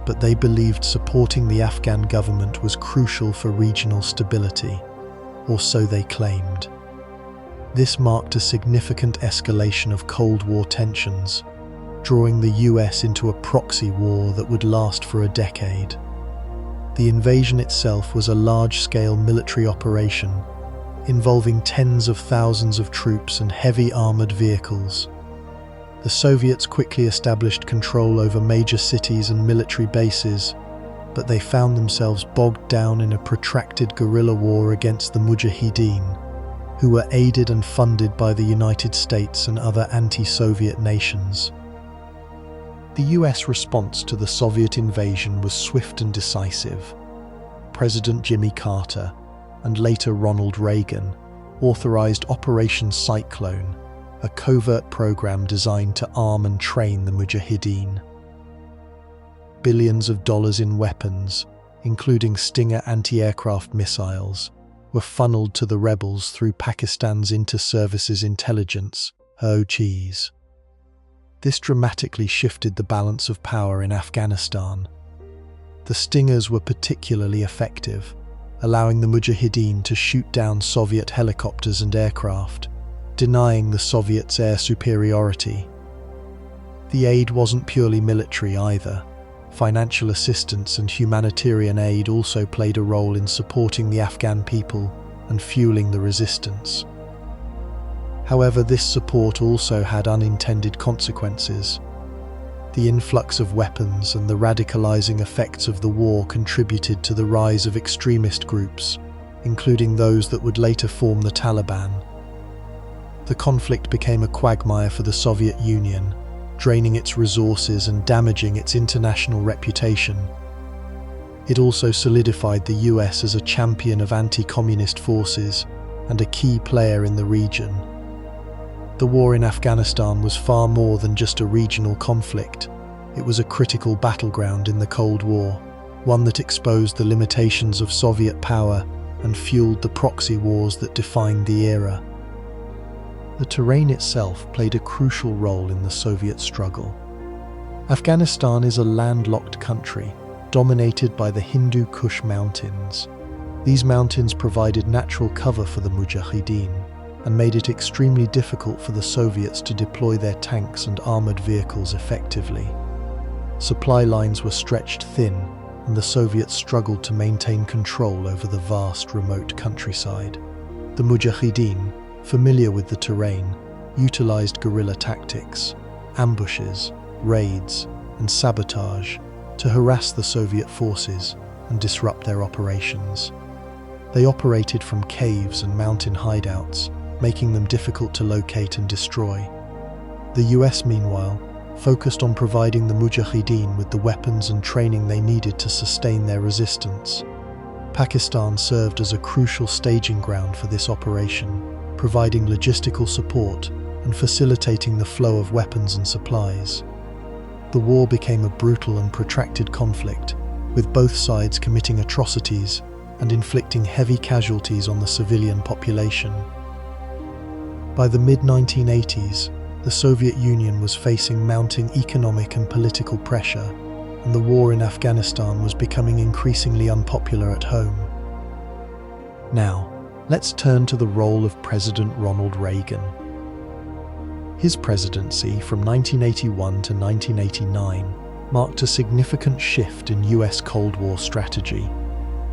but they believed supporting the Afghan government was crucial for regional stability, or so they claimed. This marked a significant escalation of Cold War tensions, drawing the US into a proxy war that would last for a decade. The invasion itself was a large-scale military operation, involving tens of thousands of troops and heavy armored vehicles. The Soviets quickly established control over major cities and military bases, but they found themselves bogged down in a protracted guerrilla war against the Mujahideen, who were aided and funded by the United States and other anti-Soviet nations. The US response to the Soviet invasion was swift and decisive. President Jimmy Carter, and later Ronald Reagan, authorized Operation Cyclone, a covert program designed to arm and train the Mujahideen. Billions of dollars in weapons, including Stinger anti-aircraft missiles, were funneled to the rebels through Pakistan's Inter-Services Intelligence, OCIS. This dramatically shifted the balance of power in Afghanistan. The Stingers were particularly effective, allowing the Mujahideen to shoot down Soviet helicopters and aircraft, denying the Soviets air superiority. The aid wasn't purely military either. Financial assistance and humanitarian aid also played a role in supporting the Afghan people and fueling the resistance. However, this support also had unintended consequences. The influx of weapons and the radicalizing effects of the war contributed to the rise of extremist groups, including those that would later form the Taliban. The conflict became a quagmire for the Soviet Union, draining its resources and damaging its international reputation. It also solidified the US as a champion of anti-communist forces and a key player in the region. The war in Afghanistan was far more than just a regional conflict. It was a critical battleground in the Cold War, one that exposed the limitations of Soviet power and fueled the proxy wars that defined the era. The terrain itself played a crucial role in the Soviet struggle. Afghanistan is a landlocked country, dominated by the Hindu Kush Mountains. These mountains provided natural cover for the Mujahideen and made it extremely difficult for the Soviets to deploy their tanks and armored vehicles effectively. Supply lines were stretched thin, and the Soviets struggled to maintain control over the vast, remote countryside. The Mujahideen, familiar with the terrain, utilized guerrilla tactics, ambushes, raids, and sabotage to harass the Soviet forces and disrupt their operations. They operated from caves and mountain hideouts, making them difficult to locate and destroy. The US, meanwhile, focused on providing the Mujahideen with the weapons and training they needed to sustain their resistance. Pakistan served as a crucial staging ground for this operation, providing logistical support and facilitating the flow of weapons and supplies. The war became a brutal and protracted conflict, with both sides committing atrocities and inflicting heavy casualties on the civilian population. By the mid-1980s, the Soviet Union was facing mounting economic and political pressure, and the war in Afghanistan was becoming increasingly unpopular at home. Now, let's turn to the role of President Ronald Reagan. His presidency from 1981 to 1989 marked a significant shift in US Cold War strategy.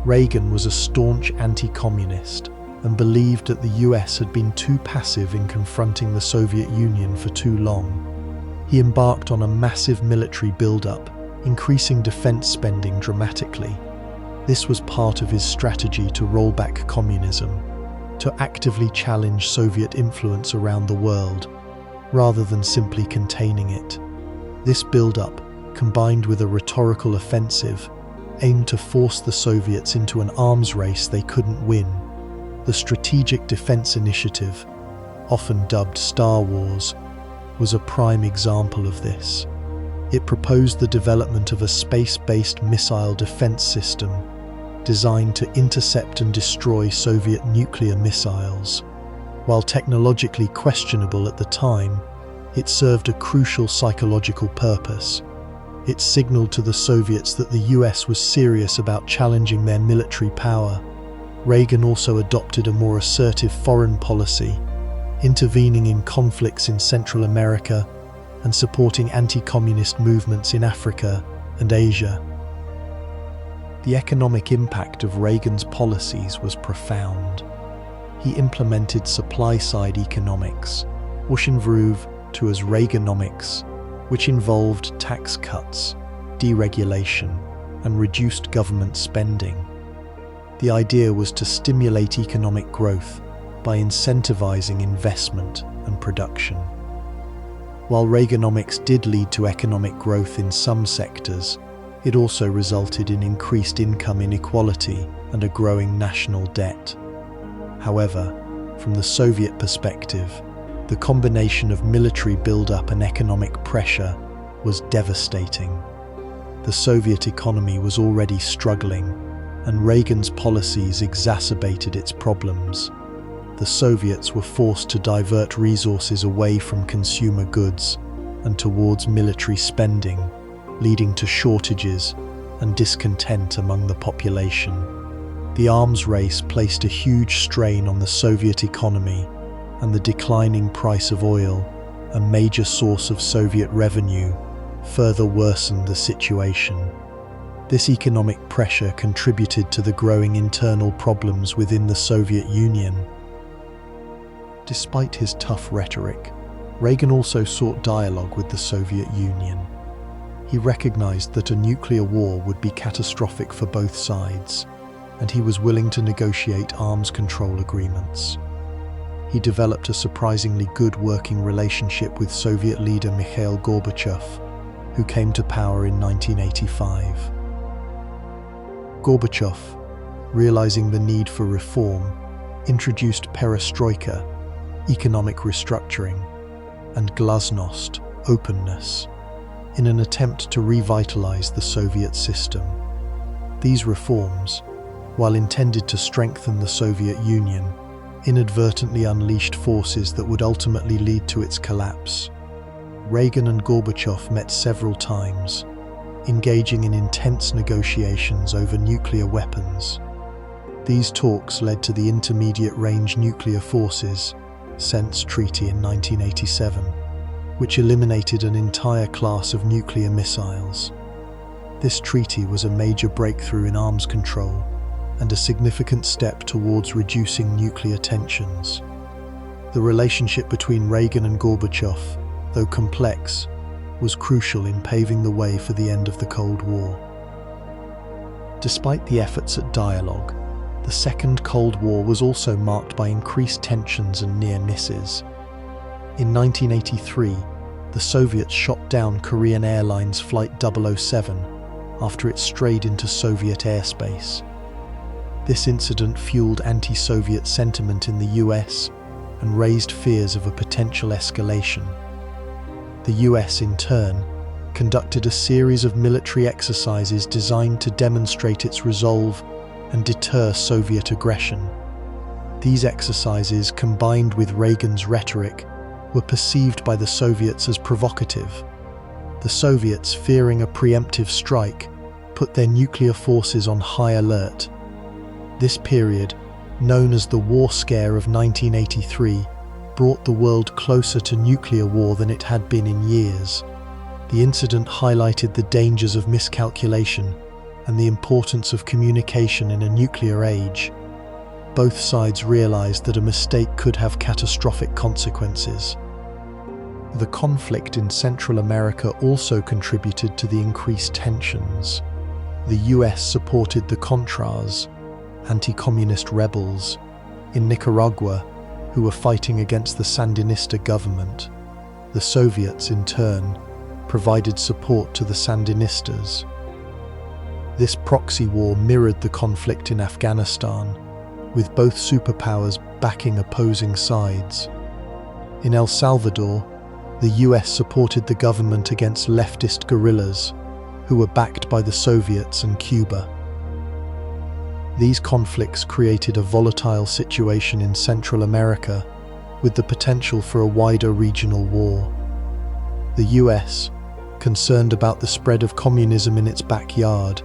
Reagan was a staunch anti-communist and believed that the US had been too passive in confronting the Soviet Union for too long. He embarked on a massive military build-up, increasing defense spending dramatically. This was part of his strategy to roll back communism, to actively challenge Soviet influence around the world, rather than simply containing it. This build-up, combined with a rhetorical offensive, aimed to force the Soviets into an arms race they couldn't win. The Strategic Defense Initiative, often dubbed Star Wars, was a prime example of this. It proposed the development of a space-based missile defense system designed to intercept and destroy Soviet nuclear missiles. While technologically questionable at the time, it served a crucial psychological purpose. It signaled to the Soviets that the US was serious about challenging their military power. Reagan also adopted a more assertive foreign policy, intervening in conflicts in Central America and supporting anti-communist movements in Africa and Asia. The economic impact of Reagan's policies was profound. He implemented supply-side economics, referred to as Reaganomics, which involved tax cuts, deregulation, and reduced government spending. The idea was to stimulate economic growth by incentivizing investment and production. While Reaganomics did lead to economic growth in some sectors, it also resulted in increased income inequality and a growing national debt. However, from the Soviet perspective, the combination of military buildup and economic pressure was devastating. The Soviet economy was already struggling, and Reagan's policies exacerbated its problems. The Soviets were forced to divert resources away from consumer goods and towards military spending, leading to shortages and discontent among the population. The arms race placed a huge strain on the Soviet economy, and the declining price of oil, a major source of Soviet revenue, further worsened the situation. This economic pressure contributed to the growing internal problems within the Soviet Union. Despite his tough rhetoric, Reagan also sought dialogue with the Soviet Union. He recognized that a nuclear war would be catastrophic for both sides, and he was willing to negotiate arms control agreements. He developed a surprisingly good working relationship with Soviet leader Mikhail Gorbachev, who came to power in 1985. Gorbachev, realizing the need for reform, introduced perestroika, economic restructuring, and glasnost, openness, in an attempt to revitalize the Soviet system. These reforms, while intended to strengthen the Soviet Union, inadvertently unleashed forces that would ultimately lead to its collapse. Reagan and Gorbachev met several times, engaging in intense negotiations over nuclear weapons. These talks led to the Intermediate Range Nuclear Forces (CENTS) Treaty in 1987, which eliminated an entire class of nuclear missiles. This treaty was a major breakthrough in arms control and a significant step towards reducing nuclear tensions. The relationship between Reagan and Gorbachev, though complex, was crucial in paving the way for the end of the Cold War. Despite the efforts at dialogue, the Second Cold War was also marked by increased tensions and near misses. In 1983, the Soviets shot down Korean Airlines Flight 007 after it strayed into Soviet airspace. This incident fueled anti-Soviet sentiment in the US and raised fears of a potential escalation. The US, in turn, conducted a series of military exercises designed to demonstrate its resolve and deter Soviet aggression. These exercises, combined with Reagan's rhetoric, were perceived by the Soviets as provocative. The Soviets, fearing a preemptive strike, put their nuclear forces on high alert. This period, known as the War Scare of 1983, brought the world closer to nuclear war than it had been in years. The incident highlighted the dangers of miscalculation and the importance of communication in a nuclear age. Both sides realized that a mistake could have catastrophic consequences. The conflict in Central America also contributed to the increased tensions. The US supported the Contras, anti-communist rebels, in Nicaragua, who were fighting against the Sandinista government. The Soviets, in turn, provided support to the Sandinistas. This proxy war mirrored the conflict in Afghanistan, with both superpowers backing opposing sides. In El Salvador, the US supported the government against leftist guerrillas, who were backed by the Soviets and Cuba. These conflicts created a volatile situation in Central America, with the potential for a wider regional war. The US, concerned about the spread of communism in its backyard,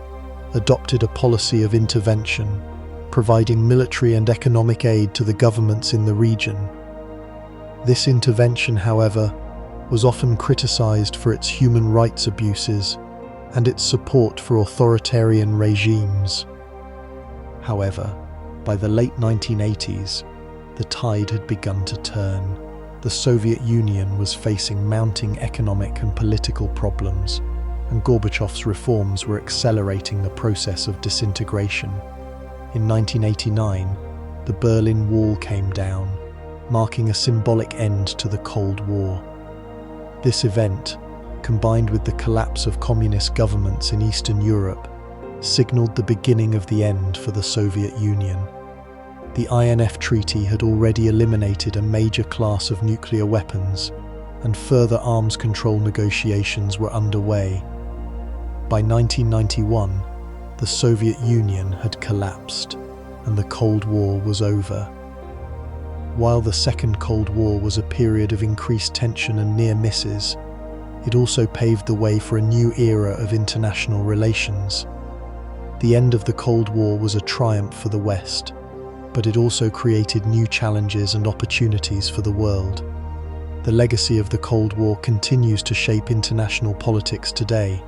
adopted a policy of intervention, providing military and economic aid to the governments in the region. This intervention, however, was often criticized for its human rights abuses and its support for authoritarian regimes. However, by the late 1980s, the tide had begun to turn. The Soviet Union was facing mounting economic and political problems, and Gorbachev's reforms were accelerating the process of disintegration. In 1989, the Berlin Wall came down, marking a symbolic end to the Cold War. This event, combined with the collapse of communist governments in Eastern Europe, signaled the beginning of the end for the Soviet Union. The INF Treaty had already eliminated a major class of nuclear weapons, and further arms control negotiations were underway. By 1991, the Soviet Union had collapsed, and the Cold War was over. While the Second Cold War was a period of increased tension and near misses, It also paved the way for a new era of international relations. The end of the Cold War was a triumph for the West, but it also created new challenges and opportunities for the world. The legacy of the Cold War continues to shape international politics today.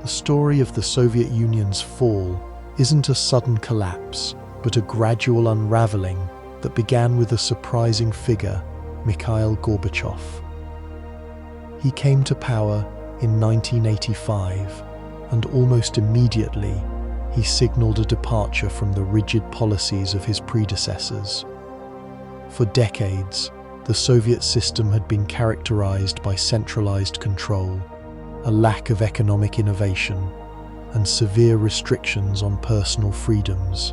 The story of the Soviet Union's fall isn't a sudden collapse, but a gradual unraveling that began with a surprising figure, Mikhail Gorbachev. He came to power in 1985, and almost immediately he signaled a departure from the rigid policies of his predecessors. For decades, the Soviet system had been characterized by centralized control, a lack of economic innovation, and severe restrictions on personal freedoms.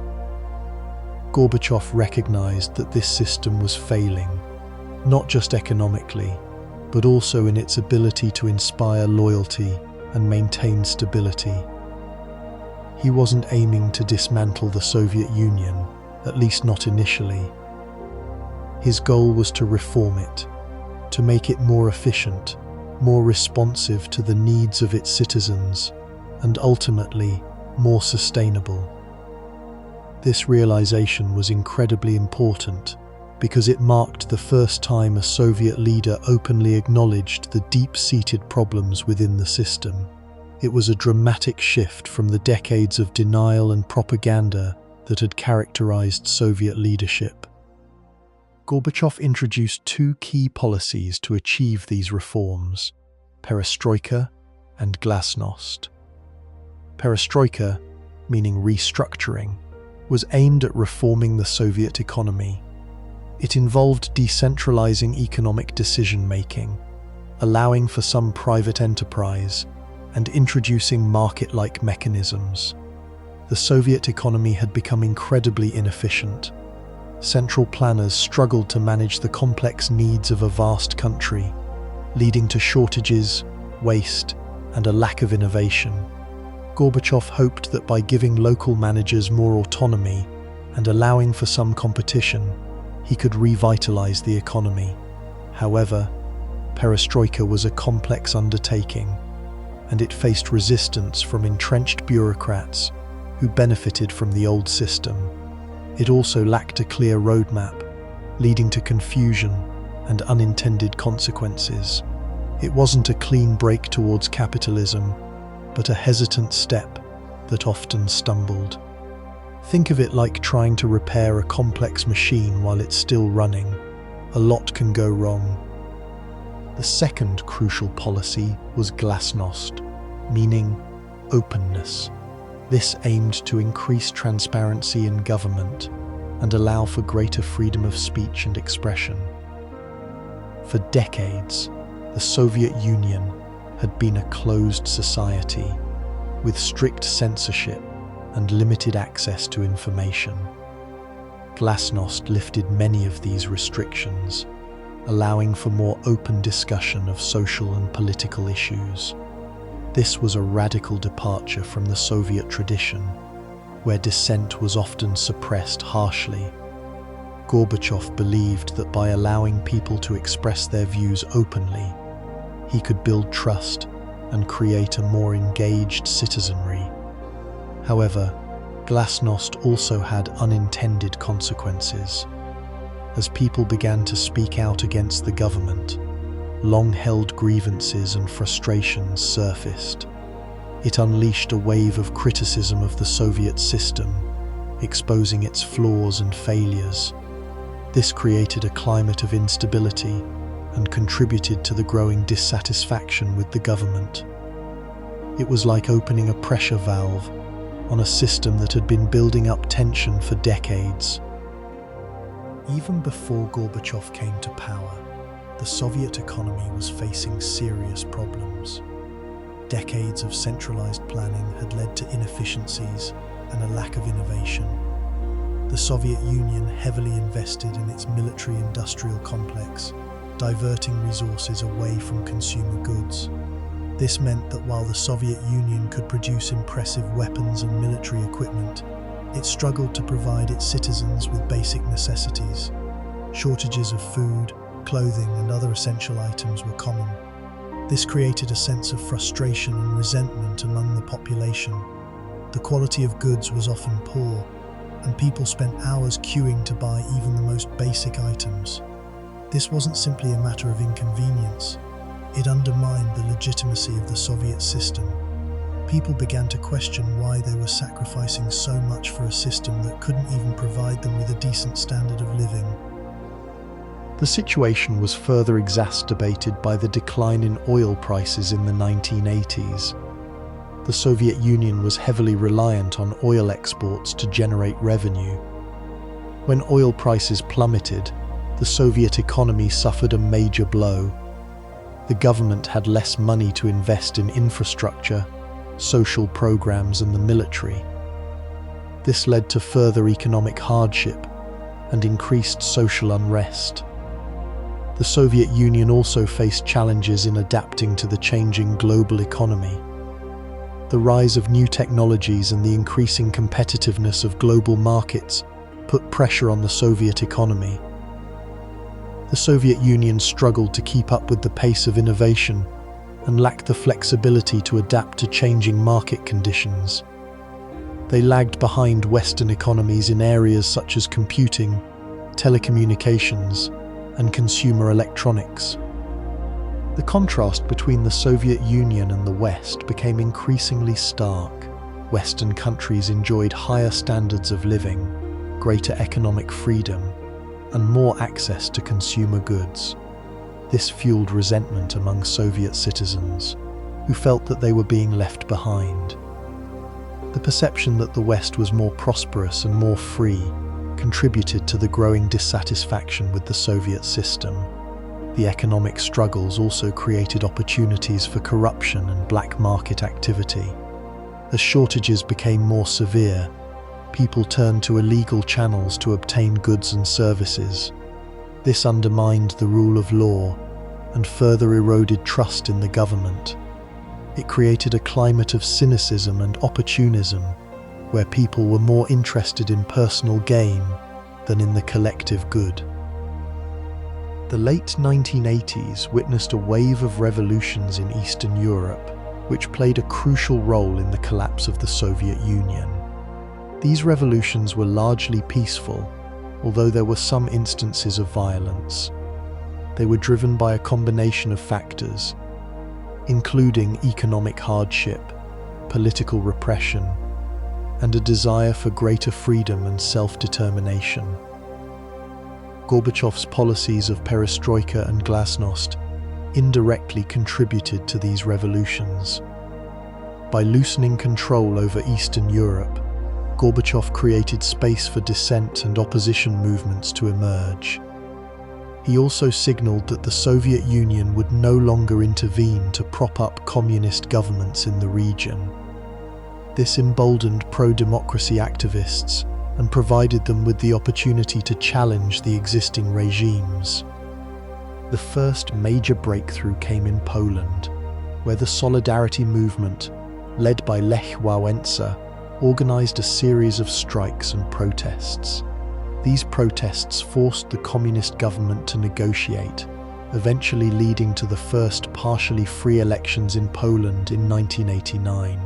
Gorbachev recognized that this system was failing, not just economically, but also in its ability to inspire loyalty and maintain stability. He wasn't aiming to dismantle the Soviet Union, at least not initially. His goal was to reform it, to make it more efficient, more responsive to the needs of its citizens, and ultimately, more sustainable. This realization was incredibly important because it marked the first time a Soviet leader openly acknowledged the deep-seated problems within the system. It was a dramatic shift from the decades of denial and propaganda that had characterized Soviet leadership. Gorbachev introduced two key policies to achieve these reforms: perestroika and glasnost. Perestroika, meaning restructuring, was aimed at reforming the Soviet economy. It involved decentralizing economic decision-making, allowing for some private enterprise, and introducing market-like mechanisms. The Soviet economy had become incredibly inefficient. Central planners struggled to manage the complex needs of a vast country, leading to shortages, waste, and a lack of innovation. Gorbachev hoped that by giving local managers more autonomy and allowing for some competition, he could revitalize the economy. However, perestroika was a complex undertaking, and it faced resistance from entrenched bureaucrats who benefited from the old system. It also lacked a clear roadmap, leading to confusion and unintended consequences. It wasn't a clean break towards capitalism, but a hesitant step that often stumbled. Think of it like trying to repair a complex machine while it's still running. A lot can go wrong. The second crucial policy was glasnost, meaning openness. This aimed to increase transparency in government and allow for greater freedom of speech and expression. For decades, the Soviet Union had been a closed society with strict censorship and limited access to information. Glasnost lifted many of these restrictions, allowing for more open discussion of social and political issues. This was a radical departure from the Soviet tradition, where dissent was often suppressed harshly. Gorbachev believed that by allowing people to express their views openly, he could build trust and create a more engaged citizenry. However, glasnost also had unintended consequences. As people began to speak out against the government, long-held grievances and frustrations surfaced. It unleashed a wave of criticism of the Soviet system, exposing its flaws and failures. This created a climate of instability and contributed to the growing dissatisfaction with the government. It was like opening a pressure valve on a system that had been building up tension for decades. Even before Gorbachev came to power, the Soviet economy was facing serious problems. Decades of centralized planning had led to inefficiencies and a lack of innovation. The Soviet Union heavily invested in its military-industrial complex, diverting resources away from consumer goods. This meant that while the Soviet Union could produce impressive weapons and military equipment, it struggled to provide its citizens with basic necessities. Shortages of food, clothing, and other essential items were common. This created a sense of frustration and resentment among the population. The quality of goods was often poor, and people spent hours queuing to buy even the most basic items. This wasn't simply a matter of inconvenience. It undermined the legitimacy of the Soviet system. People began to question why they were sacrificing so much for a system that couldn't even provide them with a decent standard of living. The situation was further exacerbated by the decline in oil prices in the 1980s. The Soviet Union was heavily reliant on oil exports to generate revenue. When oil prices plummeted, the Soviet economy suffered a major blow. The government had less money to invest in infrastructure, social programs, and the military. This led to further economic hardship and increased social unrest. The Soviet Union also faced challenges in adapting to the changing global economy. The rise of new technologies and the increasing competitiveness of global markets put pressure on the Soviet economy. The Soviet Union struggled to keep up with the pace of innovation and lacked the flexibility to adapt to changing market conditions. They lagged behind Western economies in areas such as computing, telecommunications, and consumer electronics. The contrast between the Soviet Union and the West became increasingly stark. Western countries enjoyed higher standards of living, greater economic freedom, and more access to consumer goods. This fueled resentment among Soviet citizens, who felt that they were being left behind. The perception that the West was more prosperous and more free contributed to the growing dissatisfaction with the Soviet system. The economic struggles also created opportunities for corruption and black market activity. As shortages became more severe, people turned to illegal channels to obtain goods and services. This undermined the rule of law and further eroded trust in the government. It created a climate of cynicism and opportunism, where people were more interested in personal gain than in the collective good. The late 1980s witnessed a wave of revolutions in Eastern Europe, which played a crucial role in the collapse of the Soviet Union. These revolutions were largely peaceful, although there were some instances of violence. They were driven by a combination of factors, including economic hardship, political repression, and a desire for greater freedom and self-determination. Gorbachev's policies of perestroika and glasnost indirectly contributed to these revolutions. By loosening control over Eastern Europe, Gorbachev created space for dissent and opposition movements to emerge. He also signaled that the Soviet Union would no longer intervene to prop up communist governments in the region. This emboldened pro-democracy activists and provided them with the opportunity to challenge the existing regimes. The first major breakthrough came in Poland, where the Solidarity movement, led by Lech Wałęsa, organized a series of strikes and protests. These protests forced the communist government to negotiate, eventually leading to the first partially free elections in Poland in 1989.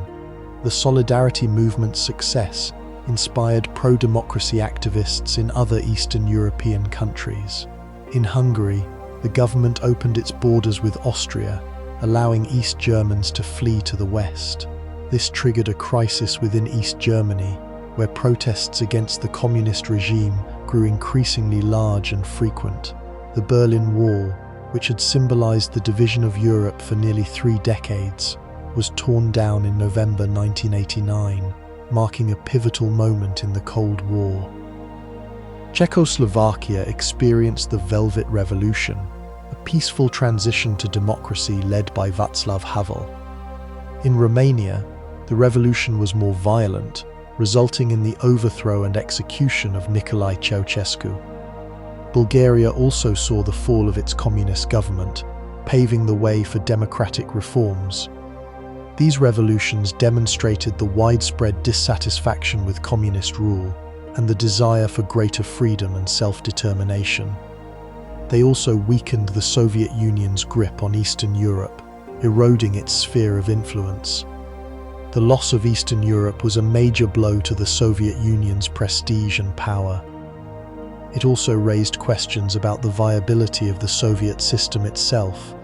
The Solidarity movement's success inspired pro-democracy activists in other Eastern European countries. In Hungary, the government opened its borders with Austria, allowing East Germans to flee to the west. This triggered a crisis within East Germany, where protests against the communist regime grew increasingly large and frequent. The Berlin Wall, which had symbolized the division of Europe for nearly 3 decades, was torn down in November 1989, marking a pivotal moment in the Cold War. Czechoslovakia experienced the Velvet Revolution, a peaceful transition to democracy led by Václav Havel. In Romania, the revolution was more violent, resulting in the overthrow and execution of Nicolae Ceausescu. Bulgaria also saw the fall of its communist government, paving the way for democratic reforms. These revolutions demonstrated the widespread dissatisfaction with communist rule and the desire for greater freedom and self-determination. They also weakened the Soviet Union's grip on Eastern Europe, eroding its sphere of influence. The loss of Eastern Europe was a major blow to the Soviet Union's prestige and power. It also raised questions about the viability of the Soviet system itself.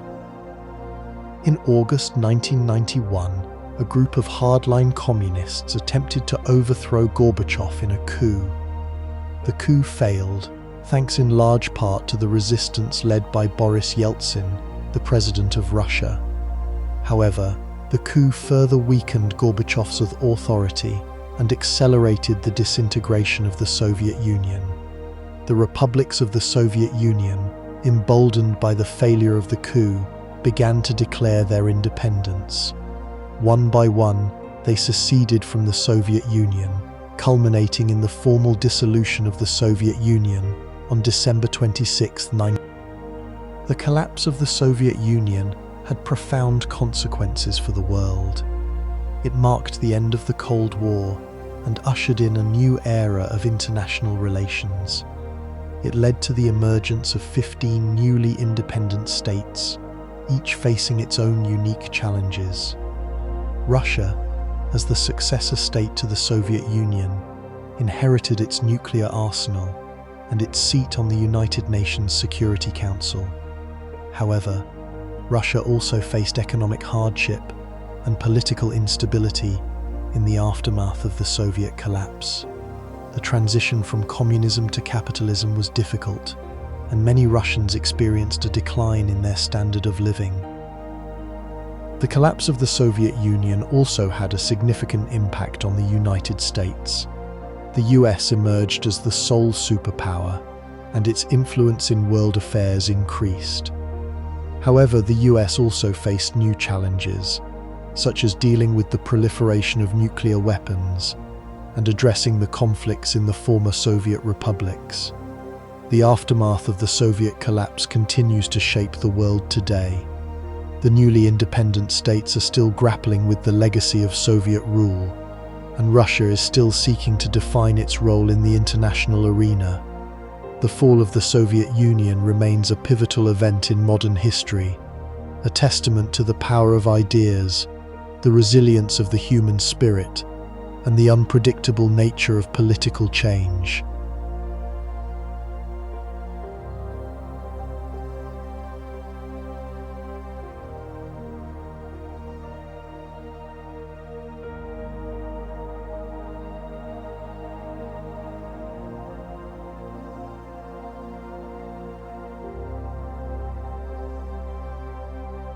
In August 1991, a group of hardline communists attempted to overthrow Gorbachev in a coup. The coup failed, thanks in large part to the resistance led by Boris Yeltsin, the president of Russia. However, the coup further weakened Gorbachev's authority and accelerated the disintegration of the Soviet Union. The republics of the Soviet Union, emboldened by the failure of the coup, began to declare their independence. One by one, they seceded from the Soviet Union, culminating in the formal dissolution of the Soviet Union on December 26, 1991. The collapse of the Soviet Union had profound consequences for the world. It marked the end of the Cold War and ushered in a new era of international relations. It led to the emergence of 15 newly independent states, each facing its own unique challenges. Russia, as the successor state to the Soviet Union, inherited its nuclear arsenal and its seat on the United Nations Security Council. However, Russia also faced economic hardship and political instability in the aftermath of the Soviet collapse. The transition from communism to capitalism was difficult, and many Russians experienced a decline in their standard of living. The collapse of the Soviet Union also had a significant impact on the United States. The US emerged as the sole superpower, and its influence in world affairs increased. However, the US also faced new challenges, such as dealing with the proliferation of nuclear weapons and addressing the conflicts in the former Soviet republics. The aftermath of the Soviet collapse continues to shape the world today. The newly independent states are still grappling with the legacy of Soviet rule, and Russia is still seeking to define its role in the international arena. The fall of the Soviet Union remains a pivotal event in modern history, a testament to the power of ideas, the resilience of the human spirit, and the unpredictable nature of political change.